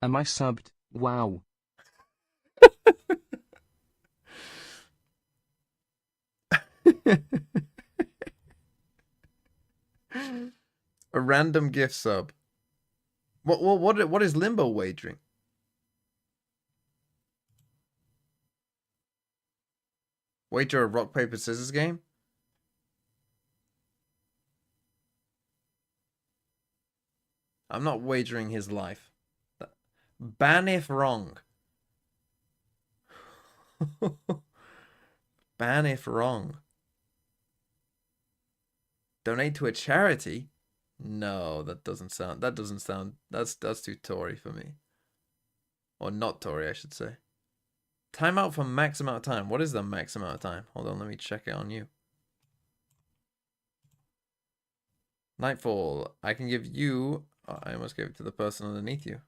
Am I subbed? Wow. A random gift sub. What is Limbo wagering? Wager a rock paper scissors game? I'm not wagering his life. Ban if wrong. Ban if wrong. Donate to a charity? No, that's too Tory for me. Or not Tory, I should say. Timeout for max amount of time. What is the max amount of time? Hold on, let me check it on you. Nightfall. I can give you... Oh, I almost gave it to the person underneath you.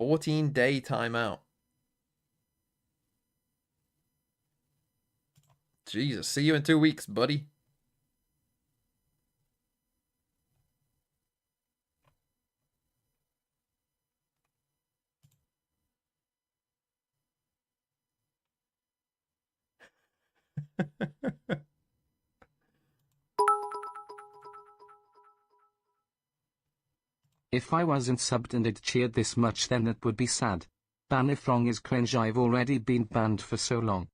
14-day timeout. Jesus, see you in 2 weeks, buddy. If I wasn't subbed and it cheered this much, then that would be sad. Ban if wrong is cringe. I've already been banned for so long.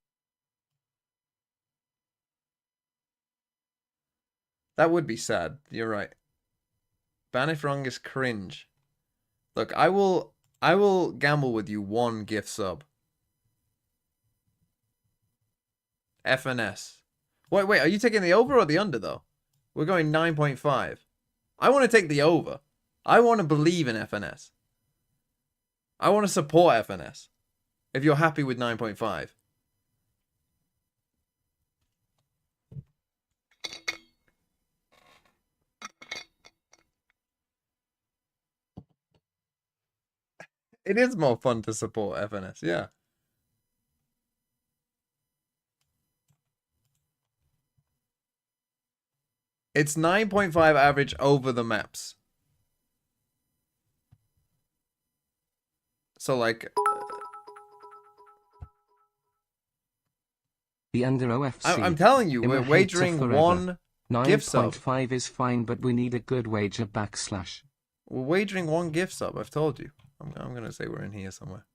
That would be sad. You're right. Ban if wrong is cringe. Look, I will gamble with you 1 gift sub. FNS. Wait, are you taking the over or the under though? We're going 9.5. I want to take the over. I want to believe in FNS. I want to support FNS. If you're happy with 9.5. It is more fun to support FNS, yeah. It's 9.5 average over the maps. So like... The under OFC. I'm telling you, we're wagering 1 gift sub. 9.5 is fine, but we need a good wager /. We're wagering 1 gift sub, I've told you. I'm going to say we're in here somewhere.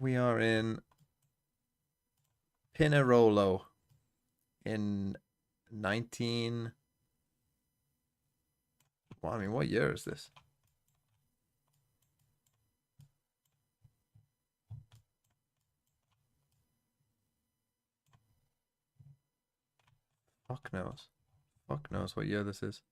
We are in Pinerolo in 19... Well, I mean, what year is this? Fuck knows. Fuck knows what year this is.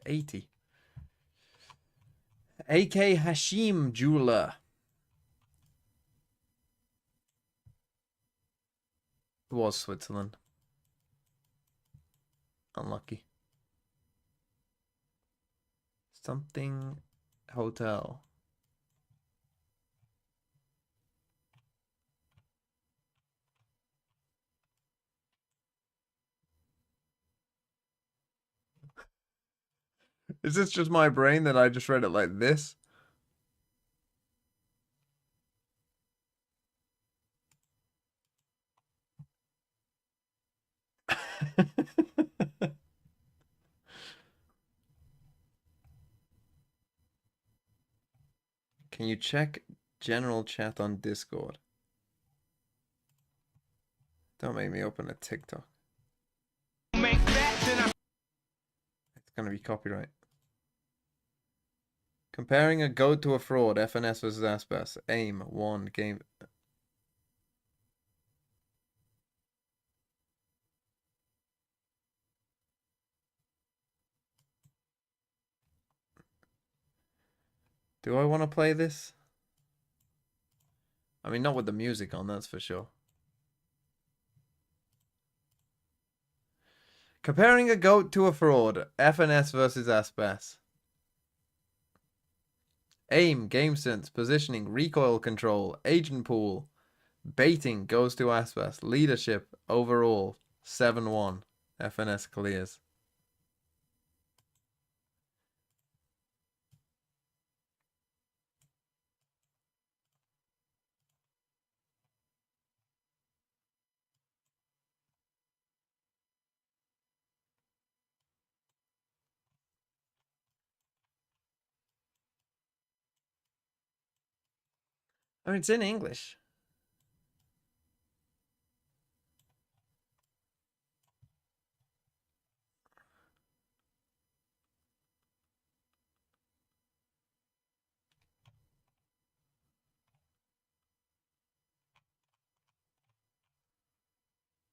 '80. AK Hashim Jeweler. It was Switzerland. Unlucky. Something hotel. Is this just my brain that I just read it like this? Can you check general chat on Discord? Don't make me open a TikTok. It's gonna be copyright. Comparing a goat to a fraud, FNS versus Aspas. Aim, 1, game. Do I want to play this? I mean, not with the music on, that's for sure. Comparing a goat to a fraud, FNS versus Aspas. Aim, game sense, positioning, recoil control, agent pool, baiting goes to Aspas. Leadership, overall, 7-1. FNS clears. I mean, it's in English.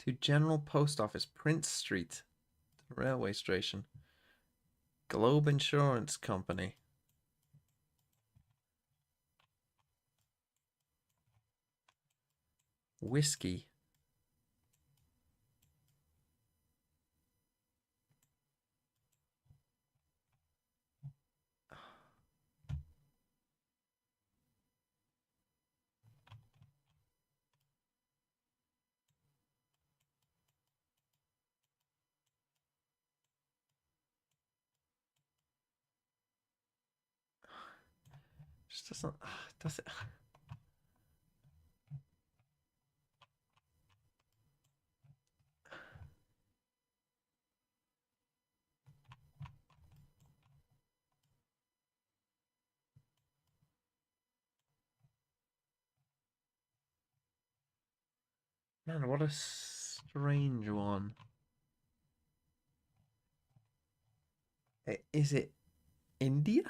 To General Post Office, Prince Street, railway station. Globe Insurance Company. Whiskey. Just doesn't. Does it? Man, what a strange one. Is it India?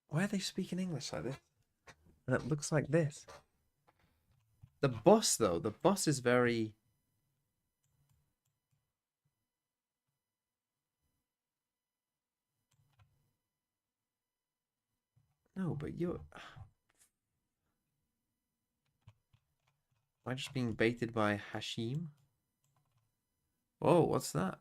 Why are they speaking English like this? And it looks like this. The bus, though, the bus is very... No, but you're... Am I just being baited by Hashim? Whoa, what's that?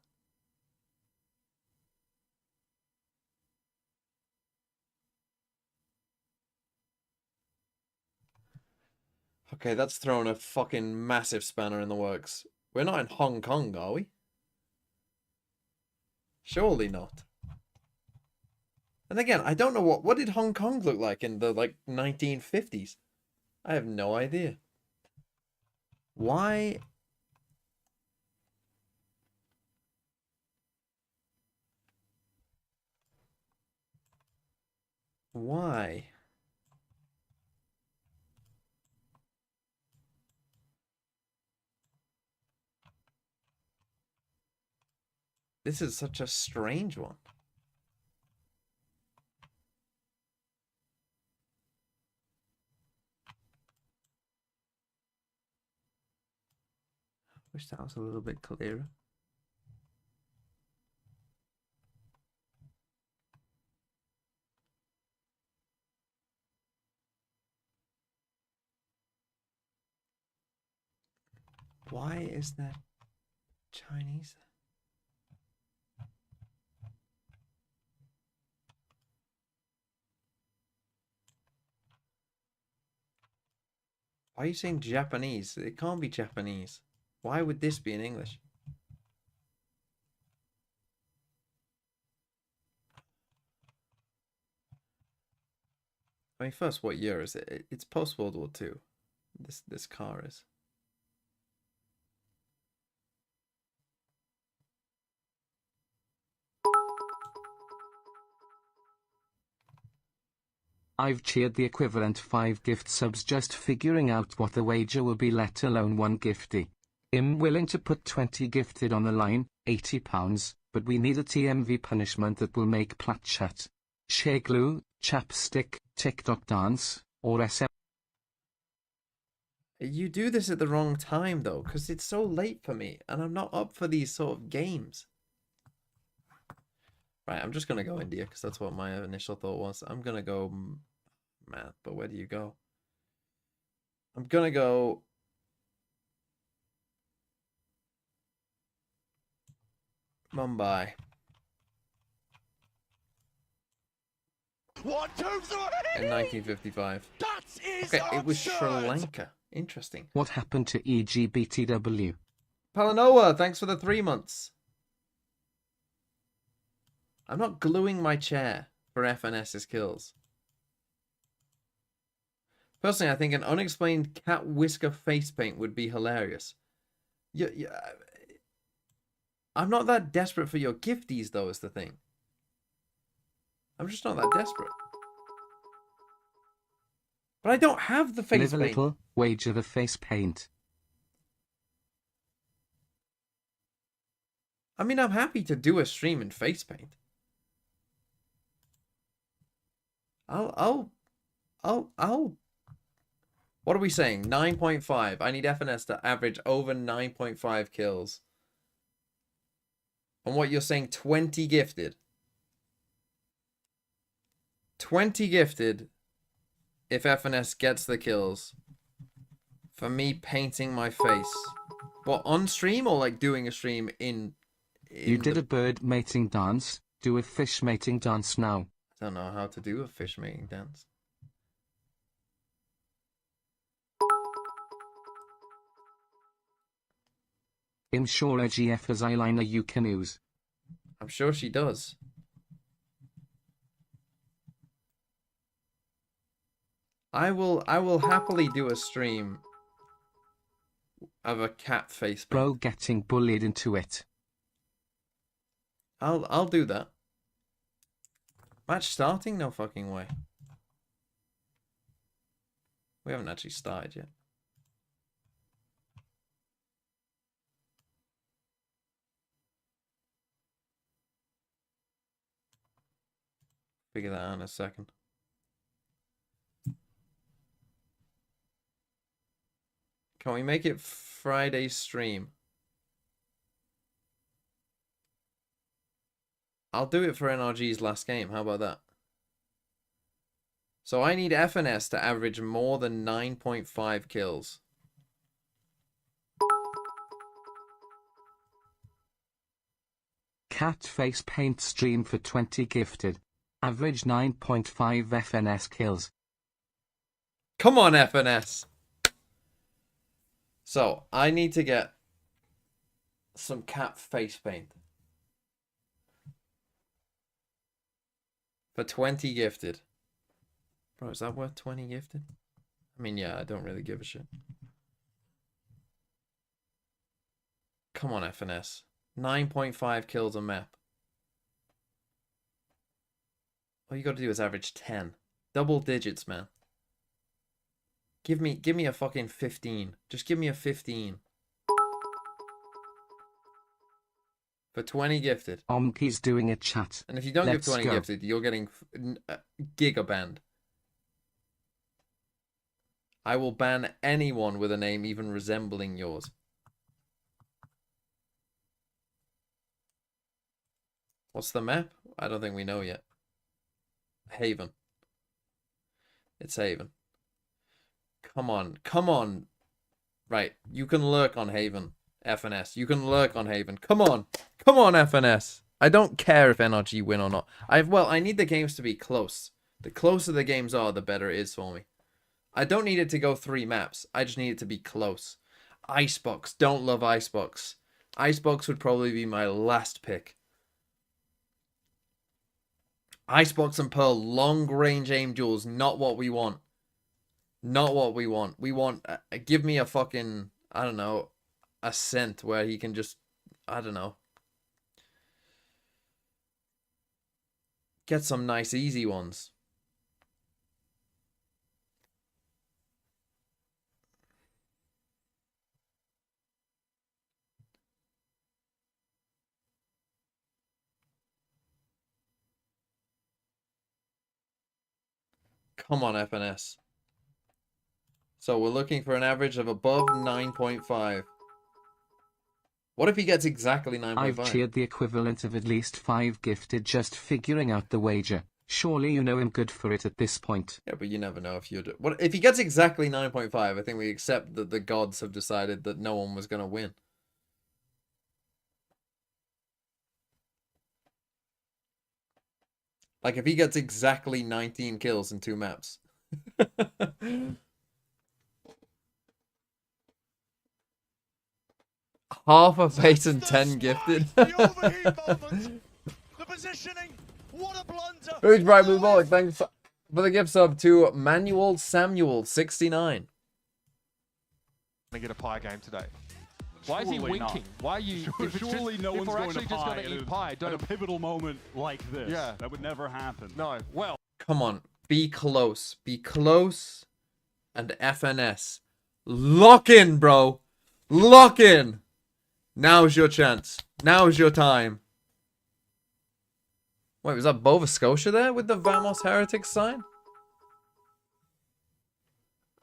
Okay, that's thrown a fucking massive spanner in the works. We're not in Hong Kong, are we? Surely not. And again, I don't know what did Hong Kong look like in the, like, 1950s? I have no idea. Why? Why? This is such a strange one. Wish that was a little bit clearer. Why is that Chinese? Why are you saying Japanese? It can't be Japanese. Why would this be in English? I mean, first, what year is it? It's post World War II. This car is. I've cheered the equivalent 5 gift subs just figuring out what the wager will be, let alone 1 gifty. I'm willing to put 20 gifted on the line, £80, but we need a TMV punishment that will make plat shut. Shea glue, chapstick, TikTok dance, or SM. You do this at the wrong time, though, because it's so late for me, and I'm not up for these sort of games. Right, I'm just going to go India, because that's what my initial thought was. I'm going to go math, but where do you go? I'm going to go... Mumbai. 1, 2, 3! In 1955. That is Okay, it was Sri absurd. Lanka. Interesting. What happened to EGBTW? Palanoa, thanks for the 3 months. I'm not gluing my chair for FNS's kills. Personally, I think an unexplained cat whisker face paint would be hilarious. I'm not that desperate for your gifties, though, is the thing. I'm just not that desperate. But I don't have the face Live a paint. little, wager the face paint. I mean, I'm happy to do a stream in face paint. I'll. What are we saying? 9.5. I need FNS to average over 9.5 kills. And what you're saying, 20 gifted. 20 gifted if FNS gets the kills. For me painting my face. What, on stream or like doing a stream in You did a bird mating dance, do a fish mating dance now. I don't know how to do a fish mating dance. I'm sure GF has eyeliner you can use. I'm sure she does. I will happily do a stream of a cat face paint. Bro getting bullied into it. I'll do that. Match starting? No fucking way. We haven't actually started yet. Figure that out in a second. Can we make it Friday stream? I'll do it for NRG's last game. How about that? So I need FNS to average more than 9.5 kills. Cat face paint stream for 20 gifted. Average 9.5 FNS kills. Come on, FNS. So I need to get some cat face paint. For 20 gifted. Bro, is that worth 20 gifted? I mean, yeah, I don't really give a shit. Come on, FNS. 9.5 kills a map. All you got to do is average 10. Double digits, man. Give me a fucking 15. Just give me a 15. For 20 gifted. Omki's doing a chat. And if you don't Let's give 20 go. gifted, you're getting gigabanned. I will ban anyone with a name even resembling yours. What's the map? I don't think we know yet. Haven. It's Haven. Come on. Come on. Right, you can lurk on Haven, FNS. You can lurk on Haven. Come on. Come on, FNS. I don't care if NRG win or not. I need the games to be close. The closer the games are, the better it is for me. I don't need it to go 3 maps. I just need it to be close. Icebox. Don't love Icebox. Icebox would probably be my last pick. Icebox and Pearl, long range aim duels, not what we want. Not what we want. We want, give me a fucking, I don't know, a scent where he can just, I don't know, get some nice easy ones. Come on, FNS. So we're looking for an average of above 9.5. What if he gets exactly 9.5? I've cheered the equivalent of at least 5 gifted just figuring out the wager. Surely you know him good for it at this point. Yeah, but you never know if you'd... What if he gets exactly 9.5? I think we accept that the gods have decided that no one was going to win. Like, if he gets exactly 19 kills in 2 maps. Half a face and 10 gifted. The overheat moment. The positioning. What a blunder. Who's Bright Blue Bollock? Thanks for the gift sub to Manuel Samuel 69. To get a pie game today. Why is he Surely winking? not. Why are you? Surely no one's we're going actually to just pie going to at eat a- pie, At don't. a pivotal moment like this. Yeah. That would never happen. No. Well. Come on, be close. Be close. And FNS. Lock in, bro. Lock in. Now's your chance. Now's your time. Wait, was that Bova Scotia there with the Vamos Heretics sign?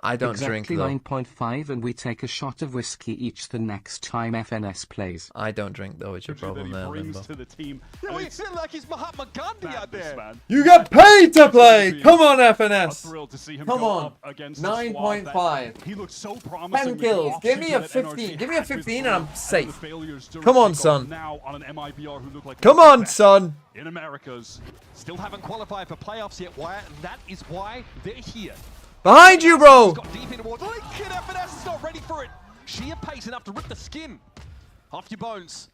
I don't drink, Exactly though. 9.5 and we take a shot of whiskey each the next time FNS plays. I don't drink, though. It's your That problem he there, brings Limbo. to the team. Yeah, And we it's feel like he's Mahatma Gandhi out madness, there. man. You get paid to play! Come on, A FNS! thrill to see him Come go on. up against a squad that 9.5. he looks so promising. 10 with the kills. Give me a options that 15. NRG Give me a had with 15 Blue and I'm the safe. failures to Come on, take son. off now on an MIBR who look like Come one of on, the best son! in Americas. Still haven't qualified for playoffs yet, Wyatt, and that is why they're here. Behind you, bro! He's got deep into water. Kid FNS is not ready for it. Sheer pace enough to rip the skin off your bones.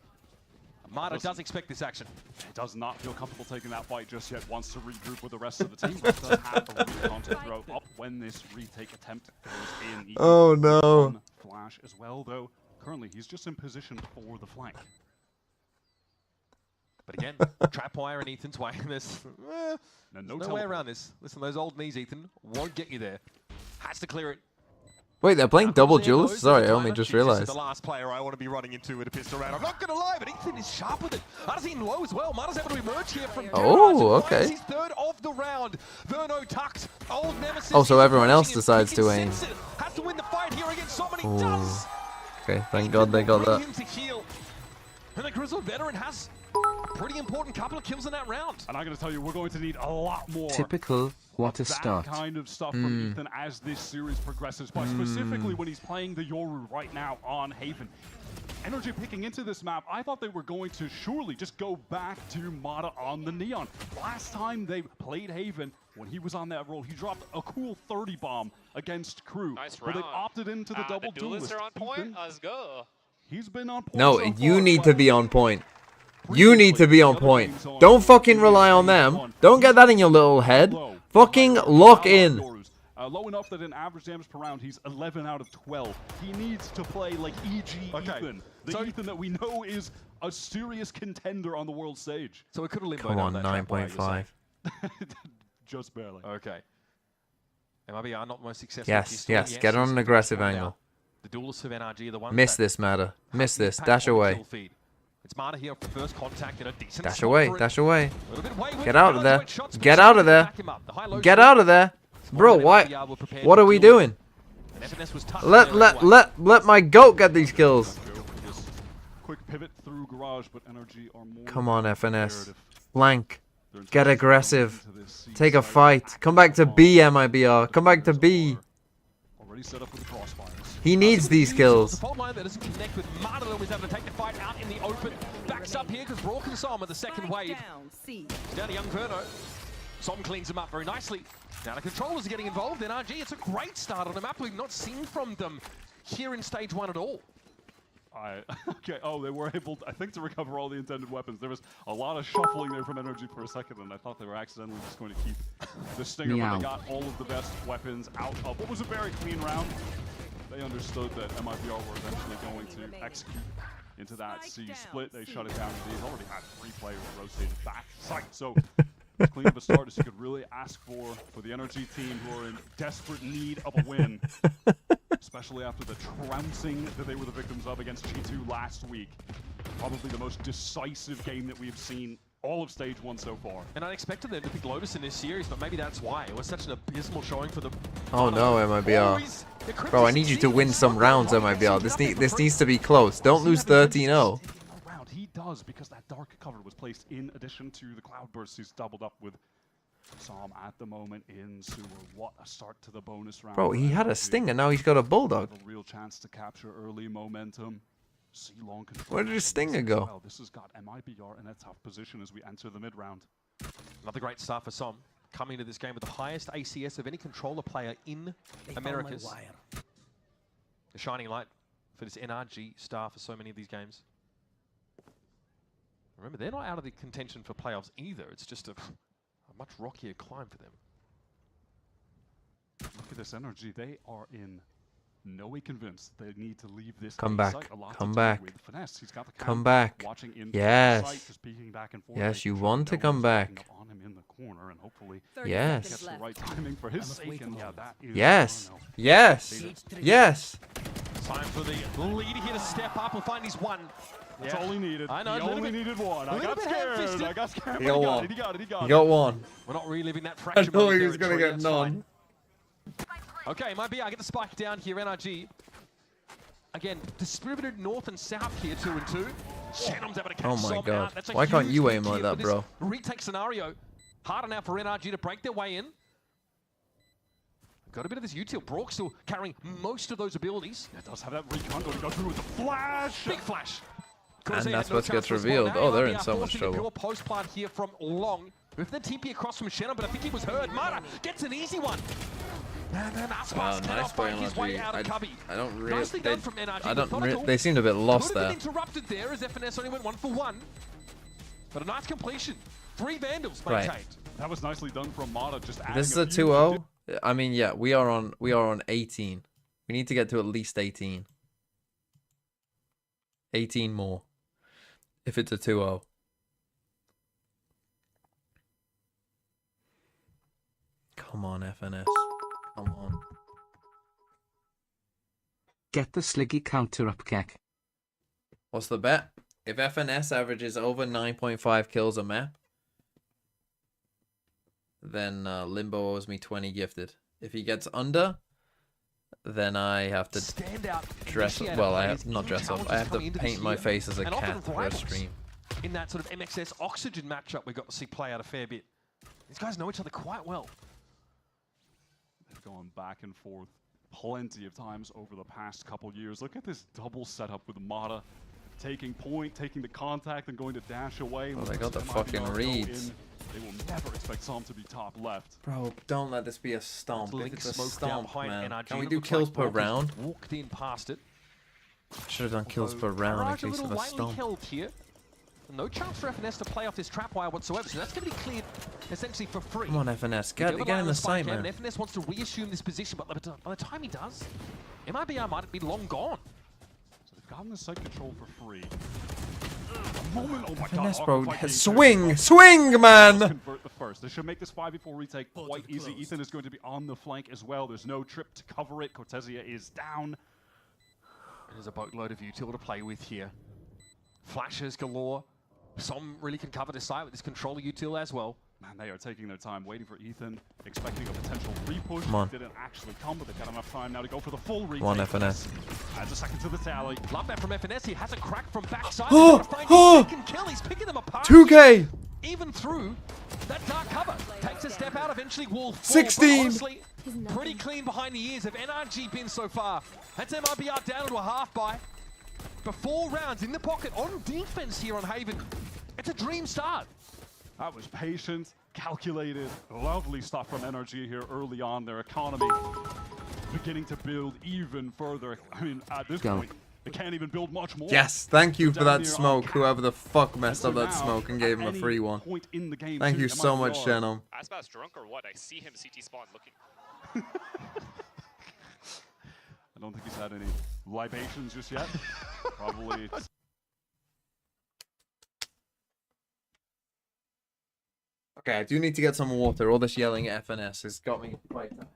Marta does expect this action. He does not feel comfortable taking that fight just yet. Wants to regroup with the rest of the team. But does have a recon to throw up when this retake attempt goes in. Even Oh, no. one flash as well, though. Currently, he's just in position for the flank. But again, Trapwire and Ethan's way. There's No no way around this. Listen, those old knees, Ethan, won't get you there. Has to clear it. Wait, they're playing double duelists? Goes Sorry, the I only timer. just This realized. is the last player I want to be running into with a pistol round. I'm not going to lie, but Ethan is sharp with it. Marta's in low as well. Marta's able to emerge here from Oh, okay. He's third of the round. Verno tucked. Old Nemesis. Oh, so is everyone else approaching him. decides He to can aim. sense it. Has to win the fight here against somebody. Ooh. Does. Okay, thank God they got Bring that. him to heal. And the Grizzled veteran has a pretty important couple of kills in that round. And I'm going to tell you, we're going to need a lot more. Typical, what a that start. kind of stuff from Ethan as this series progresses, but specifically when he's playing the Yoru right now on Haven. NRG picking into this map, I thought they were going to surely just go back to Mata on the Neon. Last time they played Haven, when he was on that role, he dropped a cool 30 bomb against KRU. Nice but they round. opted into the double The duelists duelist. are on point. Let's go. He's been on point. No, so you far, need but to be on point. You need to be on point. Don't fucking rely on them. Don't get that in your little head. Fucking lock in. Low enough that in average damage per round, he's 11 out of 12. He needs to play like EG Ethan. The Ethan that we know is a serious contender on the world stage. So we could have limboed Come on, that Trapwire, you're saying. 9.5. Just barely. Okay. MIBR not most successful. Yes, yes, get on an aggressive angle. The duelists of NRG are the ones Miss that this, Matter. Miss this. impact Dash on the away. kill feed. It's Marta here for first contact in a decent Dash spot away. for it. Dash away. A little bit wayward, Get out of there. balance shots, but Get out of somebody there. back him up. The high-low Get shot. out of there. Bro, why? MIBR were prepared What to are we deal with doing? it. And FNS was tough Let there anyway. my goat get these kills. Just quick pivot through Garage, but NRG are more Come on, than FNS. prepared if Flank. they're Get going aggressive. into this Take a C-side fight. Come back to action B, bomb. MIBR. Come back to B. Already already set up with the crossfires. He needs these kills. The fault line that doesn't connect with Marta, though, is able to take the fight out in the open. Backs up here because Rourke and Som are the second wave. Down to young Verno. Som cleans him up very nicely. Now the controllers are getting involved. NRG, it's a great start on a map we've not seen from them here in stage 1 at all. Okay, oh, they were able, I think, to recover all the intended weapons. There was a lot of shuffling there from NRG for a second, and I thought they were accidentally just going to keep the Stinger, but they got all of the best weapons out of what was a very clean round. They understood that MIBR were eventually going to execute into that C split. They shut it down. They've already had 3 players rotated back site, so as clean of a start as you could really ask for the NRG team, who are in desperate need of a win. Especially after the trouncing that they were the victims of against G2 last week. Probably the most decisive game that we've seen all of stage 1 so far. And I expected them to pick Lotus in this series, but maybe that's why. It was such an abysmal showing for the... Oh no, MIBR. Bro, I need you to win some rounds, MIBR. This needs to be close. Don't lose 13-0. He does, because that dark cover was placed in addition to the cloudburst. He's doubled up with Som at the moment in sewer. What a start to the bonus round. Bro, he had a Stinger, now he's got a Bulldog. A real chance to capture early momentum. See long control. Where did his Stinger go? Well, this has got MIBR in a tough position as we enter the mid-round. Another great start for Som, coming into this game with the highest ACS of any controller player in Americas. The shining light for this NRG star for so many of these games. Remember, they're not out of the contention for playoffs either. It's just a much rockier climb for them. Look at this energy. They are in no way convinced they need to leave this. Come back. Come back. He's got the come back. Yes. Sight, just peeking back and forth. Yes, you want to come back. On him in the corner, and hopefully yes. Gets the right timing for his sake. And yeah, that is yes. Yes. Yes. Time for the leader here to step up and find his one. That's all he needed. I know. He only needed one. I got scared. I got scared. He got one. He got it. He got one. We're not reliving that I fraction. thought he was going to get none. Okay, MIBR, I get the spike down here. NRG. Again, distributed north and south here, 2 and 2. Shannom's able to catch oh my Som god. out. That's a Why can't huge you lead aim like here that, for bro? this retake scenario. Harder now for NRG to break their way in. Got a bit of this util. Brock still carrying most of those abilities. It does have that recon going to go through with the flash. Big flash. And that's what gets revealed. Oh, they're in so much trouble. Pure post plant here from Long. With the TP across from Shannon, but I think he was heard. Mara gets an easy one. And then Icebox cannot find his way out of Cubby. I don't really. Nicely done from NRG. They seemed a bit lost there. there. Interrupted there as FNS only went 1 for 1. But a nice completion. 3 Vandals maintained. Right. That was nicely done from Mata. Just this is a 2-0. I mean, yeah, we are on 18. We need to get to at least 18. 18 more. If it's a 2-0. Come on, FNS. Come on. Get the Sliggy counter up, Keck. What's the bet? If FNS averages over 9.5 kills a map, then Limbo owes me 20 gifted. If he gets under, then I have to dress up. Well, I have not dress up. I have to paint my face as a cat for a stream. In that sort of MXS Oxygen matchup, we got to see play out a fair bit. These guys know each other quite well. They've gone back and forth plenty of times over the past couple years. Look at this double setup with Mata taking point, taking the contact, and going to dash away. Oh, they got the fucking reads. They will never expect Som to be top left. Bro, don't let this be a stomp. If it's a stomp, man. NRG. Can we do kills per round? Walked in past it. Should have done kills per round in case of a stomp. Held here. No chance for FNS to play off this trapwire whatsoever, so that's going to be cleared essentially for free. Come on, FNS. Get in the site, man. FNS wants to reassume this position, but by the time he does, MIBR might be long gone. So they've gotten the site control for free. Moment, oh my FNS, god, bro. Swing, man! Convert the first. This should make this 5v4 retake quite easy. Ethan is going to be on the flank as well. There's no trip to cover it. Cortesia is down. There's a boatload of util to play with here. Flashes galore. Som really can cover this site with this controller util as well. Man, they are taking their time, waiting for Ethan, expecting a potential repush. Come on. Didn't actually come, but they've got enough time now to go for the full retake. Come on, FNS. Adds a second to the tally. Love that from FNS. He has a crack from backside. He's got to find his second kill. He's picking them apart. 2K! Even through that dark cover. Attempts to step out, eventually will fall. 16! But honestly, pretty clean behind the ears of NRG been so far. That's MIBR down to a half by. But 4 rounds in the pocket on defense here on Haven. It's a dream start. That was patient, calculated, lovely stuff from NRG here early on. Their economy beginning to build even further. I mean, at this point, they can't even build much more. Yes, thank you for Down that here smoke, on whoever the fuck messed so up that now, smoke and gave him a at free any one. point in the game Thank too, you so much, MIBR Shenom. Icebox drunk or what? I see him CT spawn looking. I don't think he's had any libations just yet. Probably. Okay, I do need to get some water. All this yelling at FNS has got me quite tired.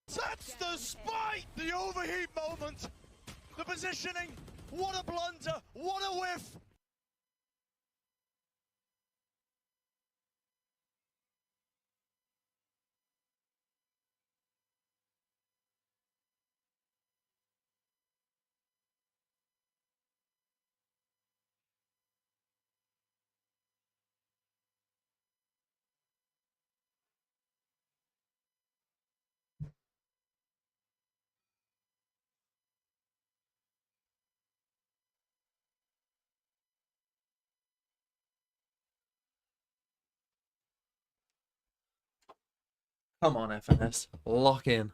That's the spike! The overheat moment! The positioning! What a blunder! What a whiff! Come on, FNS. Lock in.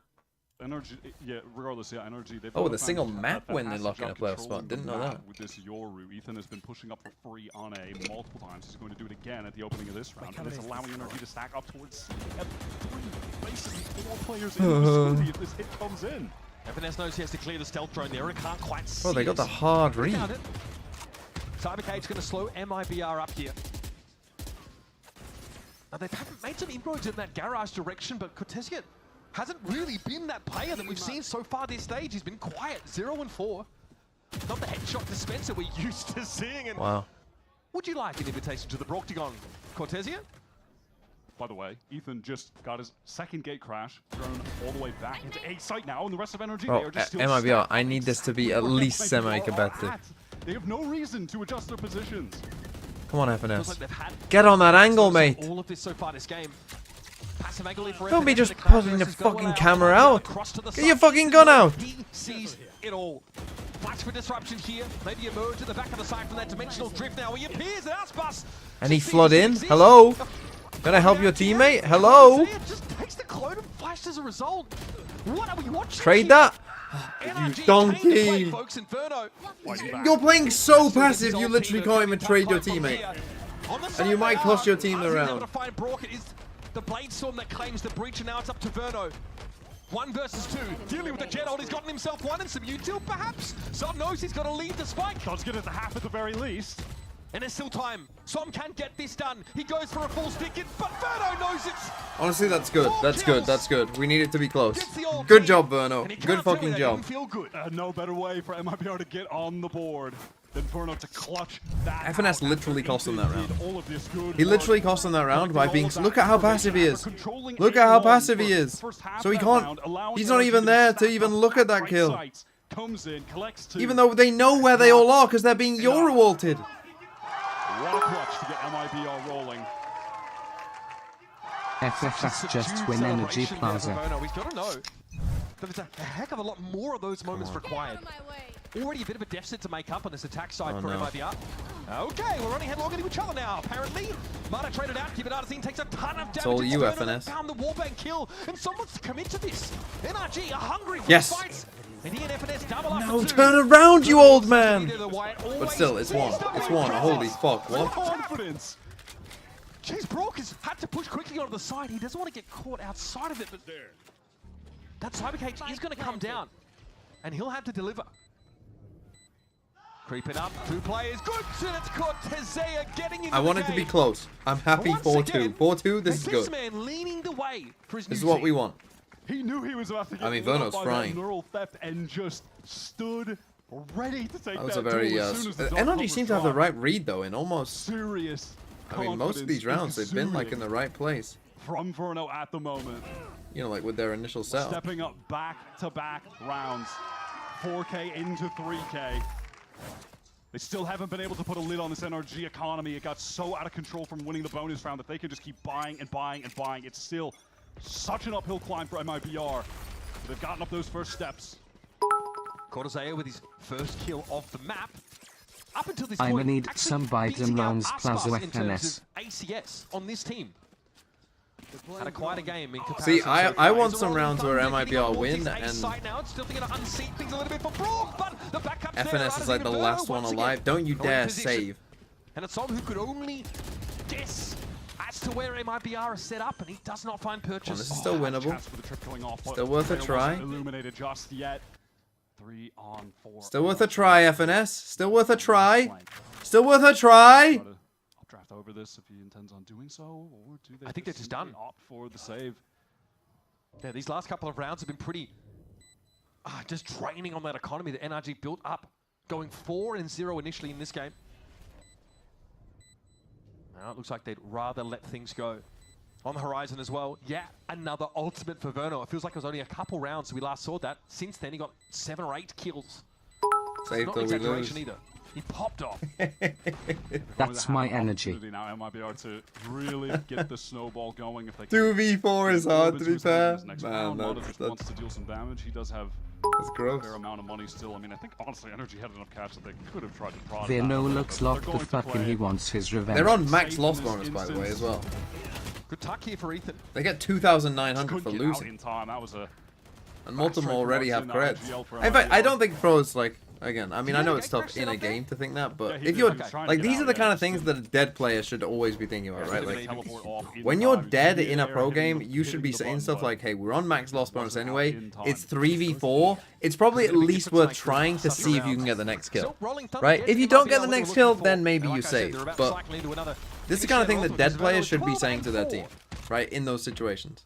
NRG, yeah, regardless, yeah, NRG. They've Oh, got the a single fantastic- map a when they lock in a fantastic playoff job spot. Didn't know controlling the that. map with this Yoru. Ethan has been pushing up for free on A multiple times. He's going to do it again at the opening of this round. And it's allowing NRG to stack up towards 3, basically 4 players in the scooby if this hit comes in. FNS knows he has to clear the stealth drone there. It can't quite see Oh, they got the us. hard They read. found it. Cybercade's going to slow MIBR up here. Now, they haven't made some inroads in that garage direction, but Cortesia hasn't really been that player that we've seen so far this stage. He's been quiet, 0 and 4. Not the headshot dispenser we're used to seeing. And Wow. would you like an invitation to the Broctagon, Cortesia? By the way, Ethan just got his second gate crash, thrown all the way back into A site now, and the rest of NRG, they Oh, are just still MIBR, stacked I need this to be at where least MIBR semi-competitive. are at. They have no reason to adjust their positions. Come on, Feels like FNS. they've had Get on that angle, mate. all of this so far this game. Passive angle in for Don't be FNS, just the clash putting the versus go fucking out. camera out. Across to the Get your side. fucking gun out. He sees it all. Flash for disruption here. Maybe emerge at the back of the side from that dimensional drift now. He appears at Icebox. Any flood in? Hello? Gonna help your teammate? Hello? Just takes the clone and flashed as a result. What are we watching? Trade here? that? NRG donkey. came to play, folks. Inferno. You're playing so passive, you literally can't even trade your teammate. And you might cost your team the round. To find Brock. It is the Bladestorm that claims the breach, and now it's up to Verno. 1 versus 2. Dealing with the jet hold, he's gotten himself one and some util, perhaps. Som knows he's got to lead the spike. Does get it to half at the very least. And there's still time. Som can get this done. He goes for a full stick in, but Verno knows it. Honestly, that's good. That's good. That's good. We need it to be close. Gets the old Good team, job, Verno. and he Good can't do fucking that. job. Didn't feel good. No better way for MIBR to get on the board than Verno to clutch that. FNS out. literally cost them that round. All of this good He literally work. cost them that round by being. All of Look that at how passive he is. controlling Look at how A1 passive he for is. the first half So he of that can't. round, allowing He's not NRG even to there stack to even up look at that right kill. sides. Comes in, collects 2. Even though they know where they all are because they're being Yoru ulted. What a clutch to get MIBR rolling. FFS just win Energy Plaza. He's got to know that there's a heck of a lot more of those moments required. Already a bit of a deficit to make up on this attack side for MIBR. Okay, we're running headlong into each other now, apparently. Mana traded out, Kibanadazine takes a ton of damage. all you, Inferno FNS. found the wallbang kill, and someone's to commit to this. NRG are hungry for Yes. fights. And he and FNS double up No, for 2. turn around, you old man. But But still, it's one. It's one. Holy fuck, what? Confidence. Jeez, Brock has had to push quickly onto the side. He doesn't want to get caught outside of it, but that Cybercage is going to come down, and he'll have to deliver. Creeping up, 2 players. Good, and it's Cortesia getting into I want the it to be game. close. I'm happy Once 4-2. again, 4-2, this is This good. man leaning the way for his This is new what team. we want. He knew he was about to get I mean, lit up Verno's by frying. that neural theft and just stood ready to take That was that a very. duel as soon as the dot NRG cover seems to have the dropped. right read though, in almost. Serious. I mean, most of these rounds they've been like in the right place. from Verno at the moment. you know, like with their initial setup. Stepping up back-to-back rounds. 4K into 3K. They still haven't been able to put a lid on this NRG economy. It got so out of control from winning the bonus round that they can just keep buying and buying and buying. It's still such an uphill climb for MIBR. But they've gotten up those first steps. Cortazeo with his first kill of the map. Up until this I'ma point, need actually some Biden beating out rounds Plaza Icebox in terms FNS. of ACS on this team. Had a quite a game in comparison. See, I want He's some rolling rounds where thunder, picking up MIBR win, Morty's ace and side now. It's still going to unseat things a little bit for Brock, but the backup's there. FNS is like the last one alive. Don't you dare save. And it's someone who could only guess as to where MIBR are set up, and he does not find purchase. This is still winnable. Chance for the trip going off, but Still worth a Reyna try. wasn't illuminated just yet. 3 on 4. Still worth a try, FNS. Still worth a try. Still worth a try. I'll draft over this if he intends on doing so, or do they? I think they're just done. Opt for the save. Yeah, these last couple of rounds have been pretty just draining on that economy that NRG built up, going 4-0 initially in this game. Now it looks like they'd rather let things go. On the horizon as well, yeah, another ultimate for Verno. It feels like it was only a couple rounds we last saw that. Since then, he got 7 or 8 kills. Save Not till an we exaggeration lose. either. He popped off. That's my energy. Now MIBR to really get the snowball going. If they 2v4 is hard, to be fair. Man, Man, Lotus that's wants to deal some damage. He does have a gross. fair amount of money still. I mean, I think honestly, NRG had enough cash that they could have tried to prod. Virno looks locked the fucking he wants his revenge. They're on max loss bonus, by the way, as well. Good tuck here for Ethan. They get 2,900 for losing. In time. That was a And multiple already have creds. for In fact, MIBR. I don't think pros, like, again, I mean, I know it's tough in a game to think that, but he if did. you're, He's trying to like, get these out, are the yeah, kind of just things that a dead player should always be thinking about, right? Like, Teleport off in when you're time. dead He's in a there, pro hitting game, the- you should be hitting the saying button, stuff but like, hey, we're on max loss bonus wasn't out anyway, in time. it's 3v4, it's probably at least worth trying to see if you can get the next kill, right? If you don't get the next kill, then maybe you save, but this is the kind of thing that dead players should be saying to their team, right, in those situations.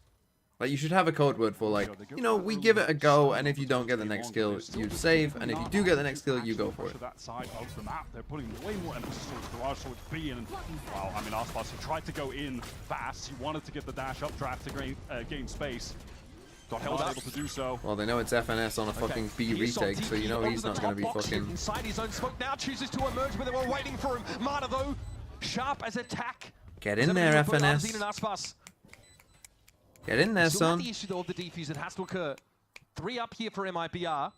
Like, you should have a code word for, like, you know, we give it a go, and if you don't get the next kill, you save, and if you do get the next kill, you go for it. To that side of the map, they're putting way more emphasis towards garage, towards B, and well, I mean, Icebox, he tried to go in fast. He wanted to get the dash up draft to gain space. Got held able to do so. Well, they know it's FNS on a fucking B retake, so you know he's not going to be fucking... Inside his own smoke now, chooses to emerge, but they were waiting for him. Marta, though, sharp as attack. Get in there, FNS. Get in there, Still son. the issue though of the defuse that has to occur. 3 up here for MIBR.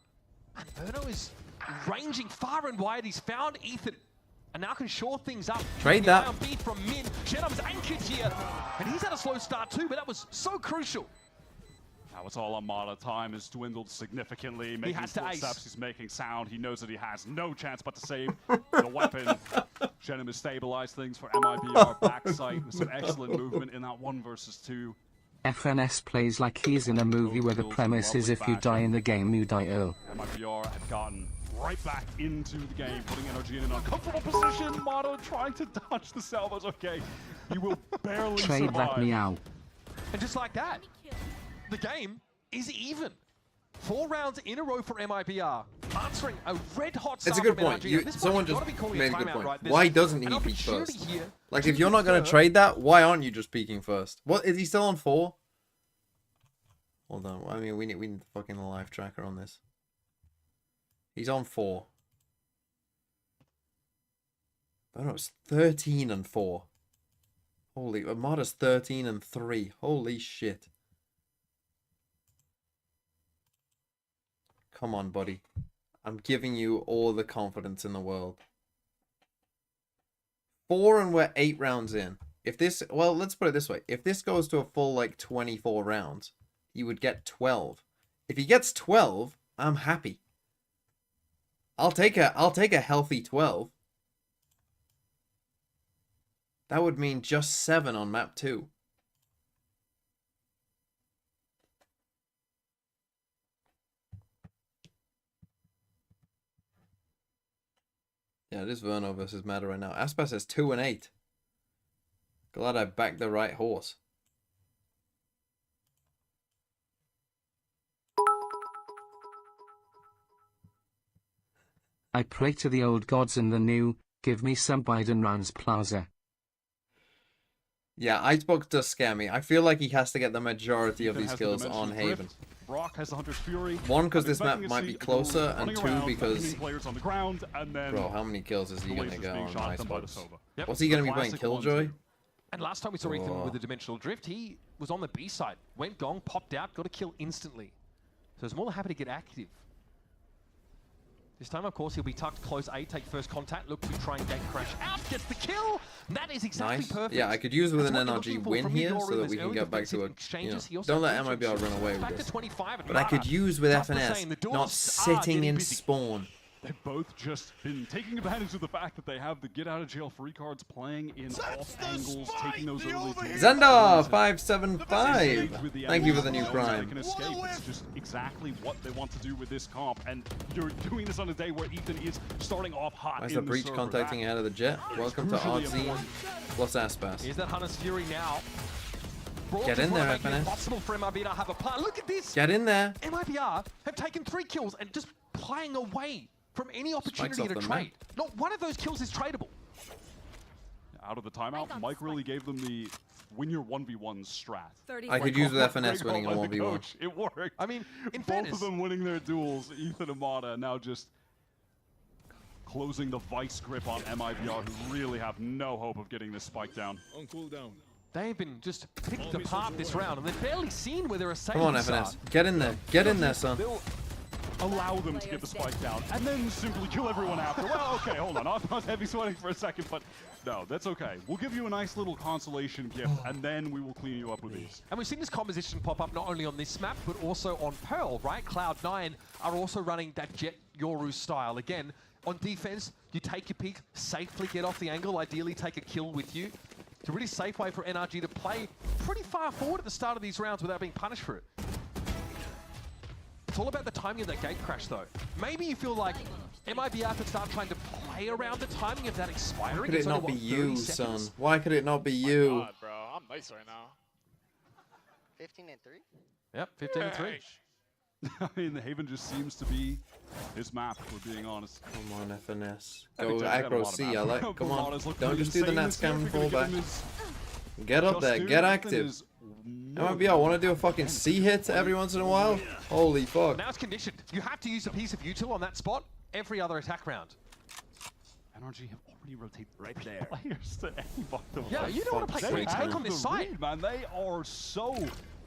And Verno is ranging far and wide. He's found Ethan. And now can shore things up. Trade that. On B from Min. Shenum's anchored here. And he's had a slow start too, but that was so crucial. Now it's all Armada. Time has dwindled significantly. Making has to ace. footsteps, he's making sound. He knows that he has no chance but to save the weapon. Shenum has stabilized things for MIBR backside with some excellent movement in that 1 versus 2. FNS plays like he's in a movie where the premise is if you die in the game, you die early. MIBR had gotten right back into the game, putting NRG in an uncomfortable position. Motto trying to dodge the salvos. Okay, he will barely Trade survive. that meow. And just like that, the game is even. 4 rounds in a row for MIBR, answering a red-hot It's a good point. Someone just made a good point. Right, why doesn't he peek first? Like, if you're not going to trade that, why aren't you just peeking first? What, is he still on 4? Hold on. I mean, we need the fucking live tracker on this. He's on 4. Oh no, it's 13 and 4. Holy, Armada's 13 and 3. Holy shit. Come on, buddy. I'm giving you all the confidence in the world. 4 and we're 8 rounds in. If this, well, let's put it this way. If this goes to a full, like, 24 rounds, you would get 12. If he gets 12, I'm happy. I'll take a healthy 12. That would mean just 7 on map 2. Yeah, it is Verno versus Meta right now. Aspas has 2 and 8. Glad I backed the right horse. I pray to the old gods and the new, give me some Biden rounds Plaza. Yeah, Icebox does scare me. I feel like he has to get the majority of Ethan these has the kills Dimensional on Drift. Haven. Brock has the Hunter's Fury. One, because I'm this map expecting to might see be closer, and running two, around, because... hitting players on the ground, and then Bro, how many kills is he the going to lasers go being on shot at them by the Icebox? Sova. Yep. What's he going to be playing? Classic Killjoy? 1-2. And last time we saw Ethan Oh. with the Dimensional Drift, he was on the B side. Went gong, popped out, got a kill instantly. So he's more than happy to get active. This time, of course, he'll be tucked close A, take first contact, look to try and gate crash out, gets the kill! And that is exactly Nice. perfect. Yeah, I could use with an That's what you're NRG looking for win from here Midori so in that this we can early get back to defensive a... exchanges. He also don't let has MIBR run away with back to this. 25 and But I could Mara, use with tough to FNS, say, and the not doors are sitting getting in busy. spawn. They've both just been taking advantage of the fact that they have the get out of jail free cards playing in off angles, taking those early duels. Zenda 575. Thank you for the new They prime. can escape. It's just exactly what they want to do with this comp, and you're doing this on a day where Ethan is starting off hot. Why is in the the breach server. contacting That ahead of the jet? Welcome to crucially Artsy important. plus Aspas. Here's that Hunter's Fury now. Get in there, Making it FNS. possible for MIBR to have a plan. Look at this! Get in there. MIBR have taken 3 kills and just playing away from any opportunity off to the trade. Not one of those kills is tradable. Out of the timeout, Mike really gave them the win your 1v1 strat. I could use with FNS winning a Great call by the 1v1. coach. It worked. I mean, in Both fairness, of them winning their duels, Ethan and Mata now just closing the vice grip on MIBR, who really have no hope of getting this spike down. On cooldown. they've been just picked apart this round, and they've barely seen where their Come on, assailants FNS. Get in there. Get in there, son. They'll allow them to get the spike down and then simply kill everyone after. Well, okay, hold on. I was heavy sweating for a second, but no, that's okay. We'll give you a nice little consolation gift, and then we will clean you up with these. And we've seen this composition pop up not only on this map, but also on Pearl, right? Cloud9 are also running that Jet Yoru style. Again, on defense, you take your pick, safely get off the angle, ideally take a kill with you. It's a really safe way for NRG to play pretty far forward at the start of these rounds without being punished for it. It's all about the timing of that gate crash, though. Maybe you feel like MIBR could start trying to play around the timing of that expiring. Why could it It's not only, be what, 30 you, seconds? son? Why could it not be you? God, bro, I'm nice right now. 15 and 3. Yep, 15 and 3. I mean, the Haven just seems to be his map, if we're being honest. Come on, FNS. I Go think they've got a aggro lot of C, map. I like. Come on. Mata's looked Don't pretty just do the insane net this year. scam and If fall you're gonna back. get him his Get up just there. do, Get Ethan active. is more MIBR, want to do a fucking C hit every once in a while? Holy fuck. Now it's conditioned. You have to use a piece of util on that spot every other attack round. NRG have already rotated right there players to A-bot them. Yeah, you don't want to play Fuck's free sake, take man. on this The site. read, man. They are so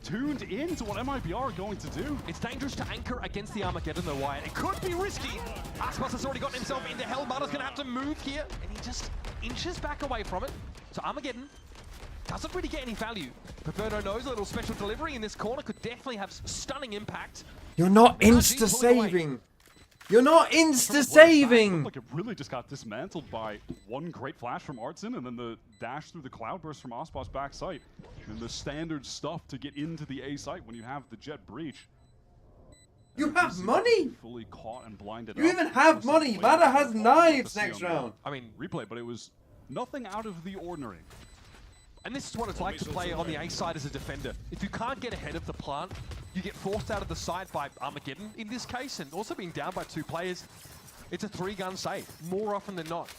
tuned into what MIBR are going to do. It's dangerous to anchor against the Armageddon, though, Wyatt. It could be risky. Icebox has already gotten himself into hell. Mata's going to have to move here, and he just inches back away from it. So Armageddon doesn't really get any value. But Verno knows a little special delivery in this corner could definitely have stunning impact. You're not NRG pulling away. insta-saving. You're not insta-saving. Like it really just got dismantled by one great flash from Artson, and then the dash through the cloudburst from Icebox back site, and the standard stuff to get into the A site when you have the jet breach. You have money. Fully caught and blinded. You up. even have money. Mata has knives next round. I mean, Replay, but it was nothing out of the ordinary. and this is what it's like to play on the A side as a defender. If you can't get ahead of the plant, you get forced out of the side by Armageddon in this case, and also being down by 2 players. It's a 3-gun save, more often than not.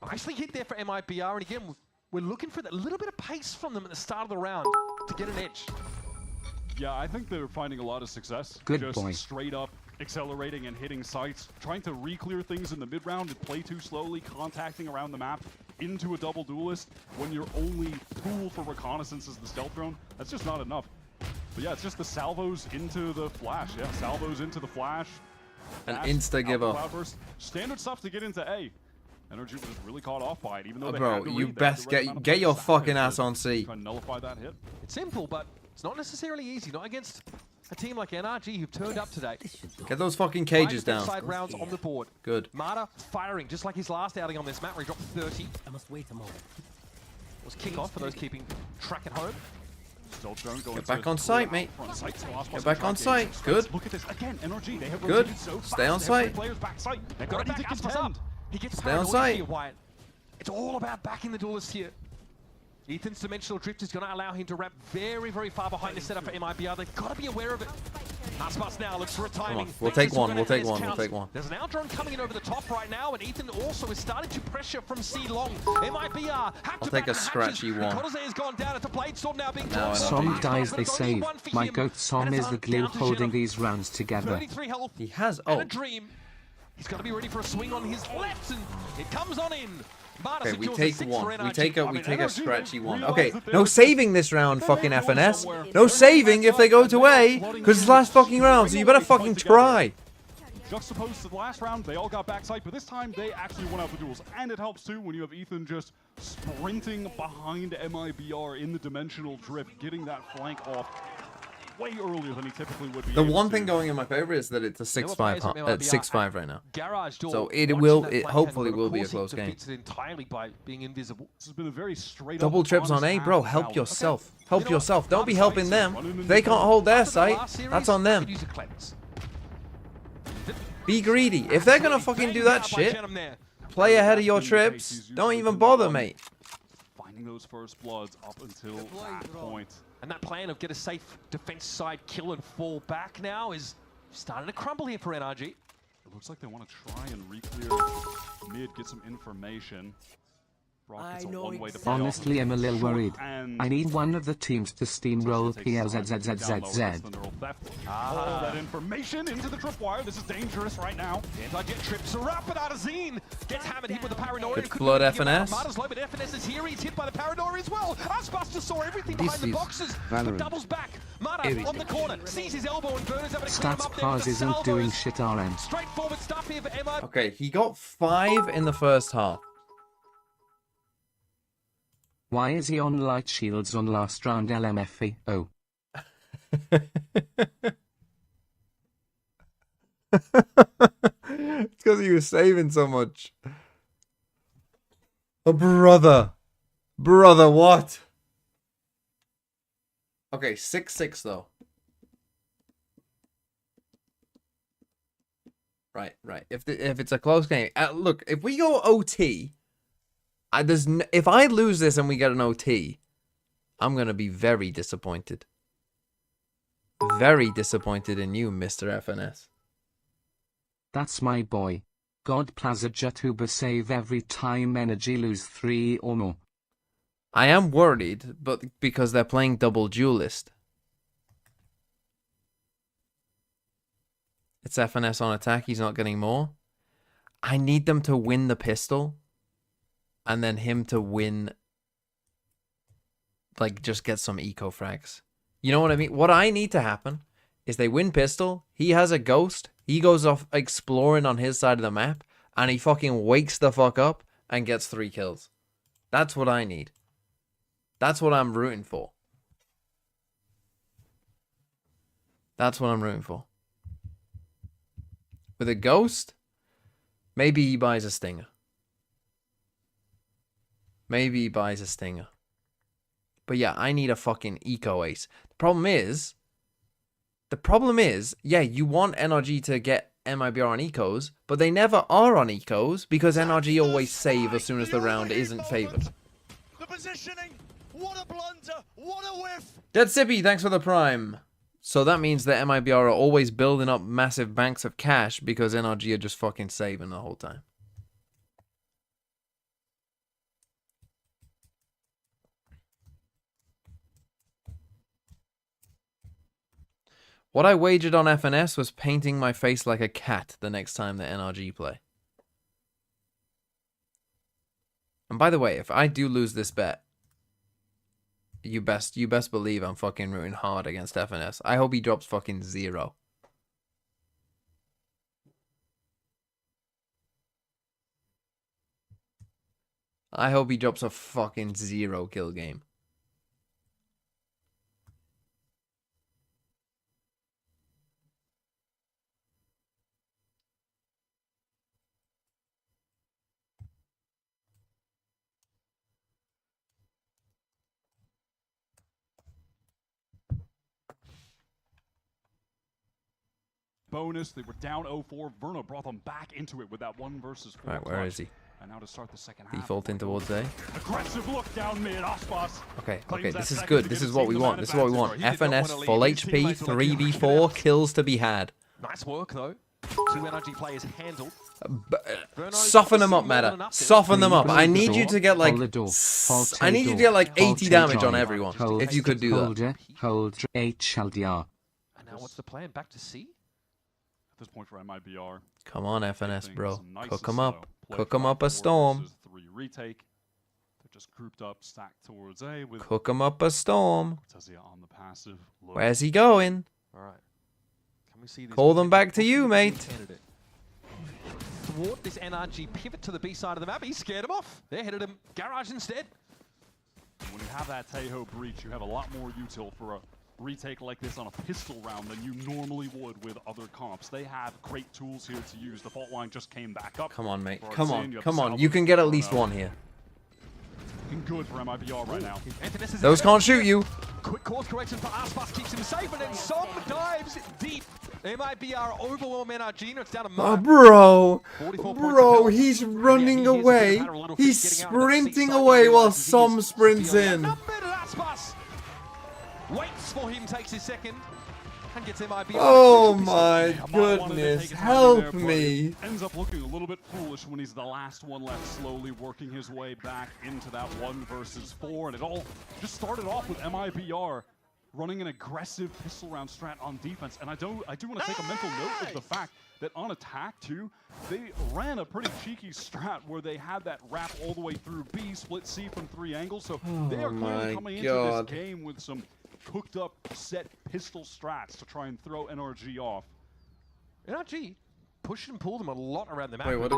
Nicely hit there for MIBR, and again, we're looking for that little bit of pace from them at the start of the round to get an edge. Yeah, I think they're finding a lot of success. Good just boy. straight up accelerating and hitting sites, trying to re-clear things in the mid-round and play too slowly, contacting around the map into a double duelist when your only tool for reconnaissance is the stealth drone. That's just not enough. But yeah, it's just the salvos into the flash. Yeah, salvos into the flash. An dash, insta out give the up. cloudburst. Standard stuff to get into A. NRG was really caught off by it, even though they Bro, had to you read. best They had the right amount of get your time fucking to ass on C. try and nullify that hit. It's simple, but it's not necessarily easy, not against a team like NRG who've turned up today. Get those fucking cages down. Side rounds on the board. Good. Mata firing, just like his last outing on this map where he dropped 30. I must wait a moment. It was kickoff for those keeping track at home. Stealth drone going Get to back on site, mate. front site, so Icebox Get back can on try and site. engage Good. threats. Look at this again. NRG. They have Good. rotated so Stay on fast. They have site. Players back site. They're Got ready it to back, Aspas contend. up. He gets Stay on paranoid site. here, Wyatt. It's all about backing the duelist here. Ethan's dimensional drift is going to allow him to wrap very, very far behind the setup for MIBR. They've got to be aware of it. Icebox now looks for a Come timing. on, we'll take one, we'll take one, we'll take one. There's an out drone coming in over the top right now, and Ethan also is starting to pressure from C long. MIBR, I'll take a scratchy one. has gone down at the blade storm now being No, Som dies, they save. My goat Som is the glue holding these rounds together. 33 health. He has And a ult. dream. He's got to be ready for a swing on his left, and it comes on in. Marta Okay, we secures take the 6 one. for We NRG. take a scratchy one. realize Okay, that no they're- saving this round, fucking FNS. No saving if they go to A, because it's last fucking round, so you better fucking try. Juxtaposed to the last round, they all got backside, but this time they actually won out the duels. And it helps too when you have Ethan just sprinting behind MIBR in the dimensional drift, getting that flank off way earlier than he typically would be. The able one to. thing going in my favor is that it's a 6-5 6-5 right now. Garage door, So it watching will, that it flank hopefully angle, will but be a of course close he game. defeats it entirely by being invisible. This has been a very straight Double up, trips on honest A, bro. half Help battle. yourself. You Help know what? yourself. Don't be I'm helping sorry, them. They can't hold their After the site. last series, That's on I them. could use a cleanse. Be greedy. If they're gonna fucking do that shit, play ahead of your trips. Don't even bother, mate. Finding those first bloods up until that point. And that plan of get a safe defense side kill and fall back now is starting to crumble here for NRG. It looks like they want to try and re-clear mid, get some information. Brock gets a one-way to play off. Honestly, I'm a little Short worried. and I need one of the teams to steamroll takes time to download PLZZZZ. the neural theft. All that information into the tripwire. This is dangerous right now. Anti-jet trips are up, and Arzine gets hammered hit with the paranoia. Good flood FNS. Marta's low, but FNS is here. He's hit by the paranoia as well. Icebox just saw everything behind the is boxes, Valorant. but doubles back. Marta on the corner, sees his elbow, and Burner's having to clean him Stats up there Pars with the isn't doing salvos. shit RN. Straightforward stuff here for MI. Okay, he got 5 in the first half. Why is he on light shields on last round LMFE? Oh. It's because he was saving so much. Oh, brother. Brother, what? Okay, 6-6 though. Right. If it's a close game, look, if we go OT, if I lose this and we get an OT, I'm gonna be very disappointed. Very disappointed in you, Mr. FNS. That's my boy. God Plaza Jatuba save every time NRG lose 3 or more. I am worried, but because they're playing double duelist. It's FNS on attack, he's not getting more. I need them to win the pistol. And then him to win, like, just get some eco frags. You know what I mean? What I need to happen is they win pistol, he has a ghost, he goes off exploring on his side of the map, and he fucking wakes the fuck up and gets 3 kills. That's what I need. That's what I'm rooting for. That's what I'm rooting for. With a ghost, maybe he buys a stinger. Maybe he buys a stinger. But yeah, I need a fucking eco ace. The problem is, yeah, you want NRG to get MIBR on ecos, but they never are on ecos because NRG always save as soon as the round isn't favored. The positioning, what a blunder, what a whiff. Dead Sippy, thanks for the prime. So that means that MIBR are always building up massive banks of cash because NRG are just fucking saving the whole time. What I wagered on FNS was painting my face like a cat the next time the NRG play. And by the way, if I do lose this bet, you best believe I'm fucking rooting hard against FNS. I hope he drops fucking 0. I hope he drops a fucking 0 kill game. Bonus, they were down 0-4. Verno brought them back into it with that 1 versus 4 Right, where clutch. is he? And now to start the second half. Defaulting towards A. Aggressive look down mid. Icebox. Okay, claims that this is second good. to This give is the what team we the want. man This is what we want. advantage. He did not FNS, wanna leave. full His HP, teammates were like, 3v4, kills to be had. Nice work, though. 2 NRG players handled. Soften them up, Meta. Soften them up. I need you to get like... I need you to get like 80 damage on everyone. If you could do that. Hold HLDR. And now what's the plan? Back to C? At this point for MIBR. Come on, FNS, bro. Nice Cook them up. play Cook them up a 5-4 storm. versus 3 retake. They're just grouped up, stacked towards A with Cook them up a storm. Tezia on the passive. Look. Where's he going? All right. Can we see this? Call them back to you, mate. Thwart this NRG pivot to the B side of the map. He scared him off. They're headed him garage instead. When you have that Taeho breach, you have a lot more util for a retake like this on a pistol round than you normally would with other comps. They have great tools here to use. The fault line just came back up. Come on, mate. For Come Arzin, on. you have Come on. Salvo You can get at thrown least out. one here. Looking good for MIBR right now. Those can't shoot you. Quick course correction for Icebox keeps him safe, and then Som dives deep. MIBR overwhelm NRG. It's down to Oh, Mark. bro. 44 points Bro, of health. he's Yeah, running he is a bit away. of a little He's fish getting out of that sprinting seat away side. while He Som is sprints feeling in. numbered, and Icebox waits for him, takes his second, and gets MIBR. Oh Crucial my position. goodness. Help me. Ends up looking a little bit foolish when he's the last one left, slowly working his way back into that 1 versus 4. And it all just started off with MIBR running an aggressive pistol round strat on defense. And I do want to take a mental note of the fact that on attack too, they ran a pretty cheeky strat where they had that wrap all the way through B, split C from 3 angles. So they are clearly coming into this game with some cooked up set pistol strats to try and throw NRG off. NRG pushed and pulled them a lot around the map. Wait, what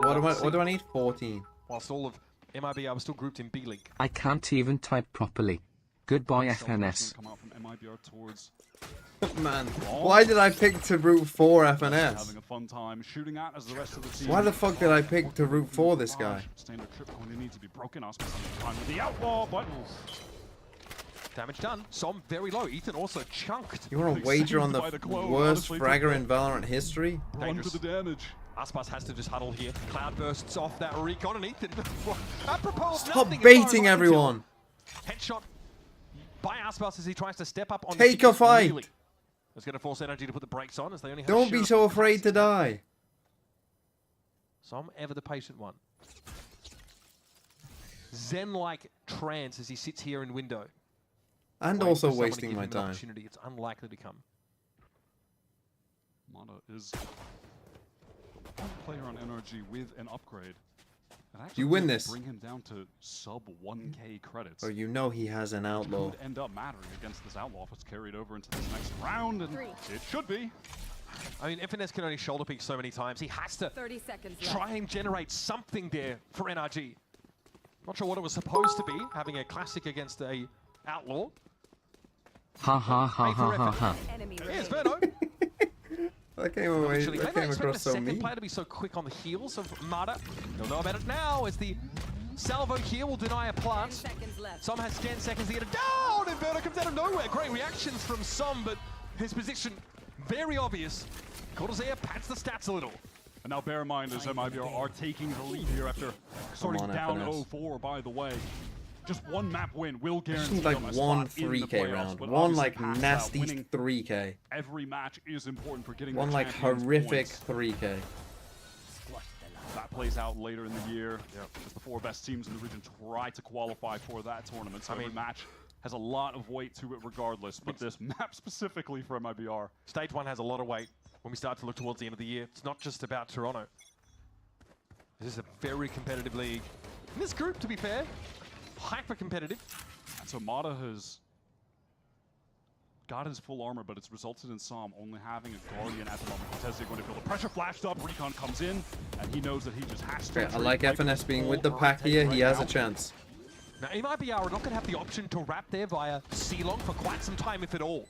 do I need? 14. Whilst all of MIBR was still grouped in B-Link. I can't even type properly. Goodbye, Self-defense FNS. gonna come out from MIBR towards Man, why did I pick to root 4 FNS? having a fun time shooting at as the rest of the team. Why the fuck did I pick to root 4 this guy? Standard trip going to need to be broken. Oscar time with the outlaw, but Damage done. Som very low. Ethan also chunked. You want to wager on the worst fragger in Valorant history? run for the damage. Icebox has to just huddle here. Cloud bursts off that recon, and Ethan, apropos of Stop nothing, baiting everyone. Headshot by Icebox as he tries to step up on Take the a fight. Really. It's going to force NRG to put the brakes on as they only have Don't be Sheriff so and afraid to Praxis. die. Som ever the patient one. Zen-like trance as he sits here in window. And waiting also for someone to wasting give my him an time. opportunity. It's unlikely to come. Mata is one player on NRG with an upgrade. And actually You win could this. Bring him down to sub 1k credits. Or you know he has an outlaw. Could end up mattering against this outlaw if it's carried over into this next round, and it should be. I mean, FNS can only shoulder peek so many times. He has to 30 seconds left. try and generate something there for NRG. Not sure what it was supposed to be, having a classic against a outlaw. Ha ha ha ha ha ha. Enemy Here's remaining. Verno. That came away. Actually, That maybe I came expect across the so second mean. player to be so quick on the heels of Mata. You'll know about it now as the salvo here will deny a 10 plant. seconds left. Som has scanned seconds to get it down, and Verno comes out of nowhere. Great reactions from Som, but his position very obvious. Cortazea pats the stats a little. And now bear in mind as MIBR are taking the lead here after starting on, down FNS. 0-4, by the way. Just one map win will Just guarantee need like them a one spot in the 3k playoffs, round. but One obviously like past that, nasty winning 3k. every match is important for getting One the like champions horrific points. 3k. That plays out later in the year as the 4 best teams in the region try to qualify for that tournament. So every match has a lot of weight to it regardless, but this map specifically for MIBR. Stage 1 has a lot of weight when we start to look towards the end of the year. It's not just about Toronto. This is a very competitive league. In this group, to be fair, hyper competitive. And so Mata has got his full armor, but it's resulted in Som only having a Guardian at the moment. Tezia going to feel the pressure flashed up, Recon comes in, and he knows that he just has to. Okay, I like FNS being with the pack here. He has a chance. Now, MIBR are not going to have the option to wrap there via C-Long for quite some time, if at all.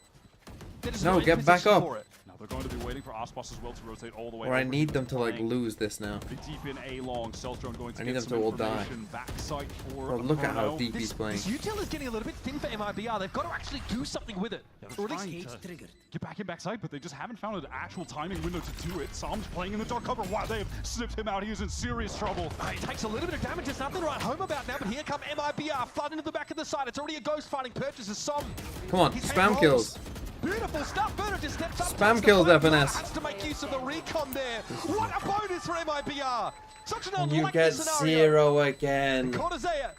They're just No, not in get back position up. for it. Now They're going to be waiting for Icebox as well to rotate all the way. Or I over need to them to like flank. lose this now. Be deep in A long. Cellstone going to I get need them some to all die. information. Backside for Bro, look at how Inferno. deep he's playing. This util is getting a little bit thin for MIBR. They've got to actually do something with it. Or at least Trying to get back in backside, but they just haven't found an actual timing window to do it. Psalm's playing in the dark cover. Wow, they have snipped him out. He is in serious trouble. He takes a little bit of damage. There's nothing to write home about now, but here come MIBR flooding to the back of the side. It's already a ghost fighting purchases Som. Come on, His head spam rolls. kills. Beautiful stuff. Burner just steps up. Spam takes the kills, point. FNS. Has to make use of the recon there. What a bonus for MIBR. Such an You unlikely get scenario. 0 again. Cortezea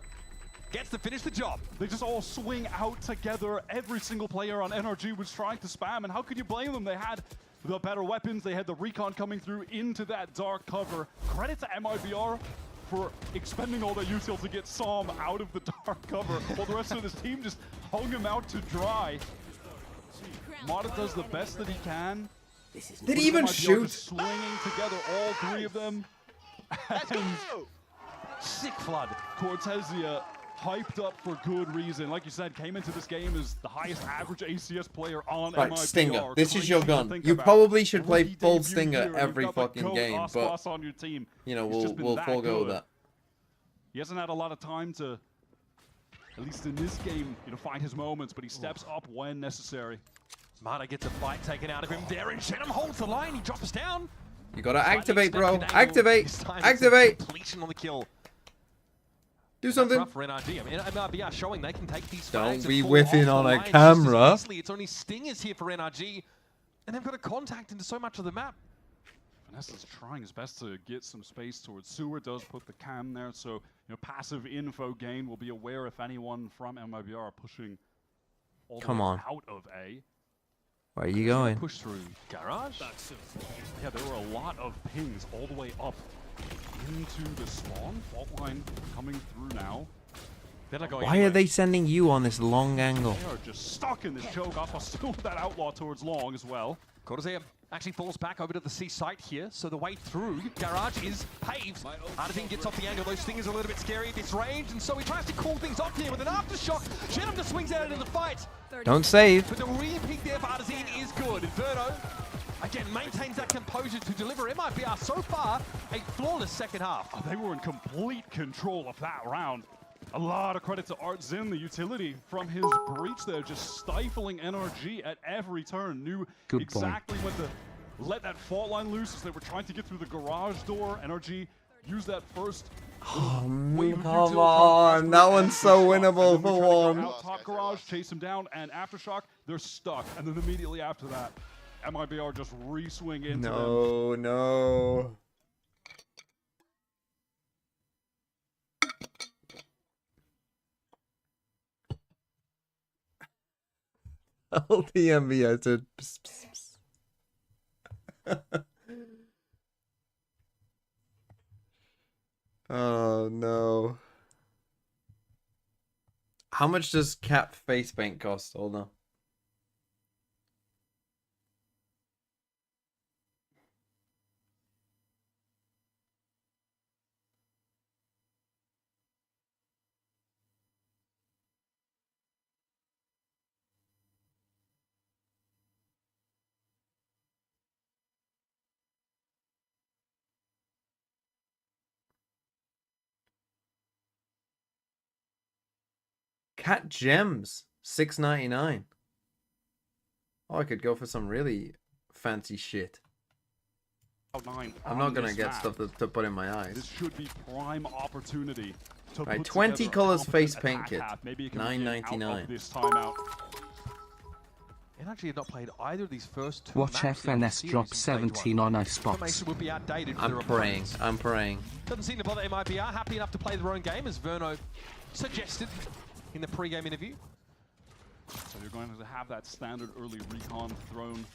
gets to finish the job. They just all swing out together. Every single player on NRG was trying to spam, and how could you blame them? They had the better weapons. They had the recon coming through into that dark cover. Credit to MIBR for expending all their util to get Psalm out of the dark cover, while the rest of this team just hung him out to dry. Mata does the best that he can. Did he even MIBR shoot? just swinging together, all three of them. And Sick flood. Cortezea hyped up for good reason. Like you said, came into this game as the highest average ACS player on Right, MIBR. Stinger. This is your Crazy to gun. think You about. probably should play Rookie full debut Stinger here, every you've got the fucking GOAT game, but Icebox on your team. you know, He's just been we'll that forego good. that. He hasn't had a lot of time to, at least in this game, find his moments, but he steps up when necessary. Mata gets a fight taken out of him there, and Shenham holds the line. He drops down. You gotta Slightly activate, bro. extended angle. Activate. This time it's Activate. Completion on the kill. Do That's something. rough for NRG. I mean, MIBR showing they can take these Don't frags be and fall whiffing off on the a line just as camera. easily. It's only Stingers here for NRG, and they've got a contact into so much of the map. Vanessa's trying his best to get some space towards Sewer, does put the cam there, so passive info gain will be aware if anyone from MIBR are pushing all the Come way on. out of A. Where are you going? Push through garage. Yeah, there were a lot of pings all the way up into the spawn. Fault line coming through now. They're not going Why are anywhere. they sending you on this long angle? They are just stuck in this choke. Alpha still with that outlaw towards long as well. Cortezea actually falls back over to the C site here, so the way through garage is paved. Artisan gets off the angle. Those things are a little bit scary at this range, and so he tries to cool things off here with an aftershock. Shenham just swings out into the fight. Don't save. But the re-pick there for Artisan is good. Inferno, again, maintains that composure to deliver MIBR so far a flawless second half. Oh, they were in complete control of that round. A lot of credit to Art Zin, the utility from his breach there, just stifling NRG at every turn. Knew Good exactly when to let that fault line loose as they were trying to get through the garage door. NRG used that first. Wave of Come util on, trying to that press one's so Aftershock, and winnable then we for try to go one. out top garage, chase him down, and Aftershock, they're stuck. And then immediately after that, MIBR just re-swing into them. No, no. LTMB, I said. Psst, psst, psst. Oh no. How much does cap face paint cost? Hold on. Cat gems, $6.99. Oh, I could go for some really fancy shit. I'm not gonna get stuff to put in my eyes. This should be prime opportunity to Right, put 20 together a colors face competent paint attack kit, half. Maybe it can be getting out $9.99. of this timeout. NRG have not played either of these first two Watch maps in the FNS series drop in stage one. 17 on Icebox. Formation would be outdated for I'm their praying. opponents. I'm praying. Doesn't seem to bother MIBR. Happy enough to play their own game, as Verno suggested in the pre-game interview. So you're going to have that standard early recon thrown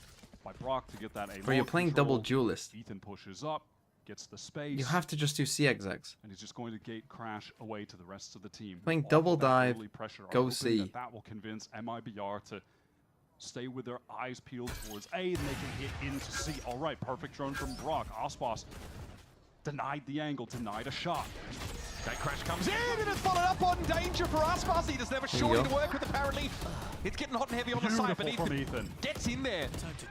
by Brock to get that A. But you're playing double duelist. Ethan pushes up, gets the space. You have to just do CXX. And he's just going to gate crash away to the rest of the team. Playing Off double of that dive, early pressure, go I'm hoping C. that will convince MIBR to stay with their eyes peeled towards A, and they can hit into C. All right, perfect drone from Brock. Icebox denied the angle, denied a shot. That crash comes in and it's followed up on danger for Icebox. He doesn't have a shorty to work with apparently. It's getting hot and heavy on the side, but Ethan gets in there.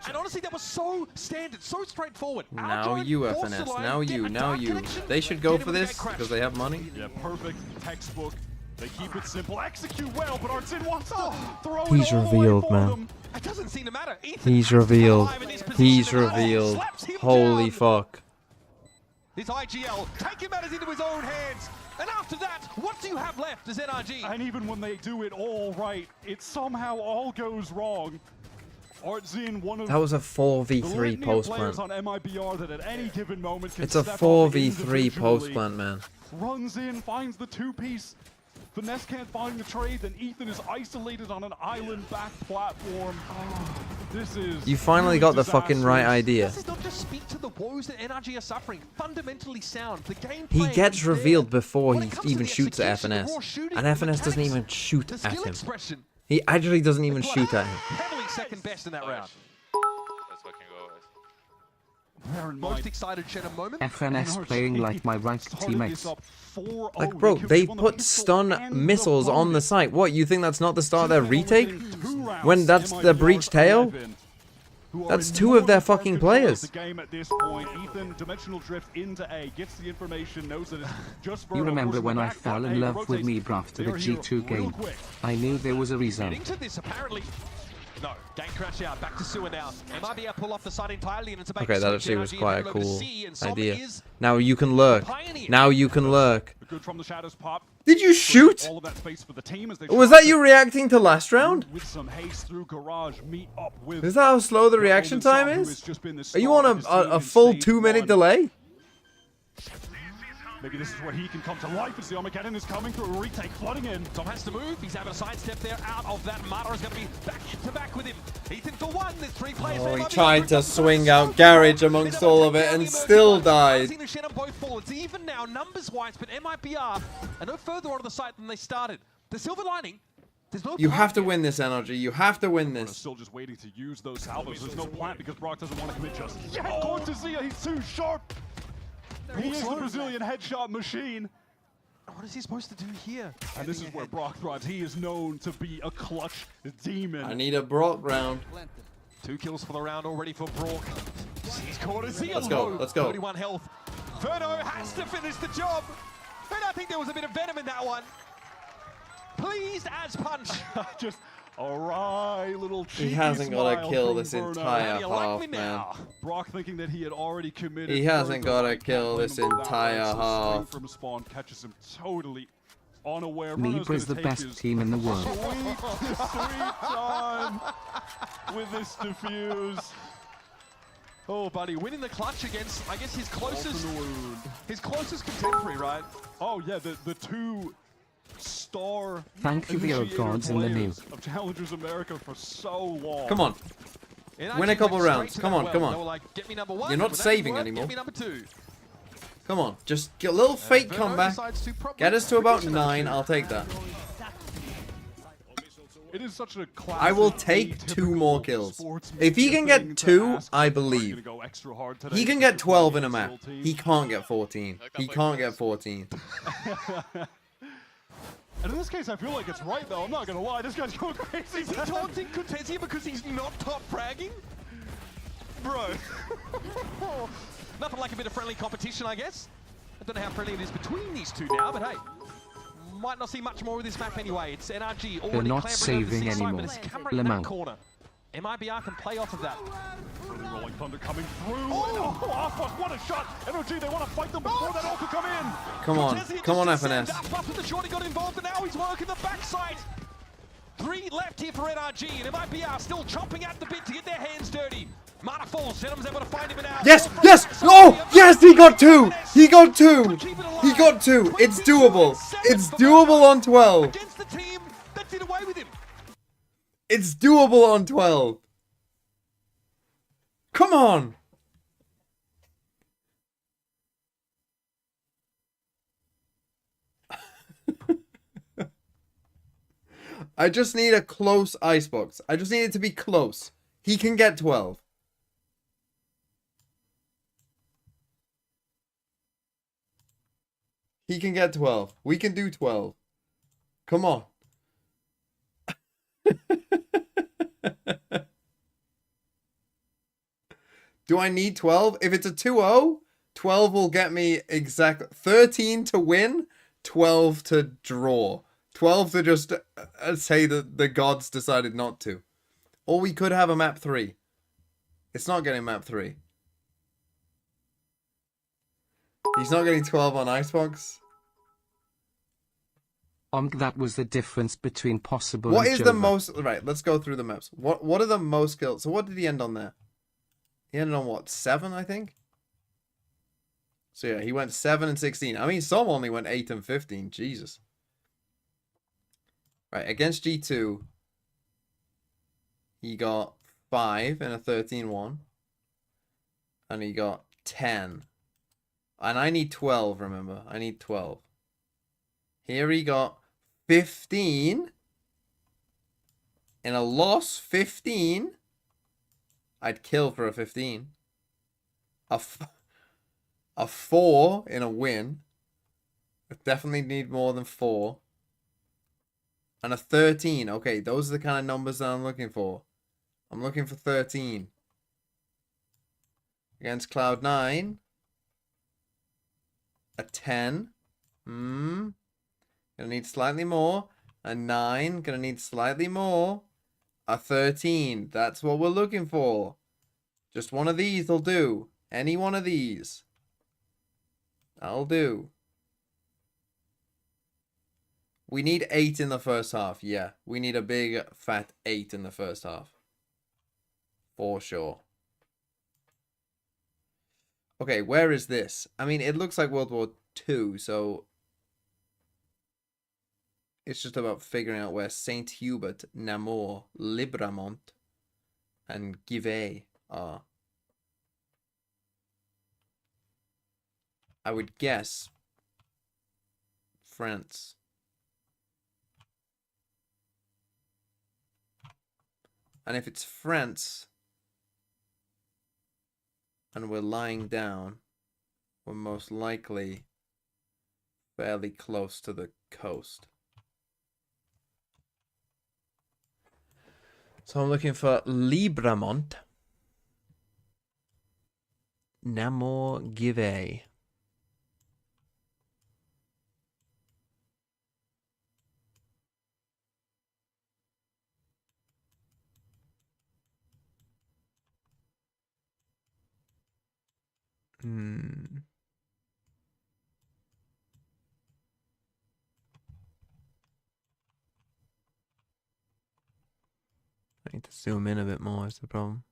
And honestly, that was so standard, so straightforward. Now you, FNS. Now you. They should go for this because they have money. Yeah, perfect textbook. They keep it simple, execute well, but Artsin wants to throw it He's all revealed, away for man. them. It doesn't seem to matter. Ethan He's revealed. He's revealed. Holy fuck. This IGL, take matters into his own hands. And after that, what do you have left as NRG? And even when they do it all right, it somehow all goes wrong. Artsin, one of That was a the 4v3 litany of post players plant. on MIBR that at any given moment can It's a step up 4v3 individually. post plant, man. Runs in, finds the two-piece. Finesse can't find the trade, then Ethan is isolated on an island back platform. This is You finally got the fucking right idea. This does not just speak to the woes that NRG are suffering. Fundamentally sound. The game He plan gets is there. revealed before When he it comes to even the shoots at execution, the raw FNS. shooting, And the FNS doesn't mechanics, even shoot the at skill him. expression. He actually doesn't even shoot at him. Heavily second best in that round. Let's fucking go. Bear in Most mind, excited Shannon moment. FNS playing like my ranked started this teammates. up 4-0. Like, bro, they on the put pistol stun and the missiles on the bonus. site. What, you think that's not the start of their Only retake? within 2 rounds, When that's the MIBR's breach tail? 11, who are That's in 2 of their more than fucking control of players. The game at this point. Ethan, dimensional drift into A, gets the information, knows that it's just You Burrow remember forcing when the I back, fell A in love with rotates. MIBR after the They're here G2 real game? quick. I knew there was a reason. Into this apparently. No, game crash out. Back to Sewer now. MIBR pull off the side entirely and it's about Okay, that to actually was NRG quite a over to cool C, and Som idea. is Now you can lurk. pioneer. Now you can lurk. Good from the shadows pop. Did you shoot? All of that space for the team as they Was try that to you reacting to last round? with some haste through garage, meet up with Is that how slow the reaction time is? Are you on a full 2-minute delay? Maybe this is where he can come to life as the Armageddon is coming through. A retake flooding in. Tom has to move. He's having a sidestep there out of that. Mata is going to be back to back with him. Ethan for one. There's 3 players. Oh, he tried to swing out garage amongst all of it and still died. Both forwards. Even now, numbers-wise, but MIBR are no further on the site than they started. The silver lining. There's no You plan have to yet. win this, NRG. You have to win They're this. still just waiting to use those salvos. There's no plant because Brock doesn't want to commit just yet. Going to Zia, he's too sharp. He is the Brazilian headshot machine. What is he supposed to do here? And this is where Brock thrives. He is known to be a clutch demon. I need a Brock round. 2 kills for the round already for Brock. He's caught a Zia. Let's go, let's go. 31 health. Verno has to finish the job. And I think there was a bit of venom in that one. Pleased as punch. Just a wry little cheeky He hasn't got to smile kill from this Verno. entire How do you like half, me man. now? Brock thinking that he had already committed. He hasn't further, got to can't kill blame this him for that entire one. So half. straight from spawn catches him totally unaware. Verno's MIBR is the gonna take best his team in the world. Sweet time with this defuse. Oh, buddy, winning the clutch against, I guess, his closest contemporary, right? Oh yeah, the 2 star. Thank you, the old initiator gods in the new. players of Challengers America for so long. Come on. And Win a actually couple went straight rounds. to Come that on, well. come They on. were like, get me number 1. You're When not that saving didn't work, anymore. Get me number 2. Come on. Just get a little fake Verno comeback. decides to probably Get us to about finish 9. I'll take that. It is such a classic. I will take 2 more kills. sportsmanship If he can thing get to 2, ask. I Are you believe. gonna go extra hard today? He can get 12 in a map. He can't get 14. He can't get 14. And in this case, I feel like it's right though. I'm not gonna lie. This guy's going crazy. Is he taunting Cortezia because he's not top fragging? Bro. Nothing like a bit of friendly competition, I guess. I don't know how friendly it is between these two now, but hey. Might not see much more with this map anyway. It's NRG already not clambering over the saving C side, anymore. but it's camera in Lemang. that corner. MIBR can play off of that. Rolling Thunder coming through. Oh, what a shot! NRG, they want to fight them before that all could come in. Come on. Cortezia Come on, just FNS. descended up after the shorty got involved, and now he's working the backside. 3 left here for NRG, and MIBR still chomping at the bit to get their hands dirty. Mata falls, Zenom's able to find him now. Yes, yes! Oh, yes, he got 2! He got 2! He got 2! It's doable. It's doable on 12. Against the team that did away with him. It's doable on 12. Come on! I just need a close Icebox. I just need it to be close. He can get 12. He can get 12. We can do 12. Come on. Do I need 12? If it's a 2-0, 12 will get me exactly 13 to win, 12 to draw. 12 to just say that the gods decided not to. Or we could have a map 3. It's not getting map 3. He's not getting 12 on Icebox. That was the difference between possible What and is the Jova. most... Right, let's go through the maps. What are the most kills? So what did he end on there? He ended on what? 7, I think? So yeah, he went 7 and 16. I mean, some only went 8 and 15. Jesus. Right, against G2, he got 5 in a 13-1. And he got 10. And I need 12, remember. I need 12. Here he got 15. In a loss, 15. I'd kill for a 15. A 4 in a win. I definitely need more than 4. And a 13. Okay, those are the kind of numbers that I'm looking for. I'm looking for 13. Against Cloud9. A 10. Gonna need slightly more. A 9. Gonna need slightly more. A 13. That's what we're looking for. Just one of these will do. Any one of these. That'll do. We need 8 in the first half. Yeah, we need a big fat 8 in the first half. For sure. Okay, where is this? I mean, it looks like World War II, so it's just about figuring out where Saint Hubert, Namur, Libramont, and Givet are. I would guess France. And if it's France and we're lying down, we're most likely fairly close to the coast. So I'm looking for Libramont, Namur, Givet. I need to zoom in a bit more is the problem.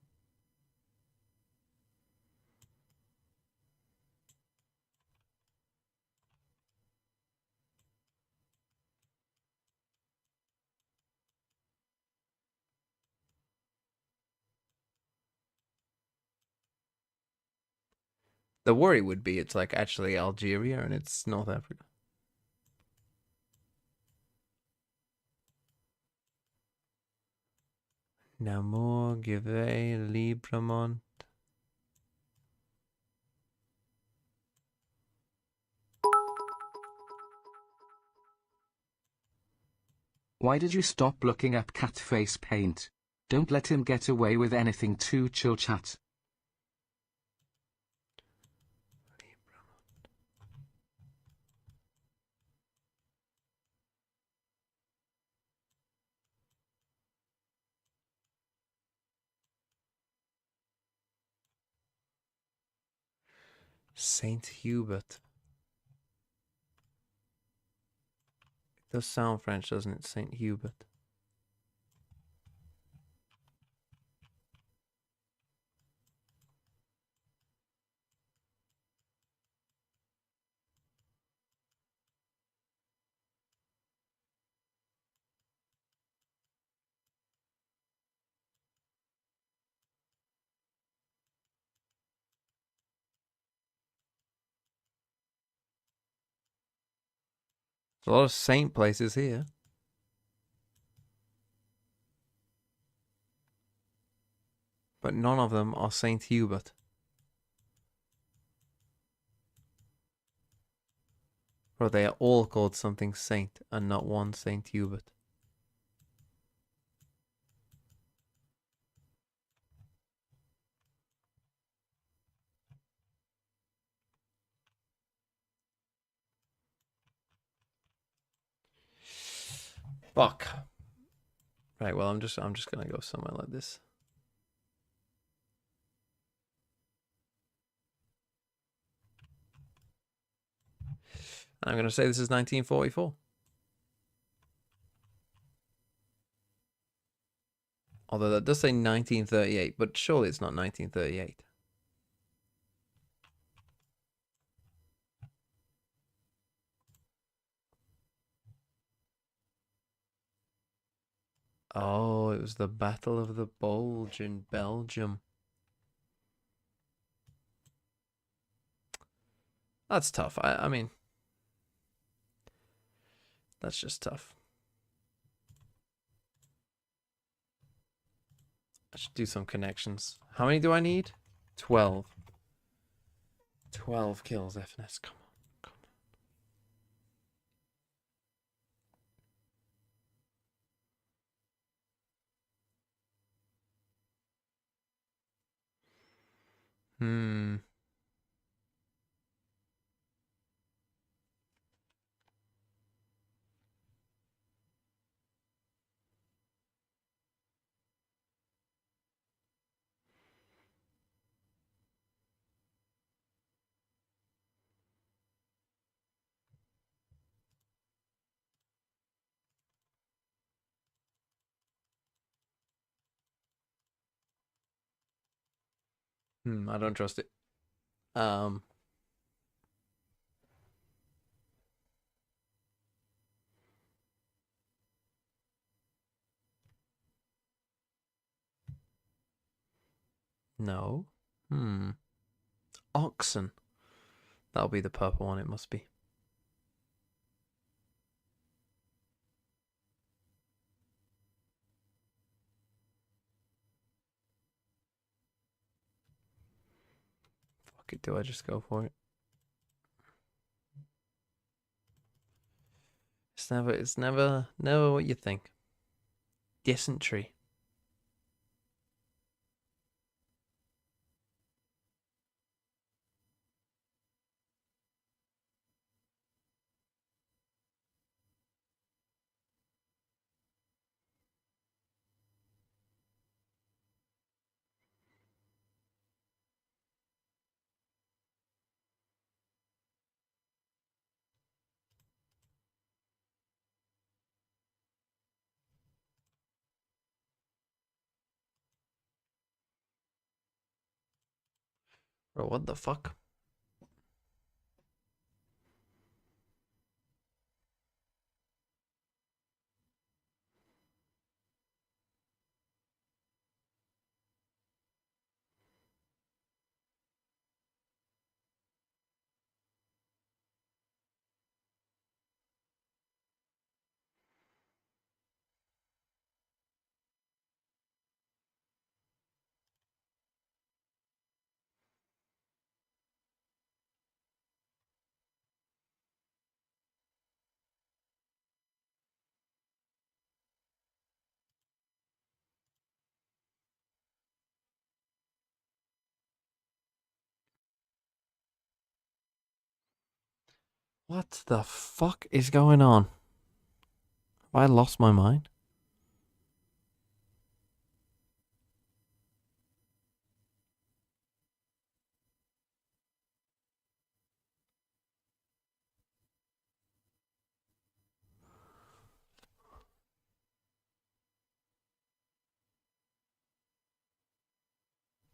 The worry would be it's like actually Algeria and it's North Africa. Namur, Givet, Libramont. Why did you stop looking up Catface Paint? Don't let him get away with anything too chill, chat. Saint Hubert. It does sound French, doesn't it? Saint Hubert. There's a lot of saint places here. But none of them are Saint Hubert. Or they are all called something Saint and not one Saint Hubert. Fuck. Right, well I'm just gonna go somewhere like this. I'm gonna say this is 1944. Although that does say 1938, but surely it's not 1938. Oh, it was the Battle of the Bulge in Belgium. That's tough. I mean, that's just tough. I should do some connections. How many do I need? 12. 12 kills, FNS. Come on. Come on. I don't trust it. No. Oxen. That'll be the purple one, it must be. Fuck it, do I just go for it? It's never what you think. Dysentery. Bro, what the fuck? What the fuck is going on? Have I lost my mind?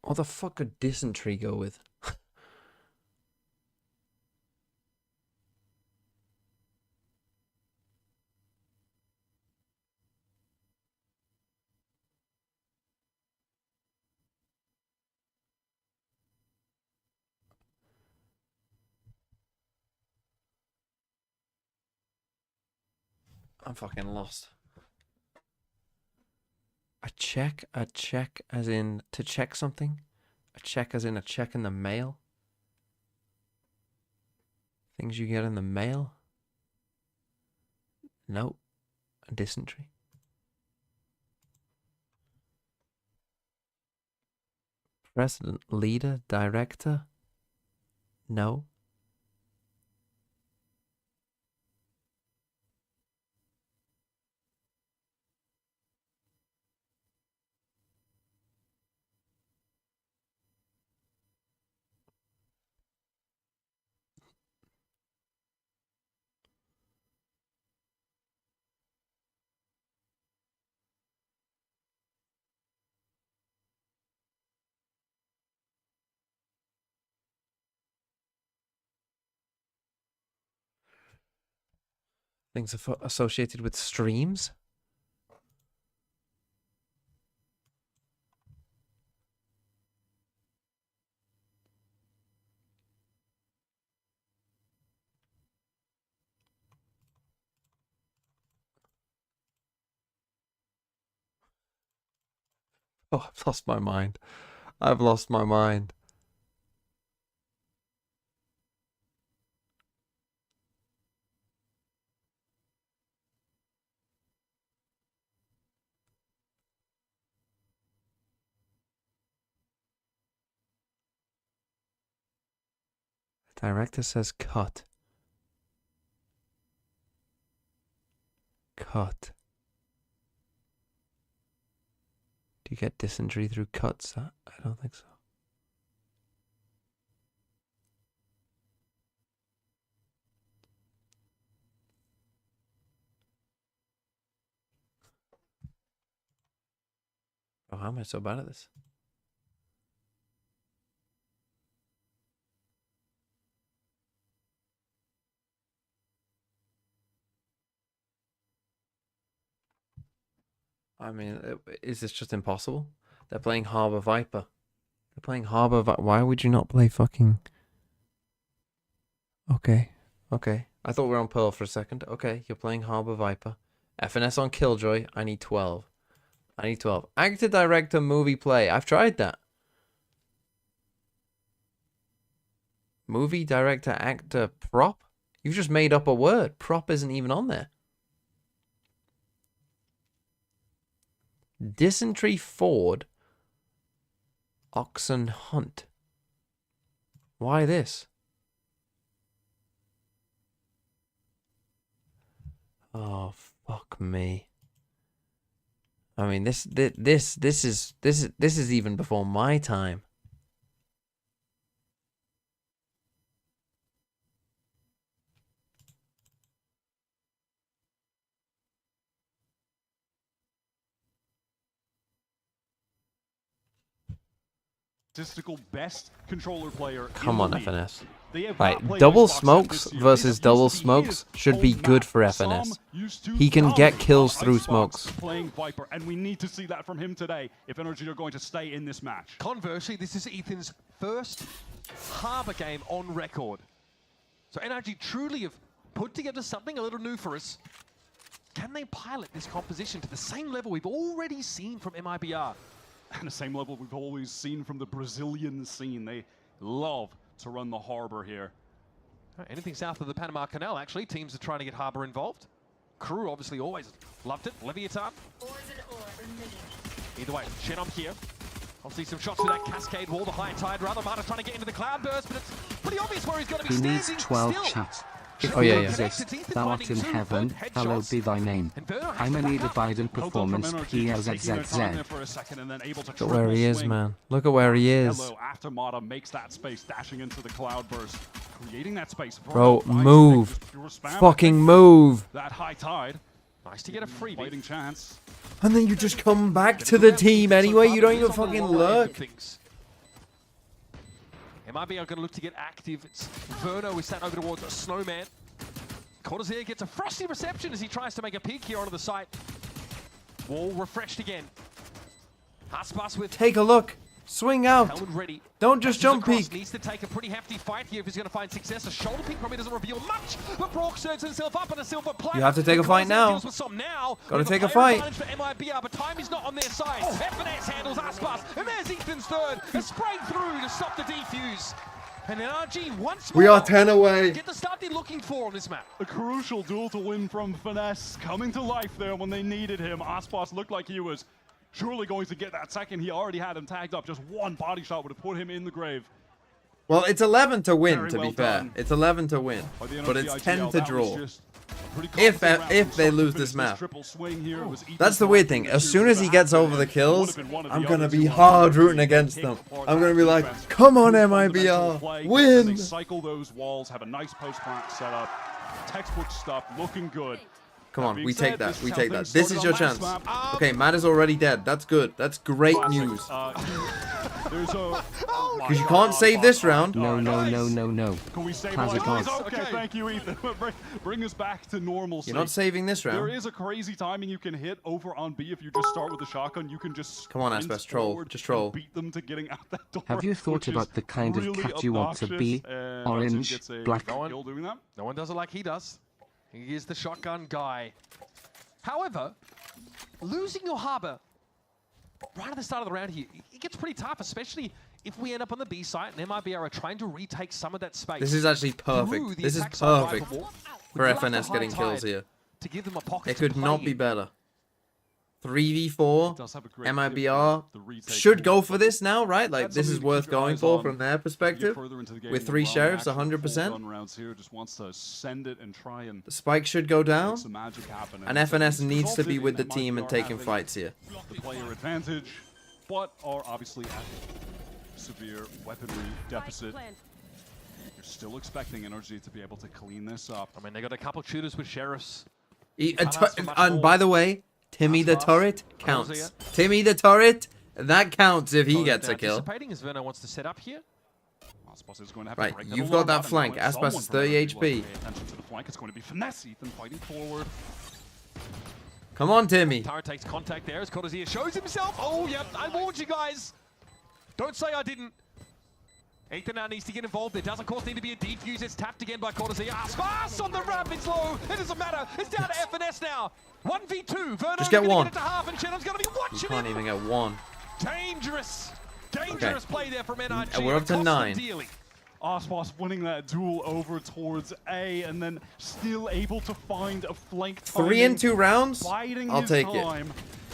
What the fuck could dysentery go with? I'm fucking lost. A check as in to check something? A check as in a check in the mail? Things you get in the mail? No. Dysentery. President, leader, director? No. Things associated with streams? Oh, I've lost my mind. I've lost my mind. Director says cut. Cut. Do you get dysentery through cuts? I don't think so. Oh, how am I so bad at this? I mean, is this just impossible? They're playing Harbor Viper. They're playing Harbor Viper. Why would you not play fucking... Okay. Okay. I thought we were on Pearl for a second. Okay, you're playing Harbor Viper. FNS on Killjoy. I need 12. I need 12. Actor, director, movie, play. I've tried that. Movie, director, actor, prop? You've just made up a word. Prop isn't even on there. Dysentery Ford. Oxen Hunt. Why this? Oh, fuck me. I mean, this is even before my time. Statistical best controller player. Come on, FNS. Right, double smokes versus double smokes should be good for FNS. He can get kills through smokes. Playing Viper, and we need to see that from him today if NRG are going to stay in this match. Conversely, this is Ethan's first Harbor game on record. So NRG truly have put together something a little new for us. Can they pilot this composition to the same level we've already seen from MIBR? And the same level we've always seen from the Brazilian scene. They love to run the Harbor here. Anything south of the Panama Canal, actually, teams are trying to get Harbor involved. KRU obviously always loved it. Leviathan. Either way, Shenom here. I'll see some shots with that cascade wall, the high tide. Rather, Marta's trying to get into the cloud burst, but it's pretty obvious where he's going to be He standing. needs 12 still. chat. If Oh, you yeah, yeah. exist, thou art in heaven, hallowed be thy name. I'm a need of Biden performance, PLZZZ. Look at where he is, man. Look at where he is. Hello, after Mata makes that space, dashing into the cloud burst, creating that space. Bro, move. Fucking move. That high tide. Nice to get a freebie. Fighting chance. And then you just come back to the team anyway. You don't even fucking lurk. MIBR are going to look to get active. It's Verno is sent over towards a Snowman. Cortazir gets a frosty reception as he tries to make a peek here onto the site. Wall refreshed again. Icebox with... Take a look. Swing out. Helmet ready. Don't just jump peek. Needs to take a pretty hefty fight here if he's going to find success. A shoulder peek probably doesn't reveal much, but Brock surges himself up on a silver plate. You have to take a fight now. Gotta take a fight. For MIBR, but time is not on their side. FNS handles Icebox, and there's Ethan's third. A spray through to stop the defuse. And NRG once more. We are 10 away. Get the start they're looking for on this map. A crucial duel to win from Finesse, coming to life there when they needed him. Icebox looked like he was surely going to get that second. He already had him tagged up. Just one body shot would have put him in the grave. Well, it's 11 to win, Very to well be fair. done. It's 11 to win, By the but NRG it's IGL, 10 to that was draw. just a pretty If confident round if from they start to lose finish. this map. Triple swing here. It was That's the weird thing. As soon as he gets over the kills, I'm going to be hard rooting against them. I'm going to be like, come on, MIBR, win! They cycle those walls, have a nice post-plant setup. Textbook stuff, looking good. Come on, being we said, take that. this We is take how that. things This is your started on chance. last map. Okay, Matt is already dead. That's good. That's great Classic. news. There's a... Because you can't save this round. No, no, no, no, no. Can we save Classic it? odds. Okay, thank you, Ethan. Bring us back to normalcy. You're not saving this There round. is a crazy timing you can hit over on B if you just start with the shotgun. You can just Come on, sprint Aspas, troll. forward Just troll. and beat them to getting out that door. Have you thought which is about the kind of really cat you want to be? obnoxious, and Orange, Hudson gets a black. kill doing that. No one does it like he does. He is the shotgun guy. However, losing your harbor right at the start of the round here, it gets pretty tough, especially if we end up on the B site and MIBR are trying to retake some of that space. This is actually through perfect. the This is attack side perfect rifle wall. for We'd love the FNS high getting kills tide here. to give them a pocket It to could not play be in. better. 3v4. Does have a great MIBR the retake should go forward, for but this now, right? Like, that's this is something to worth keep your going eyes for on. from their Get perspective. further into the game With when 3 Ron sheriffs, actually 100%. full gun rounds here, just wants to send it and try and The spike should go down. make some magic happen. And it's FNS needs to resulted be with the in team and MIBR taking having fights here. the player advantage, but are obviously at severe weaponry deficit. You're still expecting NRG to be able to clean this up. I mean, they got a couple shooters with sheriffs. And by the way, Timmy the turret counts. Timmy the turret, that counts if he gets a kill. Anticipating as Verno wants to set up here. Aspas is going to have Right, to break you've the got line that out, and flank. now it's Aspas someone is from 30 NRG HP. will pay attention to the flank. It's going to be Finesse. Ethan fighting forward. Come on, Timmy. Tara takes contact there as Cordazia shows himself. Oh, yep, I warned you guys. Don't say I didn't. Ethan now needs to get involved. There does, of course, need to be a defuse. It's tapped again by Cordazia. Aspas on the ramp. It's low. It doesn't matter. It's down to FNS now. 1v2. Verno Just get gonna one. Get it to half, and Shannon's going to be You watching can't him. even get one. Dangerous. Dangerous play there from NRG. And we're up It to cost them 9. dearly. Aspas winning that duel over towards A, and then still able to find a flank 3 in 2 rounds? biding I'll his take it. time.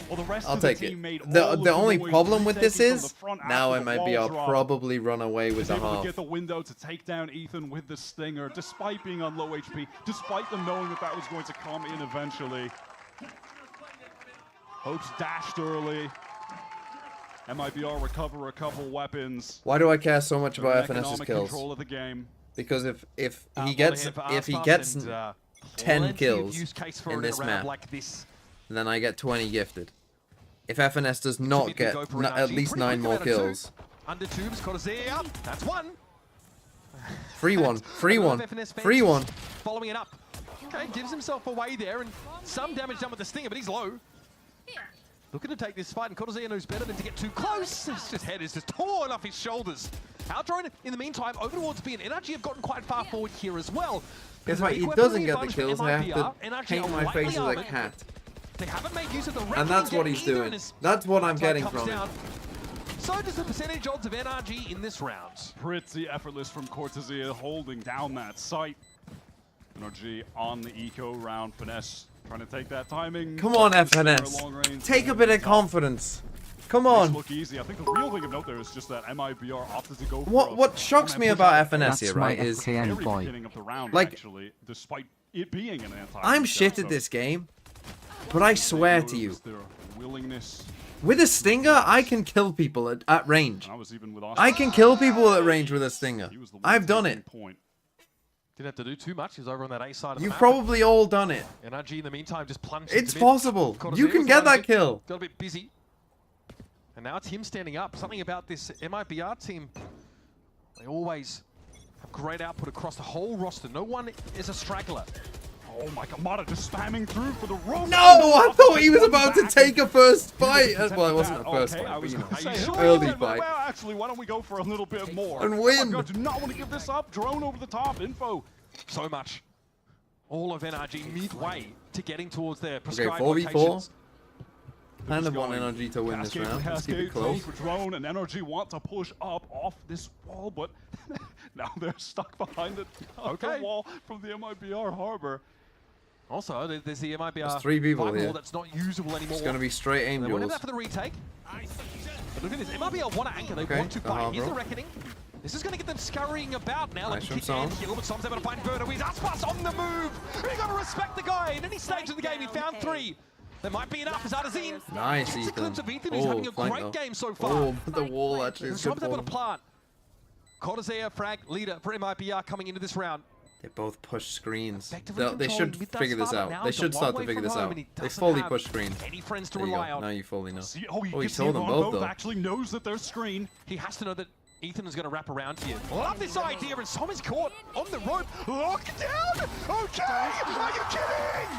Well, the rest I'll of the take team it. made all The of only noise problem with this retaking from is, the front now after the wall MIBR drop. probably run away with Was the able to half. get the window to take down Ethan with the stinger, despite being on low HP, despite them knowing that that was going to come in eventually. Hopes dashed early. MIBR recover a couple weapons. Why do I care so much They're in about FNS's economic kills? control of the game. Because if he Well, gets they have if he Aspas gets and, 10 plenty of kills use case for in it this a round map, like this. then I get 20 gifted. If FNS does not Maybe get go for at NRG. least Pretty 9 quick more about it too. kills, Under tubes, Cordazia. That's one. free one, free one, FNS fans free one. Following it up. Okay, gives himself away there, and some damage done with the stinger, but he's low. Looking to take this fight, and Cordazia knows better than to get too close. His head is just torn off his shoulders. Outdrawn in the meantime, over towards B, and NRG have gotten quite far forward here as well. Guess what? Big He weaponry doesn't get the advantage for kills. I have MIBR. to NRG paint are my lightly face as a armored. cat. They haven't made use of the And that's what he's doing. That's what I'm getting from it. So does the percentage odds of NRG in this round. Pretty effortless from Cortezia holding down that site. NRG on the eco round. Finesse trying to take that timing. Come on, Long range, FNS. Take a bit of confidence. Come on. Look easy. I think the real thing of note there is just that MIBR opted to go for What shocks me about FNS here, right, my is FKN very boy. beginning of the round, Like, actually, despite it being an anti. I'm shit at this game, but I swear to you, Their willingness. with a stinger, I can kill people at range. I was even with I can kill people at range with a stinger. He was the one I've done taking it. Point. Didn't have to do too much. He's over on that A side of the You've map. probably all done it. NRG in the meantime just plunged It's into mid. possible. Cordazia You can was get starting that kill. Got a bit busy. And now it's him standing up. Something about this MIBR team. They always have great output across the whole roster. No one is a straggler. Oh my god, Mata just spamming through for the rope. No, I thought he was about to take a first fight. Well, it wasn't a first Okay, fight, I but was you know, gonna say, early well, fight. Well, actually, why don't we go for a little bit more? And Oh win. my god, do not want to give this up. Drone over the top, info. So much. All of NRG midway to getting towards their Okay, prescribed 4v4. locations. Kind of want NRG to win this round. Let's keep it close. For drone, and NRG want to push up off this wall, but now they're stuck behind it. The wall from the MIBR harbor. Also, there's the MIBR. There's 3 people five here. wall that's not usable anymore. It's going to be straight aim They went in duels. there for the retake. But look at this. MIBR want to anchor. They want to the fight. harbor. Here's the reckoning. This is going to get them scurrying about now. Nice Like from Som. but Som's able to find Verno. He's Icebox on the move. You got to respect the guy. In any stage of the game, he found 3. There might be enough. Is Artazine. Nice, It's a glimpse of Ethan, who's having a flank great though. game so far. Oh, but the wall actually is good Som's able for to them. plant. Cortazea, frag, leader for MIBR coming into this round. They both push screens. Effectively They should controlling mid figure this thus far, out. now They he's a should start long to way figure from this home out. and he They doesn't fully have push screen. Any friends to There you rely go. on. Now you fully know. See, Oh, you he see told them Von both though. actually knows that they're screen. He has to know that Ethan is going to wrap around here. Love this idea, and Som is caught on the rope. Locked down! Okay! Are you kidding?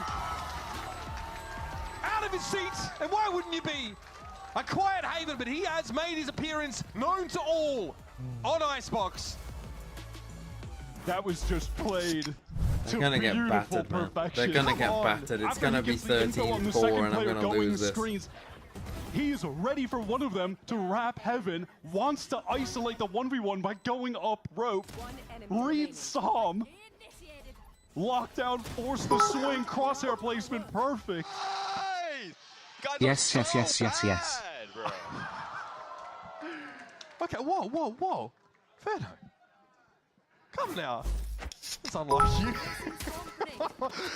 Out of his seat, and why wouldn't you be? A quiet haven, but he has made his appearance known to all on Icebox. That was just played. They're gonna get battered, man. They're gonna get battered. It's gonna be 13-4, and I'm gonna lose this. Screens, he's ready for one of them to wrap heaven. Wants to isolate the 1v1 by going up rope. Reads Som. Lockdown, force the swing, crosshair placement, perfect. Yes. Okay, whoa. Ferno. Come now. It's unlike you.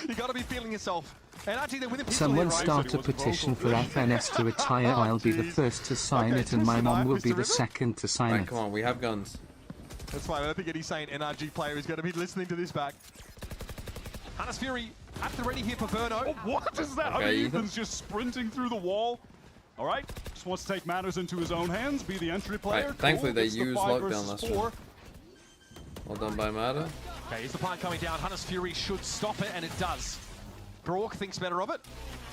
You gotta be feeling yourself. And actually, they're within pistol Someone here, right? start a petition for FNS to retire. I'll be the first to sign it, and my mom will be the second to sign Right, it. come on, we have guns. That's fine. I don't think any sane NRG player is going to be listening to this back. Hannes Fury at the ready here for Verno. Oh, what is that? Okay, I mean, Ethan. Ethan's just sprinting through the wall. All right, just wants to take matters into his own hands, be the entry player. Right, thankfully they It's the used 5 lockdown versus last 4. round. Well done by Mada. Okay, here's the plant coming down. Hannes Fury should stop it, and it does. Brock thinks better of it.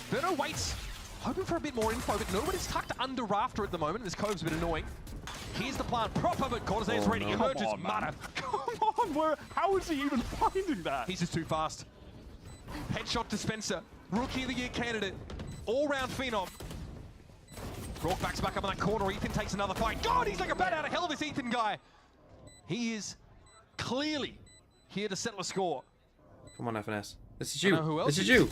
Verno waits, hoping for a bit more info, but nobody's tucked under rafter at the moment. This cove's a bit annoying. Here's the plant proper, but Cortazea is ready. no. Emerges, Come on, Mada. Come on, how is he even finding that? He's just too fast. Headshot dispenser. Rookie of the year candidate. All-round phenom. Brock backs back up in that corner. Ethan takes another fight. God, he's like a bat out of hell, this Ethan guy. He is clearly here to settle a score. Come on, FNS. This is I know you. who else This is it you.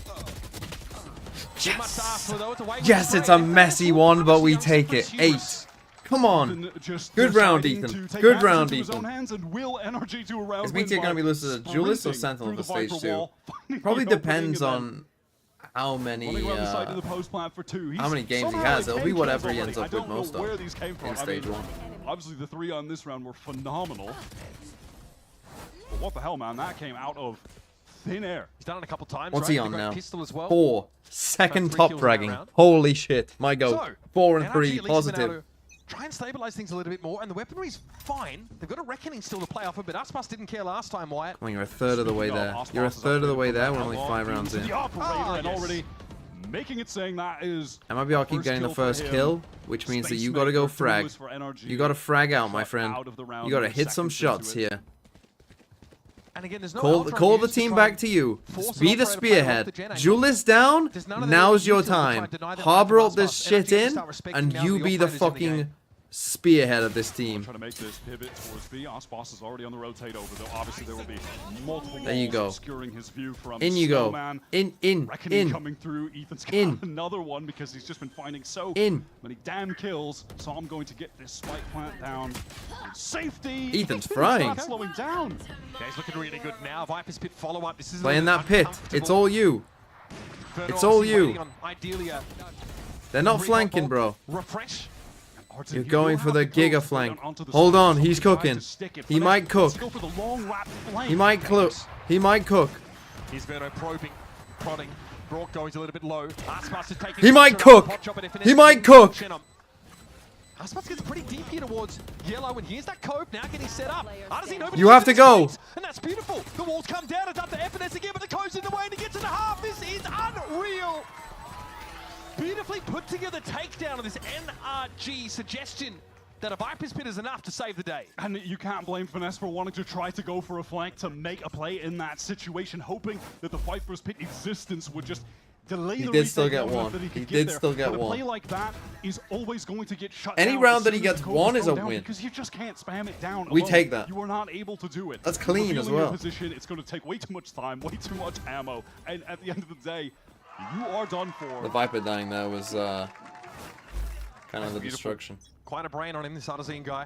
Yes, it's a messy one, but we take it. 8. Come on. Just Good round, deciding Ethan. to take Good matters round, into his own Ethan. hands and will NRG to a round Is win BT by going to be listed as Duelist or sprinting Sentinel through for the stage Viper 2? wall, finding Probably the opening depends and then on how many running around the side of the post plant for 2. how many games he Somehow has. It'll be came whatever kills he ends already. up with I don't most know of where these came from. in stage 1. Obviously, the 3 on this round were phenomenal. But what the hell, man? That came out of thin air. He's done it a couple times. What's right? he They've on got now? Pistol as well. 4. Second 3 top kills in that fragging. round. Holy shit. My go. So, 4 and NRG 3. at least been able Positive. to try and stabilize things a little bit more, and the weaponry's fine. They've got a reckoning still to play off of, but Icebox didn't care last time, Wyatt. Come on, you're a third of the way there. You're a third of the way there. We're only 5 rounds in. The operator and yes. already making it, saying that is. MIBR keep first getting the kill for first him. kill, which means that you Space got to go maker, frag. duelist for NRG. You got to frag out, my Shot friend. out of the round You got to with hit some seconds shots into it. here. And again, there's no Call Ultron the used to team try back and to you. force Be an the operator to play off spearhead. the gen angle. Duelist down. There's none of the Now's your utils to try time. and deny that Harbor life all of this Icebox. shit NRG to in, start respecting and now you the be the operators in the fucking game. spearhead of this team. Trying to make this pivot towards B. Icebox is already on the rotate over, though obviously there will be multiple There you walls go. obscuring his view from In you go. Snowman. In. Reckoning coming through. Ethan's got In. another one because he's just been finding so In. many damn kills. So I'm going to get this spike plant down. Safety. Ethan's frying. Not slowing down. Yeah, he's looking really good now. Viper's pit follow-up. This is Playing that pit. It's all you. It's all you. Ideally, They're not flanking, bro. refresh. You're going for the giga flank. Hold on, he's cooking. He might cook. He might cook. He might cook. Here's Verno probing, prodding. Brock goes a little bit low. Icebox is taking He might control. cook. Pot shot, but if it He is, might cook. Icebox gets pretty deep here towards yellow, and here's that Cove now getting set up. You have to go. And that's beautiful. The walls come down. It's up to FNS again, but the Cove's in the way, and he gets in the half. This is unreal. Beautifully put together takedown of this NRG suggestion that a Viper's pit is enough to save the day. And you can't blame Finesse for wanting to try to go for a flank to make a play in that situation, hoping that the Viper's pit existence would just delay He the did still retake get long enough one. that he He could did get there. still get But a one. play like that is always going to get shut Any down round as that he soon as gets the coach one is is a thrown down win. because you just can't spam it down. We alone. take that. You are not able to do it. That's clean as Revealing your well. Position, it's going to take way too much time, way too much ammo, and at the end of the day, you are done for. The Viper dying there was kind of the destruction. Quite a brain on him, this Artesian guy.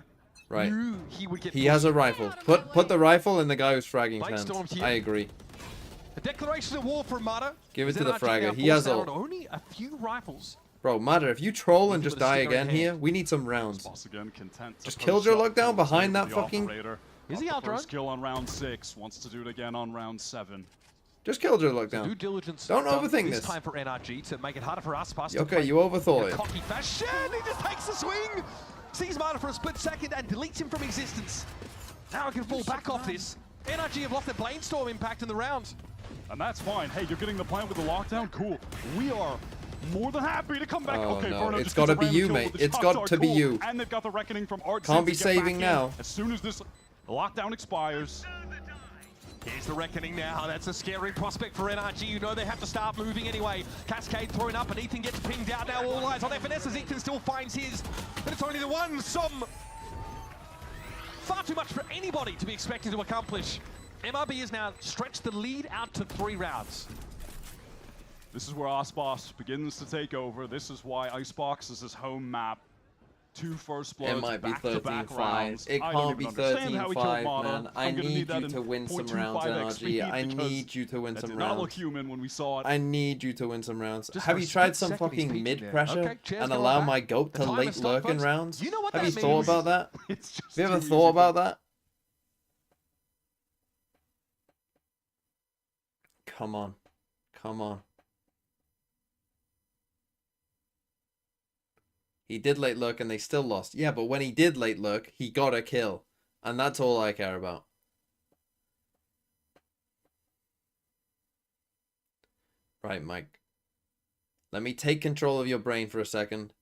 Right. He would get He has a rifle. Put the rifle in the guy who's fragging Blade hands. Storm's here. I agree. A declaration of war from Mata. Give it to the NRG fragger. now He has forced out ult. on only a few rifles. Bro, Matter, if you troll and Give just it a die sticker in again hand. here, we need some rounds. Boss again, content to Just post Killjoy shot lockdown kills behind the that fucking... operator. Is he Got out the first kill on round 6, wants to do it again on round 7. Just Killjoy Due lockdown. diligence. Don't done overthink this this. time for NRG to make it harder for Icebox to Okay, play you overthought in a it. cocky fashion. He just takes the swing, sees Mata for a split second and deletes him from existence. Now he can fall back off this. NRG have lost their Blainstorm impact in the round. And that's fine. Hey, you're getting the plant with the lockdown? Cool. We are more than happy to come back. Oh, okay, no. Verno It's just gotta gets a be random you, kill mate. with the It's shots got are to be cool. you. And they've got the reckoning from Art Can't be to get back saving in. now. As soon as this lockdown expires. Here's the reckoning now. That's a scary prospect for NRG. You know they have to start moving anyway. Cascade thrown up and Ethan gets pinged out. Now all eyes on FNS as Ethan still finds his. But it's only the one. Far too much for anybody to be expected to accomplish. MIB has now stretched the lead out to 3 rounds. This is where Icebox begins to take over. This is why Icebox is his home map. 2 first bloods, It might be back-to-back 13-5. rounds. It I don't can't be even understand how he killed 13-5, Mata. man. I I'm gonna need that you in to win some 0.25 rounds, NRG. I XP need you to win that some did not look rounds. human when we saw it. I need you to win some rounds. Just Have for you a tried split some second he's fucking peeking mid there. pressure Okay, Chair's and gonna allow roll my back. goat The to time late has stopped, lurk in folks. rounds? You know what Have that you thought means? about that? It's just Have you ever too thought easy. about that? Come on. Come on. He did late lurk and they still lost. Yeah, but when he did late lurk, he got a kill. And that's all I care about. Right, Mike. Let me take control of your brain for a second.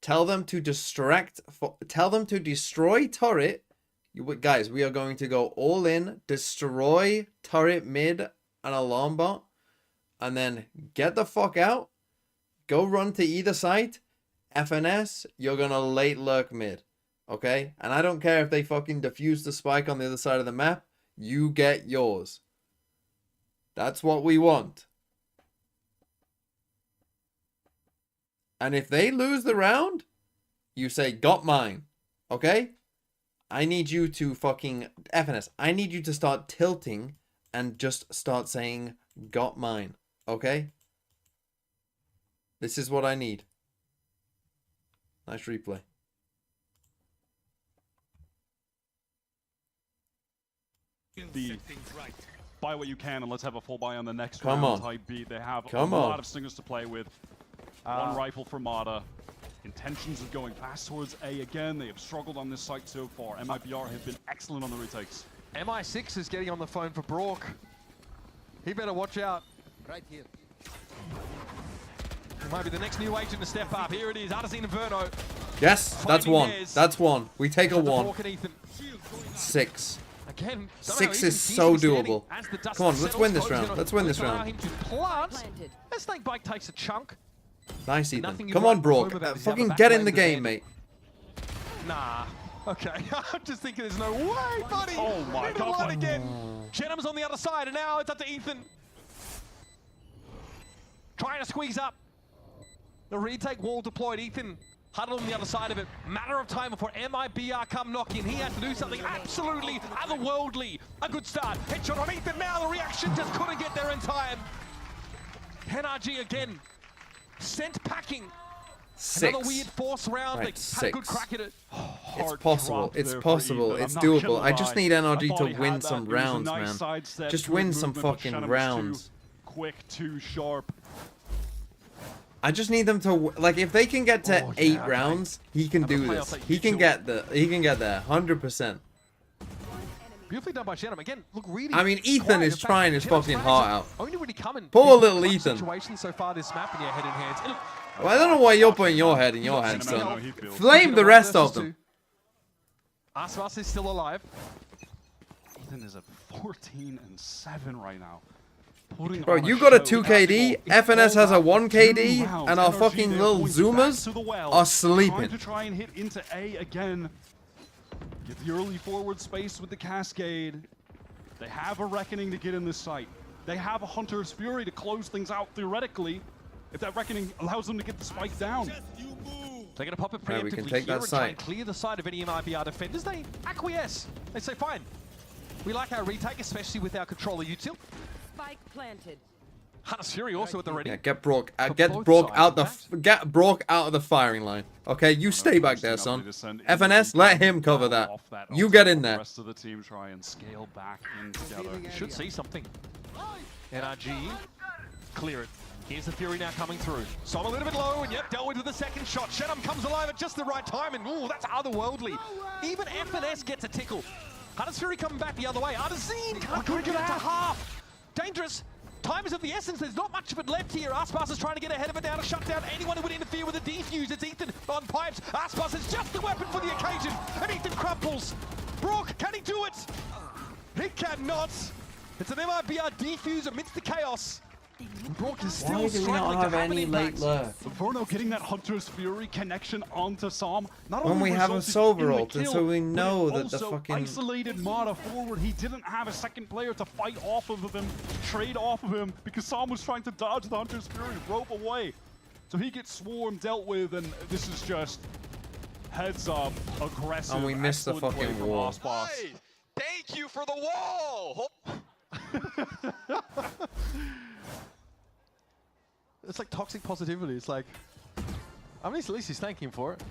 Tell them to tell them to destroy turret. Guys, we are going to go all in, destroy turret mid and alarm bot, and then get the fuck out. Go run to either side. FNS, you're gonna late lurk mid. Okay? And I don't care if they fucking defuse the spike on the other side of the map. You get yours. That's what we want. And if they lose the round, you say, got mine. Okay? I need you to fucking... FNS, I need you to start tilting and just start saying, got mine. Okay? This is what I need. Nice replay. Buy what you can and let's have a full buy on the next Come round on. type beat. They have Come a on. lot of stingers to play with. One rifle for Mata. Intentions of going fast towards A again. They have struggled on this site so far. MIBR have been excellent on the retakes. MI6 is getting on the phone for Brock. He better watch out. Right here. He might be the next new agent to step up. Here it is, Artesian Inferno. Yes, that's Finding one. theirs. That's one. We take a Shut the one. Brock and Ethan. 6. Again, somehow 6 Ethan is seems so to be standing doable. as the dust Come on, let's settles. win this Cody's round. gonna Let's win this allow round. him to plant. Planted. That snake bite takes a chunk. Nice, Nothing Ethan. you Come write on, home Brock. about is Fucking how the get back in the lane's game, defended. mate. Nah. Okay, I'm just thinking there's no way, buddy. Oh my Into God. line again. Chenham's on the other side, and now it's up to Ethan. Trying to squeeze up. The retake wall deployed. Ethan huddled on the other side of it. Matter of time before MIBR come knocking. He has to do something absolutely otherworldly. A good start. Headshot on Ethan now. The reaction just couldn't get there in time. NRG again. Sent packing. 6. Another weird force round. Right, They had a good 6. crack at it. It's possible. drop It's there for possible. Ethan. It's I'm not doable. gonna I just lie. need I NRG thought to he had win that. some It was a rounds, nice man. sidestep, Just good win some movement, but fucking Shannon was rounds. Too quick, too sharp. I just need them to like if they can get to Oh, 8 yeah, rounds, he can do playoff this. that He you can saw. get there 100%. Beautifully done by Shannon. Again, look really. I mean, Ethan quiet. is In fact, trying his Shannon's fucking flags heart are out. Only really coming. Poor in little clutch Ethan. Situations so far this map, and your head in hands. And look, Well, I don't know why you're putting your head in your hands, No, no, son. no, he feels. Flame the rest of them. Aspas is still alive. Ethan is at 14-7 right now. putting Bro, on you got a show. 2 KD, Basketball, FNS has a it's 1 all KD, about 2 and our rounds. fucking NRG, little they're going Zoomers back to the well, are Time sleeping. to try and hit into A again. Get the early forward space with the Cascade. They have a Reckoning to get in this site. They have a Hunter's Fury to close things out theoretically, if that Reckoning allows them to get the spike down. They're going to pop it Right, we can preemptively take here that and try and site. clear the side of any MIBR defenders. They acquiesce. They say, fine. We like our retake, especially with our controller util. Spike planted. Hunter's Fury also at the ready. Yeah, get Brock, For get both Brock sides, out in the fact. get Brock out of the firing line. Okay, you stay back there, son. FNS, let him cover that. You get in The there. rest of the team try and scale back in together. You should see something. NRG, clear it. Here's the Fury now coming through. Som a little bit low, and yep, dealt with the second shot. Shenum comes alive at just the right time, and ooh, that's otherworldly. Even FNS gets a tickle. Hunter's Fury coming back the other way. Artazine can't get it to half. Dangerous. Time is of the essence. There's not much of it left here. Icebox is trying to get ahead of it now to shut down anyone who would interfere with the defuse. It's Ethan on pipes. Icebox is just the weapon for the occasion, and Ethan crumples. Brock, can he do it? He cannot. It's an MIBR defuse amidst the chaos. Brock is still struggling to have any impact. Verno getting that Hunter's Fury connection onto Som. Not When only we have a resulted Silver in the ult, and kill, so we but know it that the also fucking isolated Mata forward. He didn't have a second player to fight off of him, trade off of him, because Som was trying to dodge the Hunter's Fury, rope away. So he gets swarm dealt with, and this is just heads up, aggressive. And we missed the excellent play fucking from wall. Icebox. Hey, thank you for the wall. It's like toxic positivity. It's like, I mean, at least he's thanking him for it.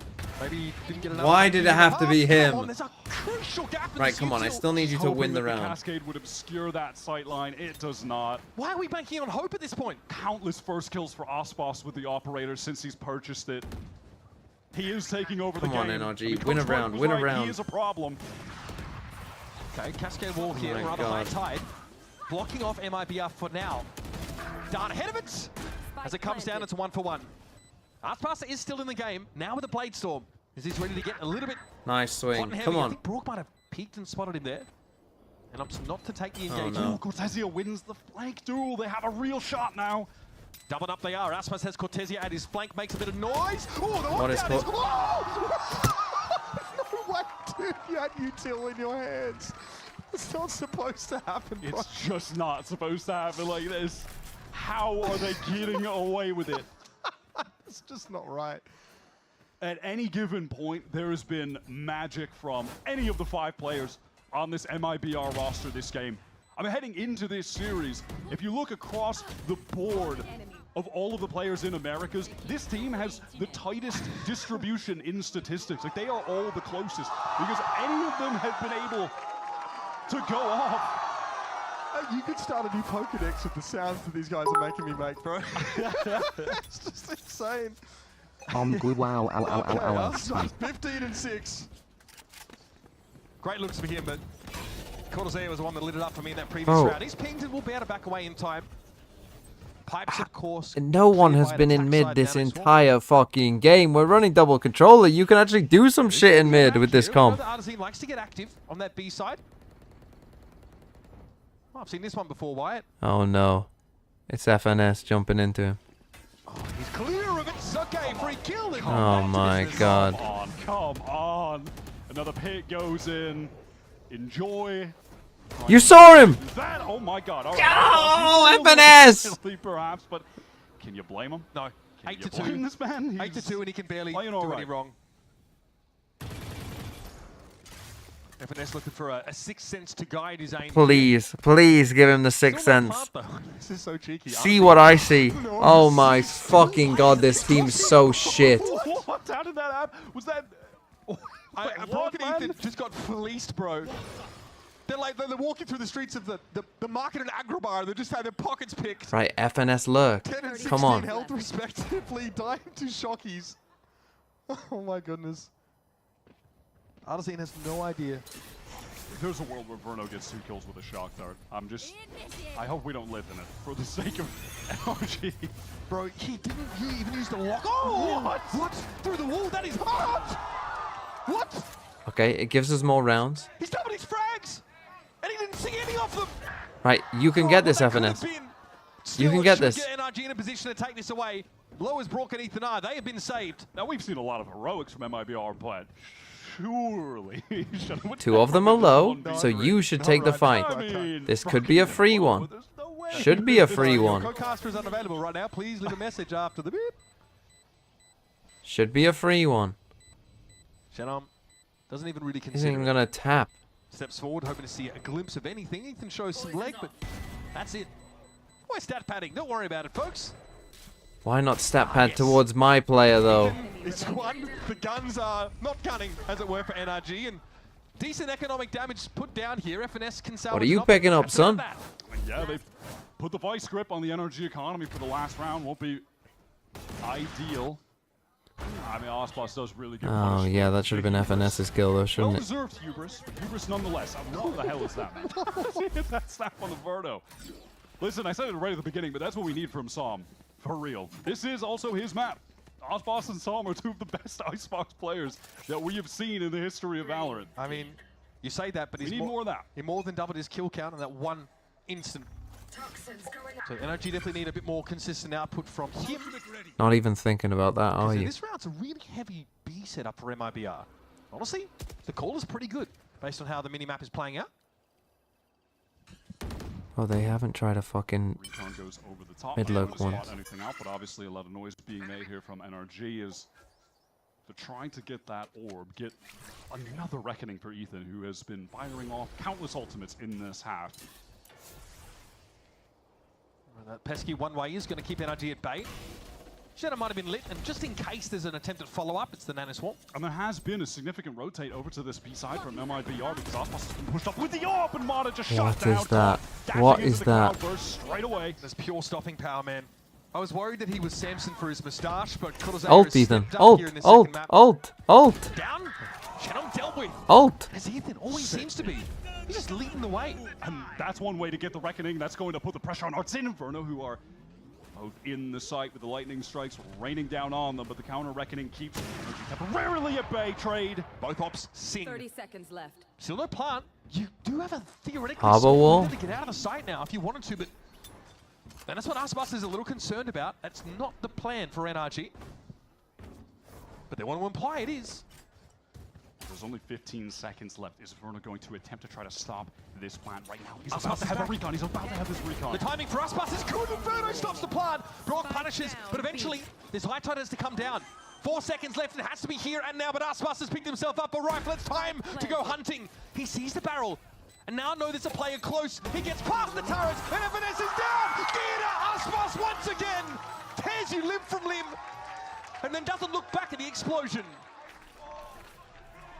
Maybe he didn't get enough. Why did it have to be Come on, him? there's a crucial gap in Right, this come on, I util. still need you to Hoping win the that round. Cascade would obscure that sight line. It does not. Why are we banking on hope at this point? Countless first kills for Icebox with the operator since he's purchased it. He is taking over Come the on, game. NRG, win a Coach round, was win a right, round. He is a problem. Okay, Cascade wall here, my rather high God. tide. Blocking off MIBR for now. Dart ahead of it! As it comes down, it's 1-for-1. Artpasta is still in the game, now with the Blade Storm. As he's ready to get a little bit Nice hot swing. and heavy. Come I on. think Brook might have peeked and spotted him there. And opts not to take the Oh, engagement. no. Cortesia wins the flank duel. They have a real shot now. Doubling up they are. Aspas has Cortesia at his flank, makes a bit of noise. Oh, the What is lockdown is... No way, dude, you had util in your hands. It's not supposed to happen, bro. It's just not supposed to happen like this. How are they getting away with it? It's just not right. At any given point, there has been magic from any of the 5 players on this MIBR roster this game. I mean, heading into this series, if you look across the board of all of the players in Americas, this team has the tightest distribution in statistics. Like, they are all the closest because any of them have been able to go off. You could start a new Pokedex with the sounds that these guys are making me make, bro. It's just insane. Good wow, ow, ow, Okay, ow, ow, us, ow. 15-6. Great looks for him, but Cortazea was the one that lit it up for me in that previous Oh. round. He's pinged and will be able to back away in time. Pipes, of course. No one clear has by been an in attack mid side this down as well. entire fucking game. We're running double controller. You can actually do some shit in mid with this comp. Artazine likes to get active on that B side. Oh, I've seen this one before, Wyatt. Oh no. It's FNS jumping into him. Oh, he's clear of it. Suke, free kill. And Oh back to my business. god. Come on. Another pit goes in. Enjoy. You saw him! That, oh my god. All right. Oh, He's a little FNS! silly perhaps, but can you blame him? No. Can 8 you to blame 2. this man? 8 to 2, and he can barely playing do all any right. wrong. FNS looking for a sixth sense to guide his aim. Please, please give him the sixth Still not sense. plant, though. This is so cheeky. See what I see. Oh my fucking god, this team's so shit. What? How did that happen? Was that... Brock and Ethan just got fleeced, bro. They're like, they're walking through the streets of the market in Agrabah. They just had their pockets picked. Right, FNS lurk. 10 and 16 Come on. health respectively, dying to shockies. Oh my goodness. Artazine has no idea. There's a world where Verno gets 2 kills with a shock dart. I hope we don't live in it for the sake of NRG. Bro, he didn't even use the lock. Oh! What? Through the wall? That is hard! What? Okay, it gives us more rounds. He's doubled his frags! And he didn't see any of them! Right, you can get this That could have FNS. been You can get this. Get NRG in a position to take this away. Low as Brock and Ethan are. They have been saved. Now, we've seen a lot of heroics from MIBR, but surely... Two of them are low, so you should take the fight. This could be a free one. Should be a free one. Co-caster is unavailable right now. Please leave a message after the beep. Should be a free one. Shannon doesn't even really He's consider even it. gonna tap. Steps forward, hoping to see a glimpse of anything. Ethan shows some leg, but that's it. Why stat padding? Don't worry about it, folks. Why not stat pad towards my player though? It's one. The guns are not gunning, as it were, for NRG, and decent economic damage put down here. FNS can salvage. What are you picking up, son? Yeah, they've put the vice grip on the NRG economy for the last round. Won't be ideal. I mean, Icebox does really good. Oh yeah, that should have been FNS's kill though, shouldn't it? Well-deserved hubris, but hubris nonetheless. I mean, what the hell is that, man? That snap on the Verdo. Listen, I said it right at the beginning, but that's what we need from Psalm. For real. This is also his map. Icebox and Psalm are two of the best Icebox players that we have seen in the history of Valorant. I mean, you say that, but we he's need more of that. He more than doubled his kill count in that one instant. So NRG definitely need a bit more consistent output from him. Not even thinking about that, are you? This round's a really heavy B setup for MIBR. Honestly, the call is pretty good based on how the minimap is playing out. Oh, they haven't tried a fucking Recon goes over the top. mid-loc Not once. anything out, but obviously a lot of noise being made here from NRG as they're trying to get that orb, get another reckoning for Ethan, who has been firing off countless ultimates in this half. That pesky one-way is going to keep NRG at bay. Shadow might have been lit, and just in case there's an attempt at follow-up, it's the Nanoswarm. And there has been a significant rotate over to this B side from MIBR because Icebox has been pushed up with the AWP, and Mata just shot down. What is that? Dashing What into is the that? cloudburst straight away. There's pure stopping power, man. I was worried that he was Samson for his moustache, but Ult, Ethan. Ult, ult, ult, ult. Down. Shadow dealt with. Ult. As Ethan always seems to be. He's just leading the way. And that's one way to get the reckoning. That's going to put the pressure on Arts and Inferno, who are both in the site with the lightning strikes raining down on them, but the counter reckoning keeps NRG temporarily at bay. Trade. Both ops sing. 30 seconds left. Still no plant. You do have a theoretical Harbor wall? to get out of the site now if you wanted to, but and that's what Icebox is a little concerned about. That's not the plan for NRG. But they want to imply it is. There's only 15 seconds left. Is Verna going to attempt to try to stop this plant right now? He's about to have a recon. He's about to have this recon. The timing for Icebox is good. Inferno stops the plant. Brock punishes, but eventually this high tide has to come down. 4 seconds left. It has to be here and now, but Icebox has picked himself up a rifle. It's time to go hunting. He sees the barrel. And now know there's a player close. He gets past the turret, and FNS is down! Geoguessr, Icebox once again! Tears you limb from limb, and then doesn't look back at the explosion.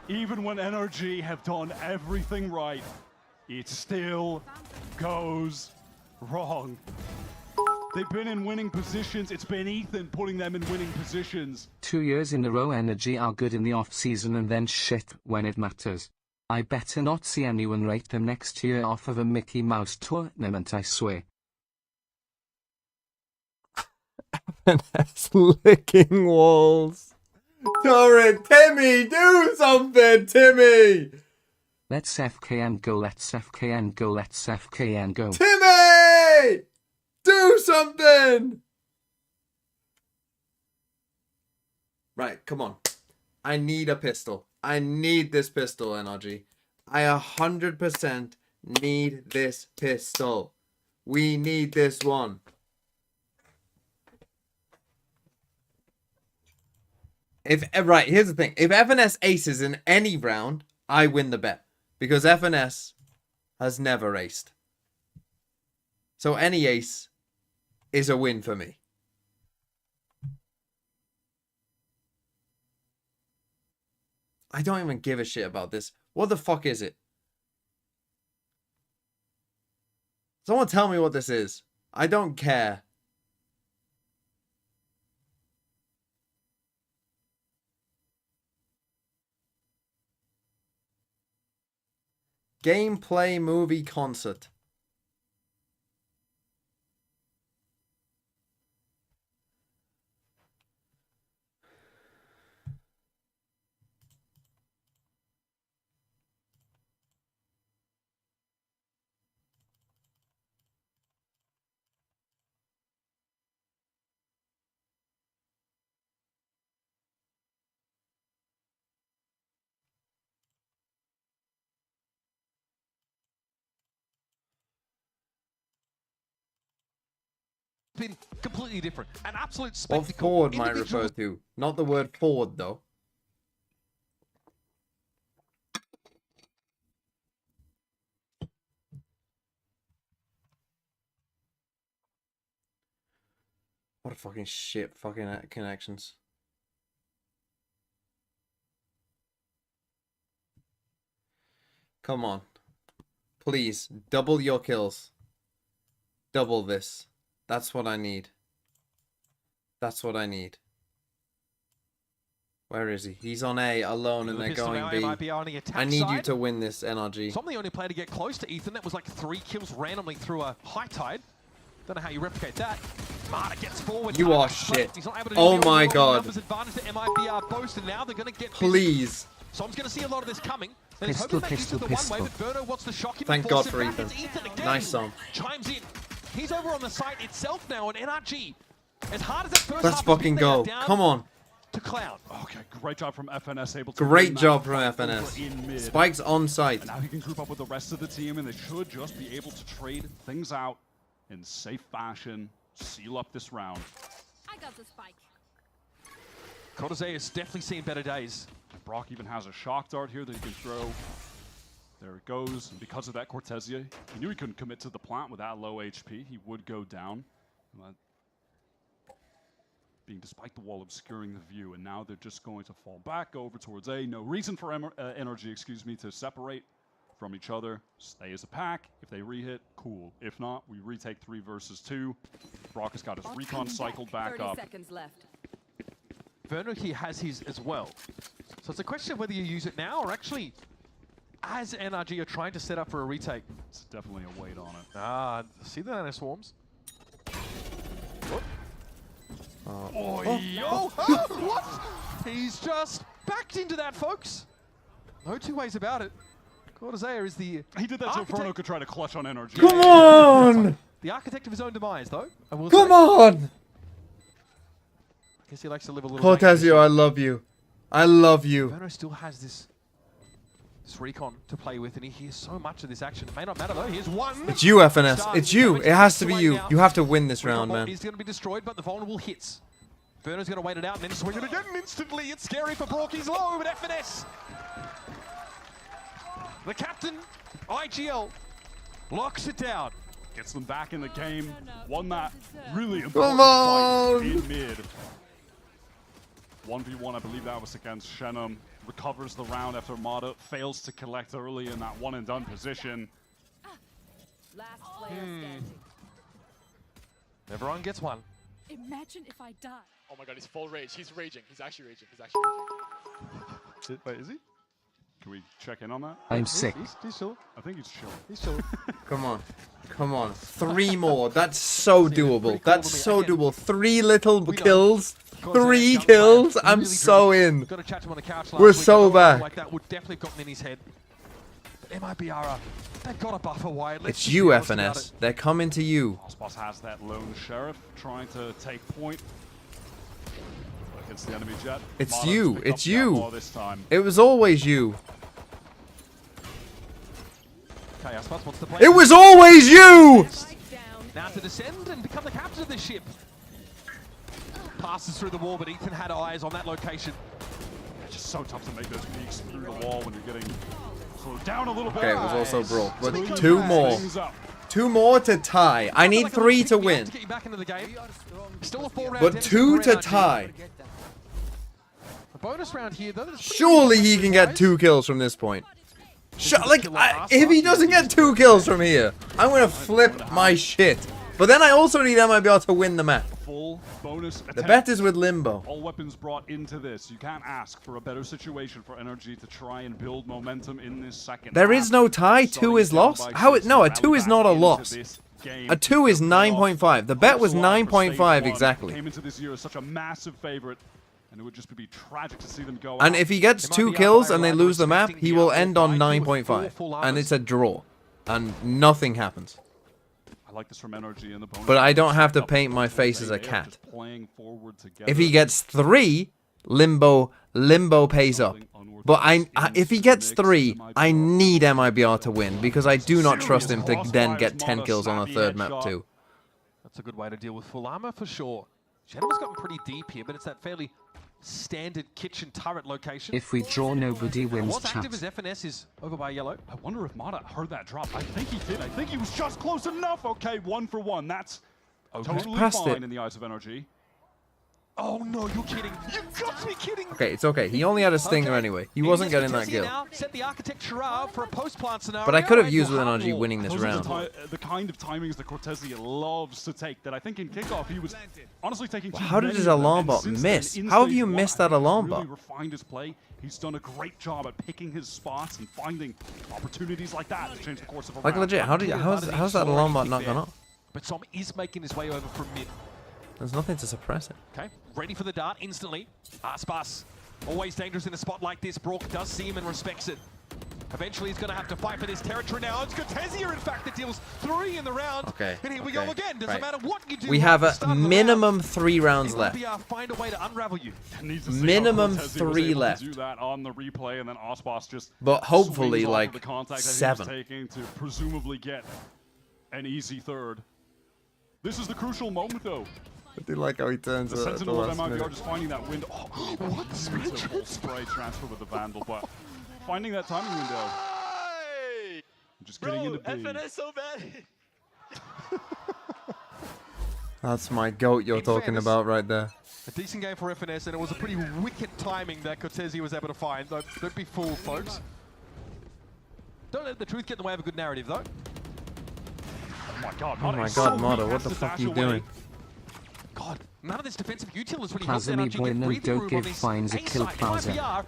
Even when NRG have done everything right, it still goes wrong. They've been in winning positions. It's been Ethan putting them in winning positions. 2 years in a row NRG are good in the off-season and then shit when it matters. I better not see anyone rate them next year off of a Mickey Mouse tournament, I swear. FNS licking walls. Torrid, Timmy, do something, Timmy! Let's FKN go, let's FKN go, let's FKN go. Timmy! Do something! Right, come on. I need a pistol. I need this pistol, NRG. I 100% need this pistol. We need this one. Right, here's the thing. If FNS aces in any round, I win the bet. Because FNS has never aced. So any ace is a win for me. I don't even give a shit about this. What the fuck is it? Someone tell me what this is. I don't care. Gameplay movie concert. been completely different. An absolute What spectacle. forward might Individuals- refer to. Not the word forward, though. What a fucking shit fucking connections. Come on. Please, double your kills. Double this. That's what I need. That's what I need. Where is he? He's on A alone and they're going B. I need you to win this, NRG. So I'm the only player to get close to Ethan. That was like 3 kills randomly through a high tide. Don't know how you replicate that. Marta gets forward. You are shit. Oh my god. Boast, and now they're going to get Please. So I'm going to see a lot of this coming. Pistol, pistol, pistol. Thank God for Ethan. Nice song. Chimes in. He's over on the site itself now, and NRG, as hard as that first Let's half fucking go. Come on. To Cloud. Okay, great job from FNS. Able to Great win that job from fight over FNS. in mid. Spike's on site. And now he can group up with the rest of the team, and they should just be able to trade things out in safe fashion, seal up this round. I got the spike. Cortese is definitely seen better days. And Brock even has a shock dart here that he can throw. There it goes. And because of that, Cortese, he knew he couldn't commit to the plant with that low HP. He would go down. Being despite the wall obscuring the view, and now they're just going to fall back, go over towards A. No reason for NRG, excuse me, to separate from each other. Stay as a pack. If they re-hit, cool. If not, we retake 3 versus 2. Brock has got his recon cycled back 30 up. seconds left. Verno here has his as well. So it's a question of whether you use it now or actually as NRG are trying to set up for a retake. It's definitely a weight on it. Ah, see the nano swarms? Whoop. What? He's just backed into that, folks. No two ways about it. Cortese is the He did that so Verno could try to clutch on NRG. Come on! The architect of his own demise, though. I will Come say. on! I guess he likes to live a little. Cortesio, I love you. I love you. Verno still has this recon to play with, and he hears so much of this action. It may not matter though. Here's one. It's you, FNS. It's you. It has to be you. You have to win this round, man. He's going to be destroyed, but the vulnerable hits. Verno's going to wait it out and then swing it again instantly. It's scary for Brock. He's low, but FNS. The captain, IGL, locks it down. Gets them back in the game. Won that really Come important on! fight in mid. 1v1, I believe that was against Shenum. Recovers the round after Mata fails to collect early in that one and done position. Last player standing. Everyone gets one. Imagine if I die. Oh my god, he's full rage. He's raging. He's actually raging. He's actually raging. Wait, is he? Can we check in on that? I'm sick. He's chill. I think he's chill. He's chill. Come on. Come on. 3 more. That's so doable. That's so doable. 3 little kills. 3 kills. I'm so in. Got to chat to him on the couch We're last week. so back. Like that would definitely have gotten in his head. But MIBR, they've got a buffer wide. It's you, FNS. They're coming to you. Icebox has that lone sheriff trying to take point against the enemy jet. It's Mata's you. picked It's up you. that this time. It was always you. Okay, Icebox wants to play. It was always you! Now to descend and become the captain of this ship. Passes through the wall, but Ethan had eyes on that location. It's just so tough to make those peeks through the wall when you're getting slowed down a little bit. Okay, it was also broke. But Nice. 2 more. Things up. 2 more to tie. I need 3 to win. To get you back into the game. Still a 4-round But deficit 2 for to NRG. tie. A bonus round here, though. Surely he can get 2 kills from this point. If he doesn't get 2 kills from here, I'm gonna flip my shit. But then I also need MIBR to win the map. Full bonus The attempt. bet is with Limbo. All weapons brought into this. You can't ask for a better situation for NRG to try and build momentum in this second There half. is no tie. 2 is lost. How it? No, a 2 is not a loss. A 2 is 9.5. The bet was 9.5 exactly. Came into this year as such a massive favorite, and it would just be tragic to see them go And out. if he gets 2 kills and they lose the map, he will end on 9.5. And it's a draw. And nothing happens. I like this from NRG and the bonus. But I don't have to paint my face as a They are cat. just playing forward together. If he gets 3, Limbo pays up. But if he gets 3, I need MIBR to win because I do not trust him to then get 10 kills on a 3rd map too. That's a good way to deal with full armor for sure. Shadow's gotten pretty deep here, but it's that fairly standard kitchen turret location. If we draw, nobody wins, What's active chat. as FNS is over by yellow. I wonder if Mata heard that drop. I think he did. I think he was just close enough. Okay, 1 for 1. That's totally Passed fine it. in the eyes of NRG. Oh no, you're kidding. You've got to be kidding. Okay, it's okay. He only had a stinger anyway. He wasn't getting that kill. Now set the architecture up for a post-plant scenario. But I could have and used with we'll NRG have winning this Those are round. the kind of timings that Cortezia loves to take. That I think in kickoff he was honestly taking. How did his many of them, alarm and bot since miss? then, in How have stage you one, missed I that think alarm he's bot? really refined his play. He's done a great job at picking his spots and finding opportunities like that to change the course of a Like round. legit, how's that alarm bot not gone up? But Som is making his way over from mid. There's nothing to suppress it. Okay, ready for the dart instantly. Icebox, always dangerous in a spot like this. Brock does see him and respects it. Eventually he's going to have to fight for this territory now. It's Geoguessr, in fact, that deals 3 in the round. Okay. And here we go again. Doesn't matter what you do. We have at the start a of the minimum round, 3 rounds left. MIBR find a way to unravel you. Needs to see how Minimum Cortezia was 3 able to left. Do that on the replay, and then Icebox just. But hopefully swings off like of the contact that he 7. was taking to presumably get an easy third. This is the crucial moment, though. I do like how he turns The at the Sentinel of last MIBR minute. just finding that window. Oh, what the spray transfer with the Vandal, but finding that timing window. Just getting into B. FNS so bad. That's my goat you're In talking fairness, about right there. A decent game for FNS, and it was a pretty wicked timing that Cortezia was able to find. Don't be fooled, folks. Don't let the truth get in the way of a good narrative, though. Oh my god, Oh my god, Mata, what the fuck are you doing? God, none of this defensive util has really Plaza helped me NRG get boy, breathing don't room give on this fines a A kill side. Plaza. MIBR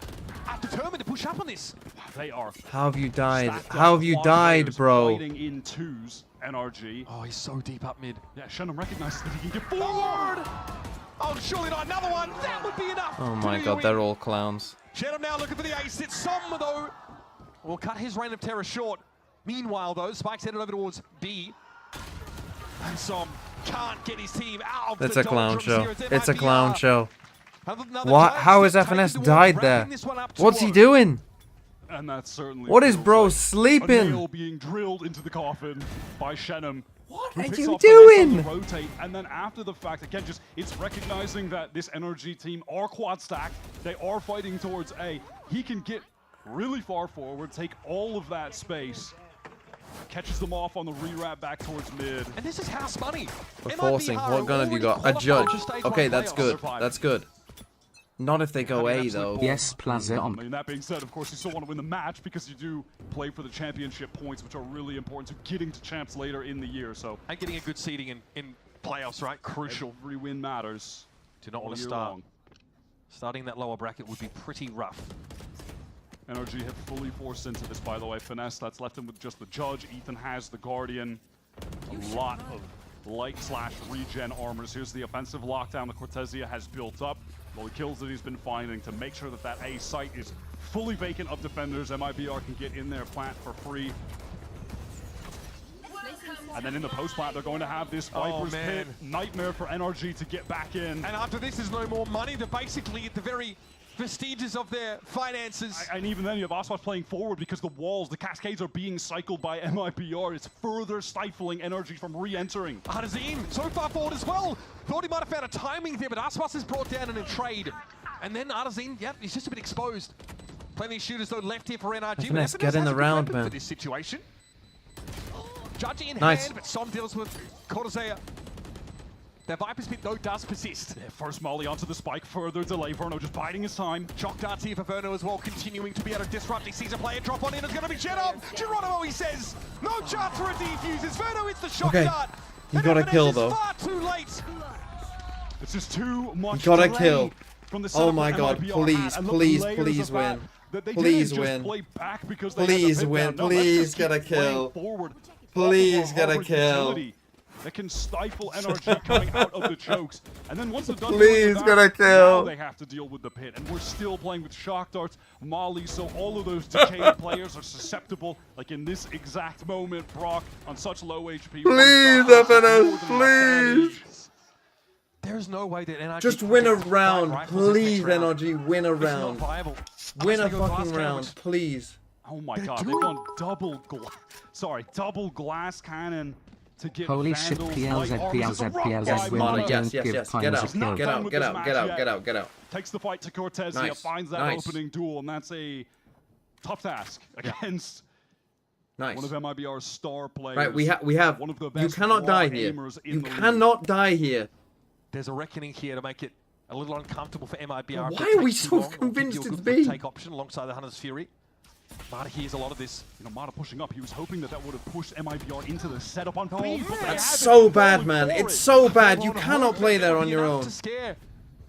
are determined to push up on this. They are. How have you died? stacked up How have you with a lot of died, players bro? Fighting in twos, NRG. Oh, he's so deep up mid. Yeah, Shenum recognizes that he can get forward. Oh, surely not another one. That would be enough. Oh my god, they're all clowns. Shenum now looking for the ace. It's Som, though. Will cut his reign of terror short. Meanwhile, though, Spike's headed over towards B. And Som can't get his team out of It's the a clown doldrums show. here. It's a MIBR. clown show. Another What? giant How has step taken FNS towards died there? wrapping this one up What's he 2-0. doing? And that's certainly. What is feels bro like A sleeping? nail being drilled into the coffin by Shenum. What Who are picks you off the next on the doing? rotate, and then after the fact, again, just it's recognizing that this NRG team are quad stacked. They are fighting towards A. He can get really far forward, take all of that space, catches them off on the re-wrap back towards mid. And this is house money. We're MIBR forcing. are What gun have you already got? A judge. qualified for stage Okay, one that's playoffs. good. That's good. Not if they go A though. Yes, Plaza I on. mean, that being said, of course, you still want to win the match because you do play for the championship points, which are really important to getting to champs later in the year. So And getting a good seeding in playoffs, right? Crucial. every win matters. Do not all want to year start. long. Starting that lower bracket would be pretty rough. NRG have fully forced into this, by the way. Finesse, that's left him with just the Judge. Ethan has the Guardian. A lot of light/regen armors. Here's the offensive lockdown that Cortezia has built up. Well, the kills that he's been finding to make sure that that A site is fully vacant of defenders. MIBR can get in there, plant for free. And then in the post plant, they're going to have this Viper's Pit nightmare for NRG to get back in. And after this is no more money. They're basically at the very vestiges of their finances. And even then, you have Icebox playing forward because the walls, the cascades are being cycled by MIBR. It's further stifling energy from re-entering. Arzim so far forward as well. Thought he might have found a timing there, but Icebox is brought down in a trade. And then Arzim, yeah, he's just a bit exposed. Plenty of shooters though left here for NRG. FNS, but get in has the a good round, weapon man. for this situation. Judging in Nice. hand, but Som deals with Cortezia. Their Viper's Pit though does persist. Yeah, first molly onto the spike, further delay. Verno just biding his time. Shock darts here for Verno as well, continuing to be able to disrupt. He sees a player drop on in. It's going to be Genom. Geronimo, he says. No chance for a defuse. It's Verno, it's the shock Okay. dart. You And gotta FNS kill, is though. far too late. It's just too much You gotta delay kill. from the Oh setup my that god, MIBR please, had. And look, please, layers please of that, win. that they Please didn't win. just play back because they had the Please pit win. down. No, let's Please just keep get a playing kill. forward. Please Off get a Harvard kill. utility That can stifle NRG coming out of the chokes. And then once they're done Please with get a that, kill. now they have to deal with the pit. And we're still playing with shock darts, Molly, so all of those decayed players are susceptible. Like in this exact moment, Brock on such low HP. Please, FNS, please. There's no way that NRG Just can win a get round, 5 rifles in the please, next round. NRG, win a It's not round. viable. Win a Unless they go fucking glass round, cannons. please. Oh my They're god, they've doing- gone double glass cannon to get Holy shit, Vandals, PLZ, light armors. It's a PLZ, rock PLZ, fight. when Mana, we yes, don't yes, give yes. Pines Get a out, kill. get out, get out, get out, get out, get out. Takes the fight to Cortez. Nice, Finds that nice. opening duel, and that's a tough task against Nice. one of MIBR's star players. Right, we have. one of the You best cannot die raw here. aimers in You the league. cannot die here. There's a reckoning here to make it a little uncomfortable for MIBR. Why are we so convinced it's B? Take option alongside the Hunter's Fury. Mata hears a lot of this. You know, Mata pushing up. He was hoping that would have pushed MIBR into the setup on B. But they That's haven't. so They're bad, going man. for It's it. so bad. You They're on cannot hold. play there on Be your enough own. to scare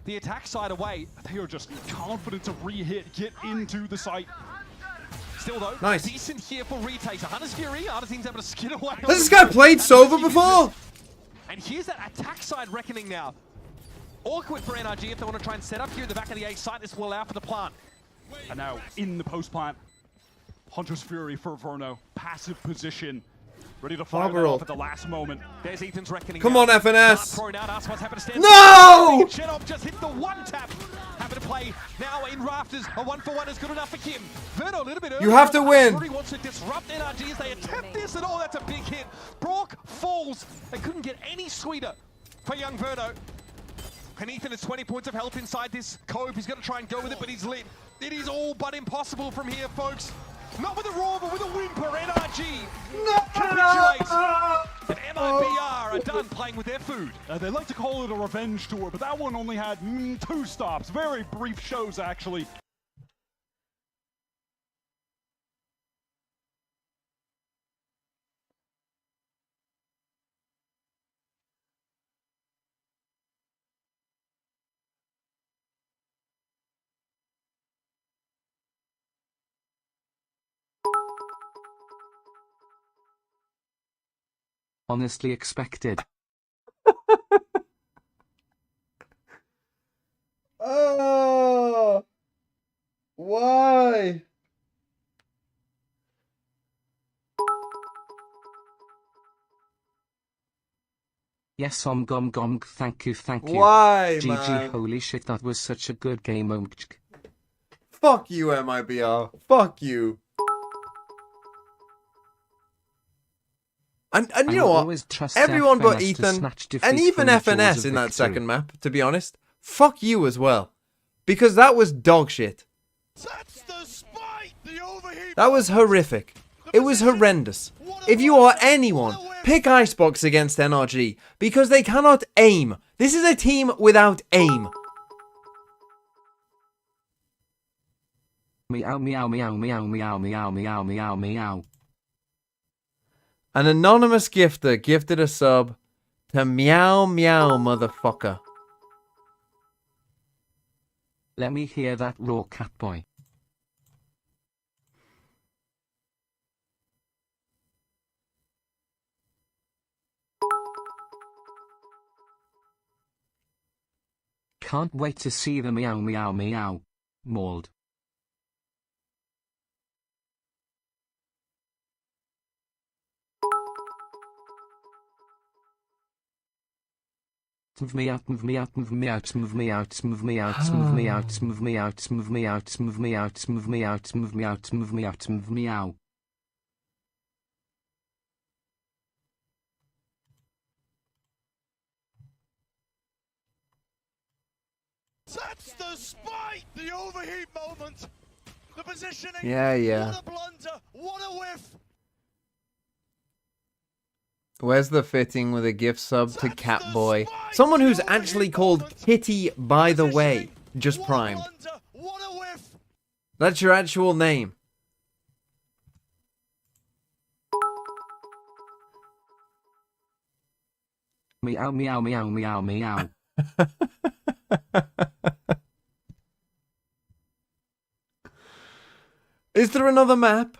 the attack side away. They are just confident to re-hit, get into the site. Still though, Nice. decent here for retakes. A Hunter's Fury, Artisan's able to skid away. Has this guy played Sova before? And here's that attack side reckoning now. Awkward for NRG if they want to try and set up here at the back of the A site. This will allow for the plant. And now in the post plant, Hunter's Fury for Verno, passive position, ready to fire that Barbarell. off at the last moment. There's Ethan's reckoning. Come now. on, FNS. Thrown out. Icebox happen to stand. No! Chenov just hit the one tap. Happen to play now in rafters. A 1-for-1 is good enough for Kim. Verno a little bit early. You have to win. Fury wants to disrupt NRG as they attempt this, and oh, that's a big hit. Brock falls. They couldn't get any sweeter for young Verno. And Ethan has 20 points of health inside this cove. He's going to try and go with it, but he's lit. It is all but impossible from here, folks. Not with a roar, but with a whimper. NRG capitulates. And MIBR are done playing with their food. They like to call it a revenge tour, but that one only had 2 stops. Very brief shows, actually. Honestly expected. Oh, why? Yes, gom, thank you. Why, GG, man? holy shit, that was such a good game. Fuck you, MIBR. Fuck you. And you know what? Everyone but Ethan, and even FNS in that second map, to be honest, fuck you as well. Because that was dog shit. That's the spite! The overheat! That was horrific. It was horrendous. If you are anyone, pick Icebox against NRG, because they cannot aim. This is a team without aim. Meow, meow, meow, meow, meow, meow, meow, meow, meow. An anonymous gifter gifted a sub to Meow Meow motherfucker. Let me hear that raw cat boy. Can't wait to see the meow meow meow. Mauled. Move me out, move me out, move me out, move me out, move me out, move me out, move me out, move me out, move me out, move me out, move me out, move me out, move me out. That's the spite! The overheat moment! The positioning! Yeah. What a blunder! What a whiff! Where's the fitting with a gift sub to Catboy? Someone who's actually called Kitty, by the way. Just primed. What a whiff! That's your actual name. Meow meow meow meow meow. Is there another map?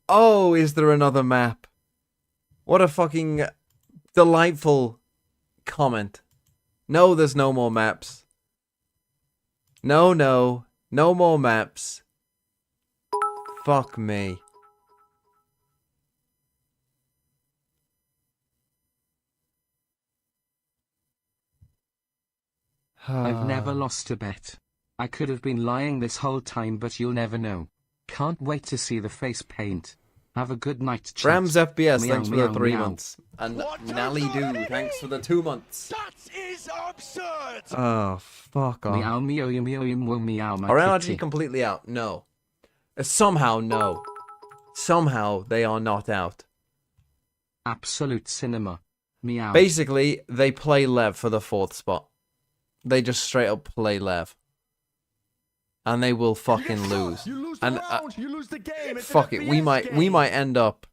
Oh, is there another map? What a fucking delightful comment. No, there's no more maps. No more maps. Fuck me. I've never lost a bet. I could have been lying this whole time, but you'll never know. Can't wait to see the face paint. Have a good night, chat. Rams FBS, Meow, thanks for meow, the 3 meow. months. And Nally Doo, thanks for the 2 months. That is absurd! Oh, fuck off. Meow, meow, meow, meow, meow, my Are kitty. NRG completely out? No. Somehow, no. Somehow, they are not out. Absolute cinema. Meow. Basically, they play Lev for the 4th spot. They just straight up play Lev. And they will fucking lose. You lose And the round, you lose the game. It's fuck an it, we FPS might game. end up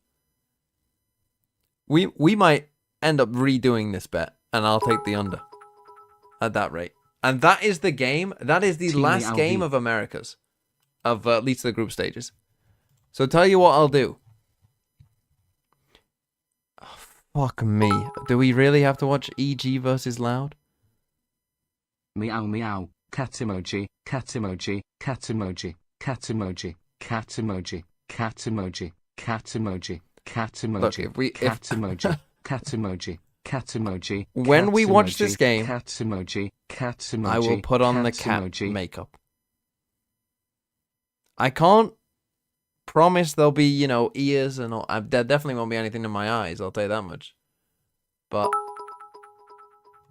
we might end up redoing this bet, and I'll take the under at that rate. And that is the game. That is the Team last LV. game of Americas, of at least the group stages. So tell you what I'll do. Oh, fuck me. Do we really have to watch EG versus Loud? Meow, meow. Cat emoji. Cat emoji. Cat emoji. Cat emoji. Cat emoji. Cat emoji. Cat emoji. Cat emoji. Look, if we cat emoji. Cat emoji. Cat emoji. When cat we watch emoji, this game, cat emoji. Cat emoji. I will put on the cat emoji. makeup. I can't promise there'll be, you know, ears and all. There definitely won't be anything in my eyes, I'll tell you that much. But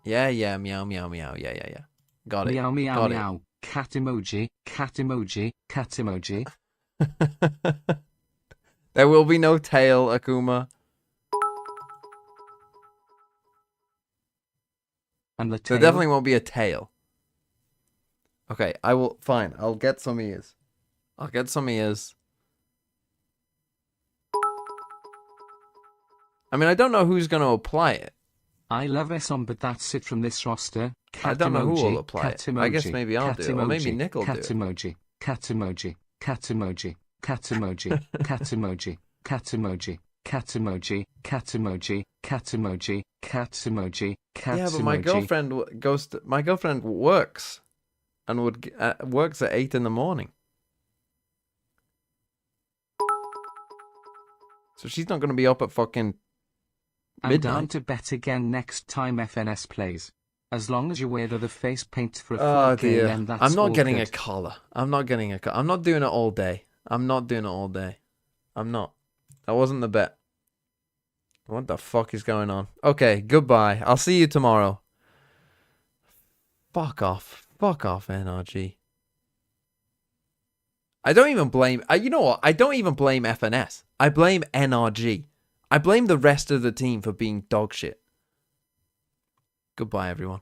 yeah, meow, meow, meow. Yeah. Got it. Meow, meow, Got meow. Cat emoji. Cat emoji. Cat emoji. it. There will be no tail, Akuma. And the There tail. definitely won't be a tail. Okay, I will. Fine, I'll get some ears. I'll get some ears. I mean, I don't know who's going to apply it. I love Esom, but that's it from this roster. Cat I don't know who emoji, will apply cat it. emoji, I guess maybe I'll cat do it, or maybe emoji, Nick will cat do it. emoji, cat emoji, cat emoji, cat emoji, cat emoji, cat emoji, cat emoji, cat emoji, cat emoji, cat emoji, cat Yeah, but my emoji. girlfriend my girlfriend works, and works at 8 in the morning. So she's not going to be up at fucking I'm down midnight. to bet again next time FNS plays. As long as you wear the face paint for a full Oh game, dear. then that's I'm not all getting a good. collar. I'm not doing it all day. I'm not doing it all day. I'm not. That wasn't the bet. What the fuck is going on? Okay, goodbye. I'll see you tomorrow. Fuck off. Fuck off, NRG. I don't even blame... you know what? I don't even blame FNS. I blame NRG. I blame the rest of the team for being dog shit. Goodbye, everyone.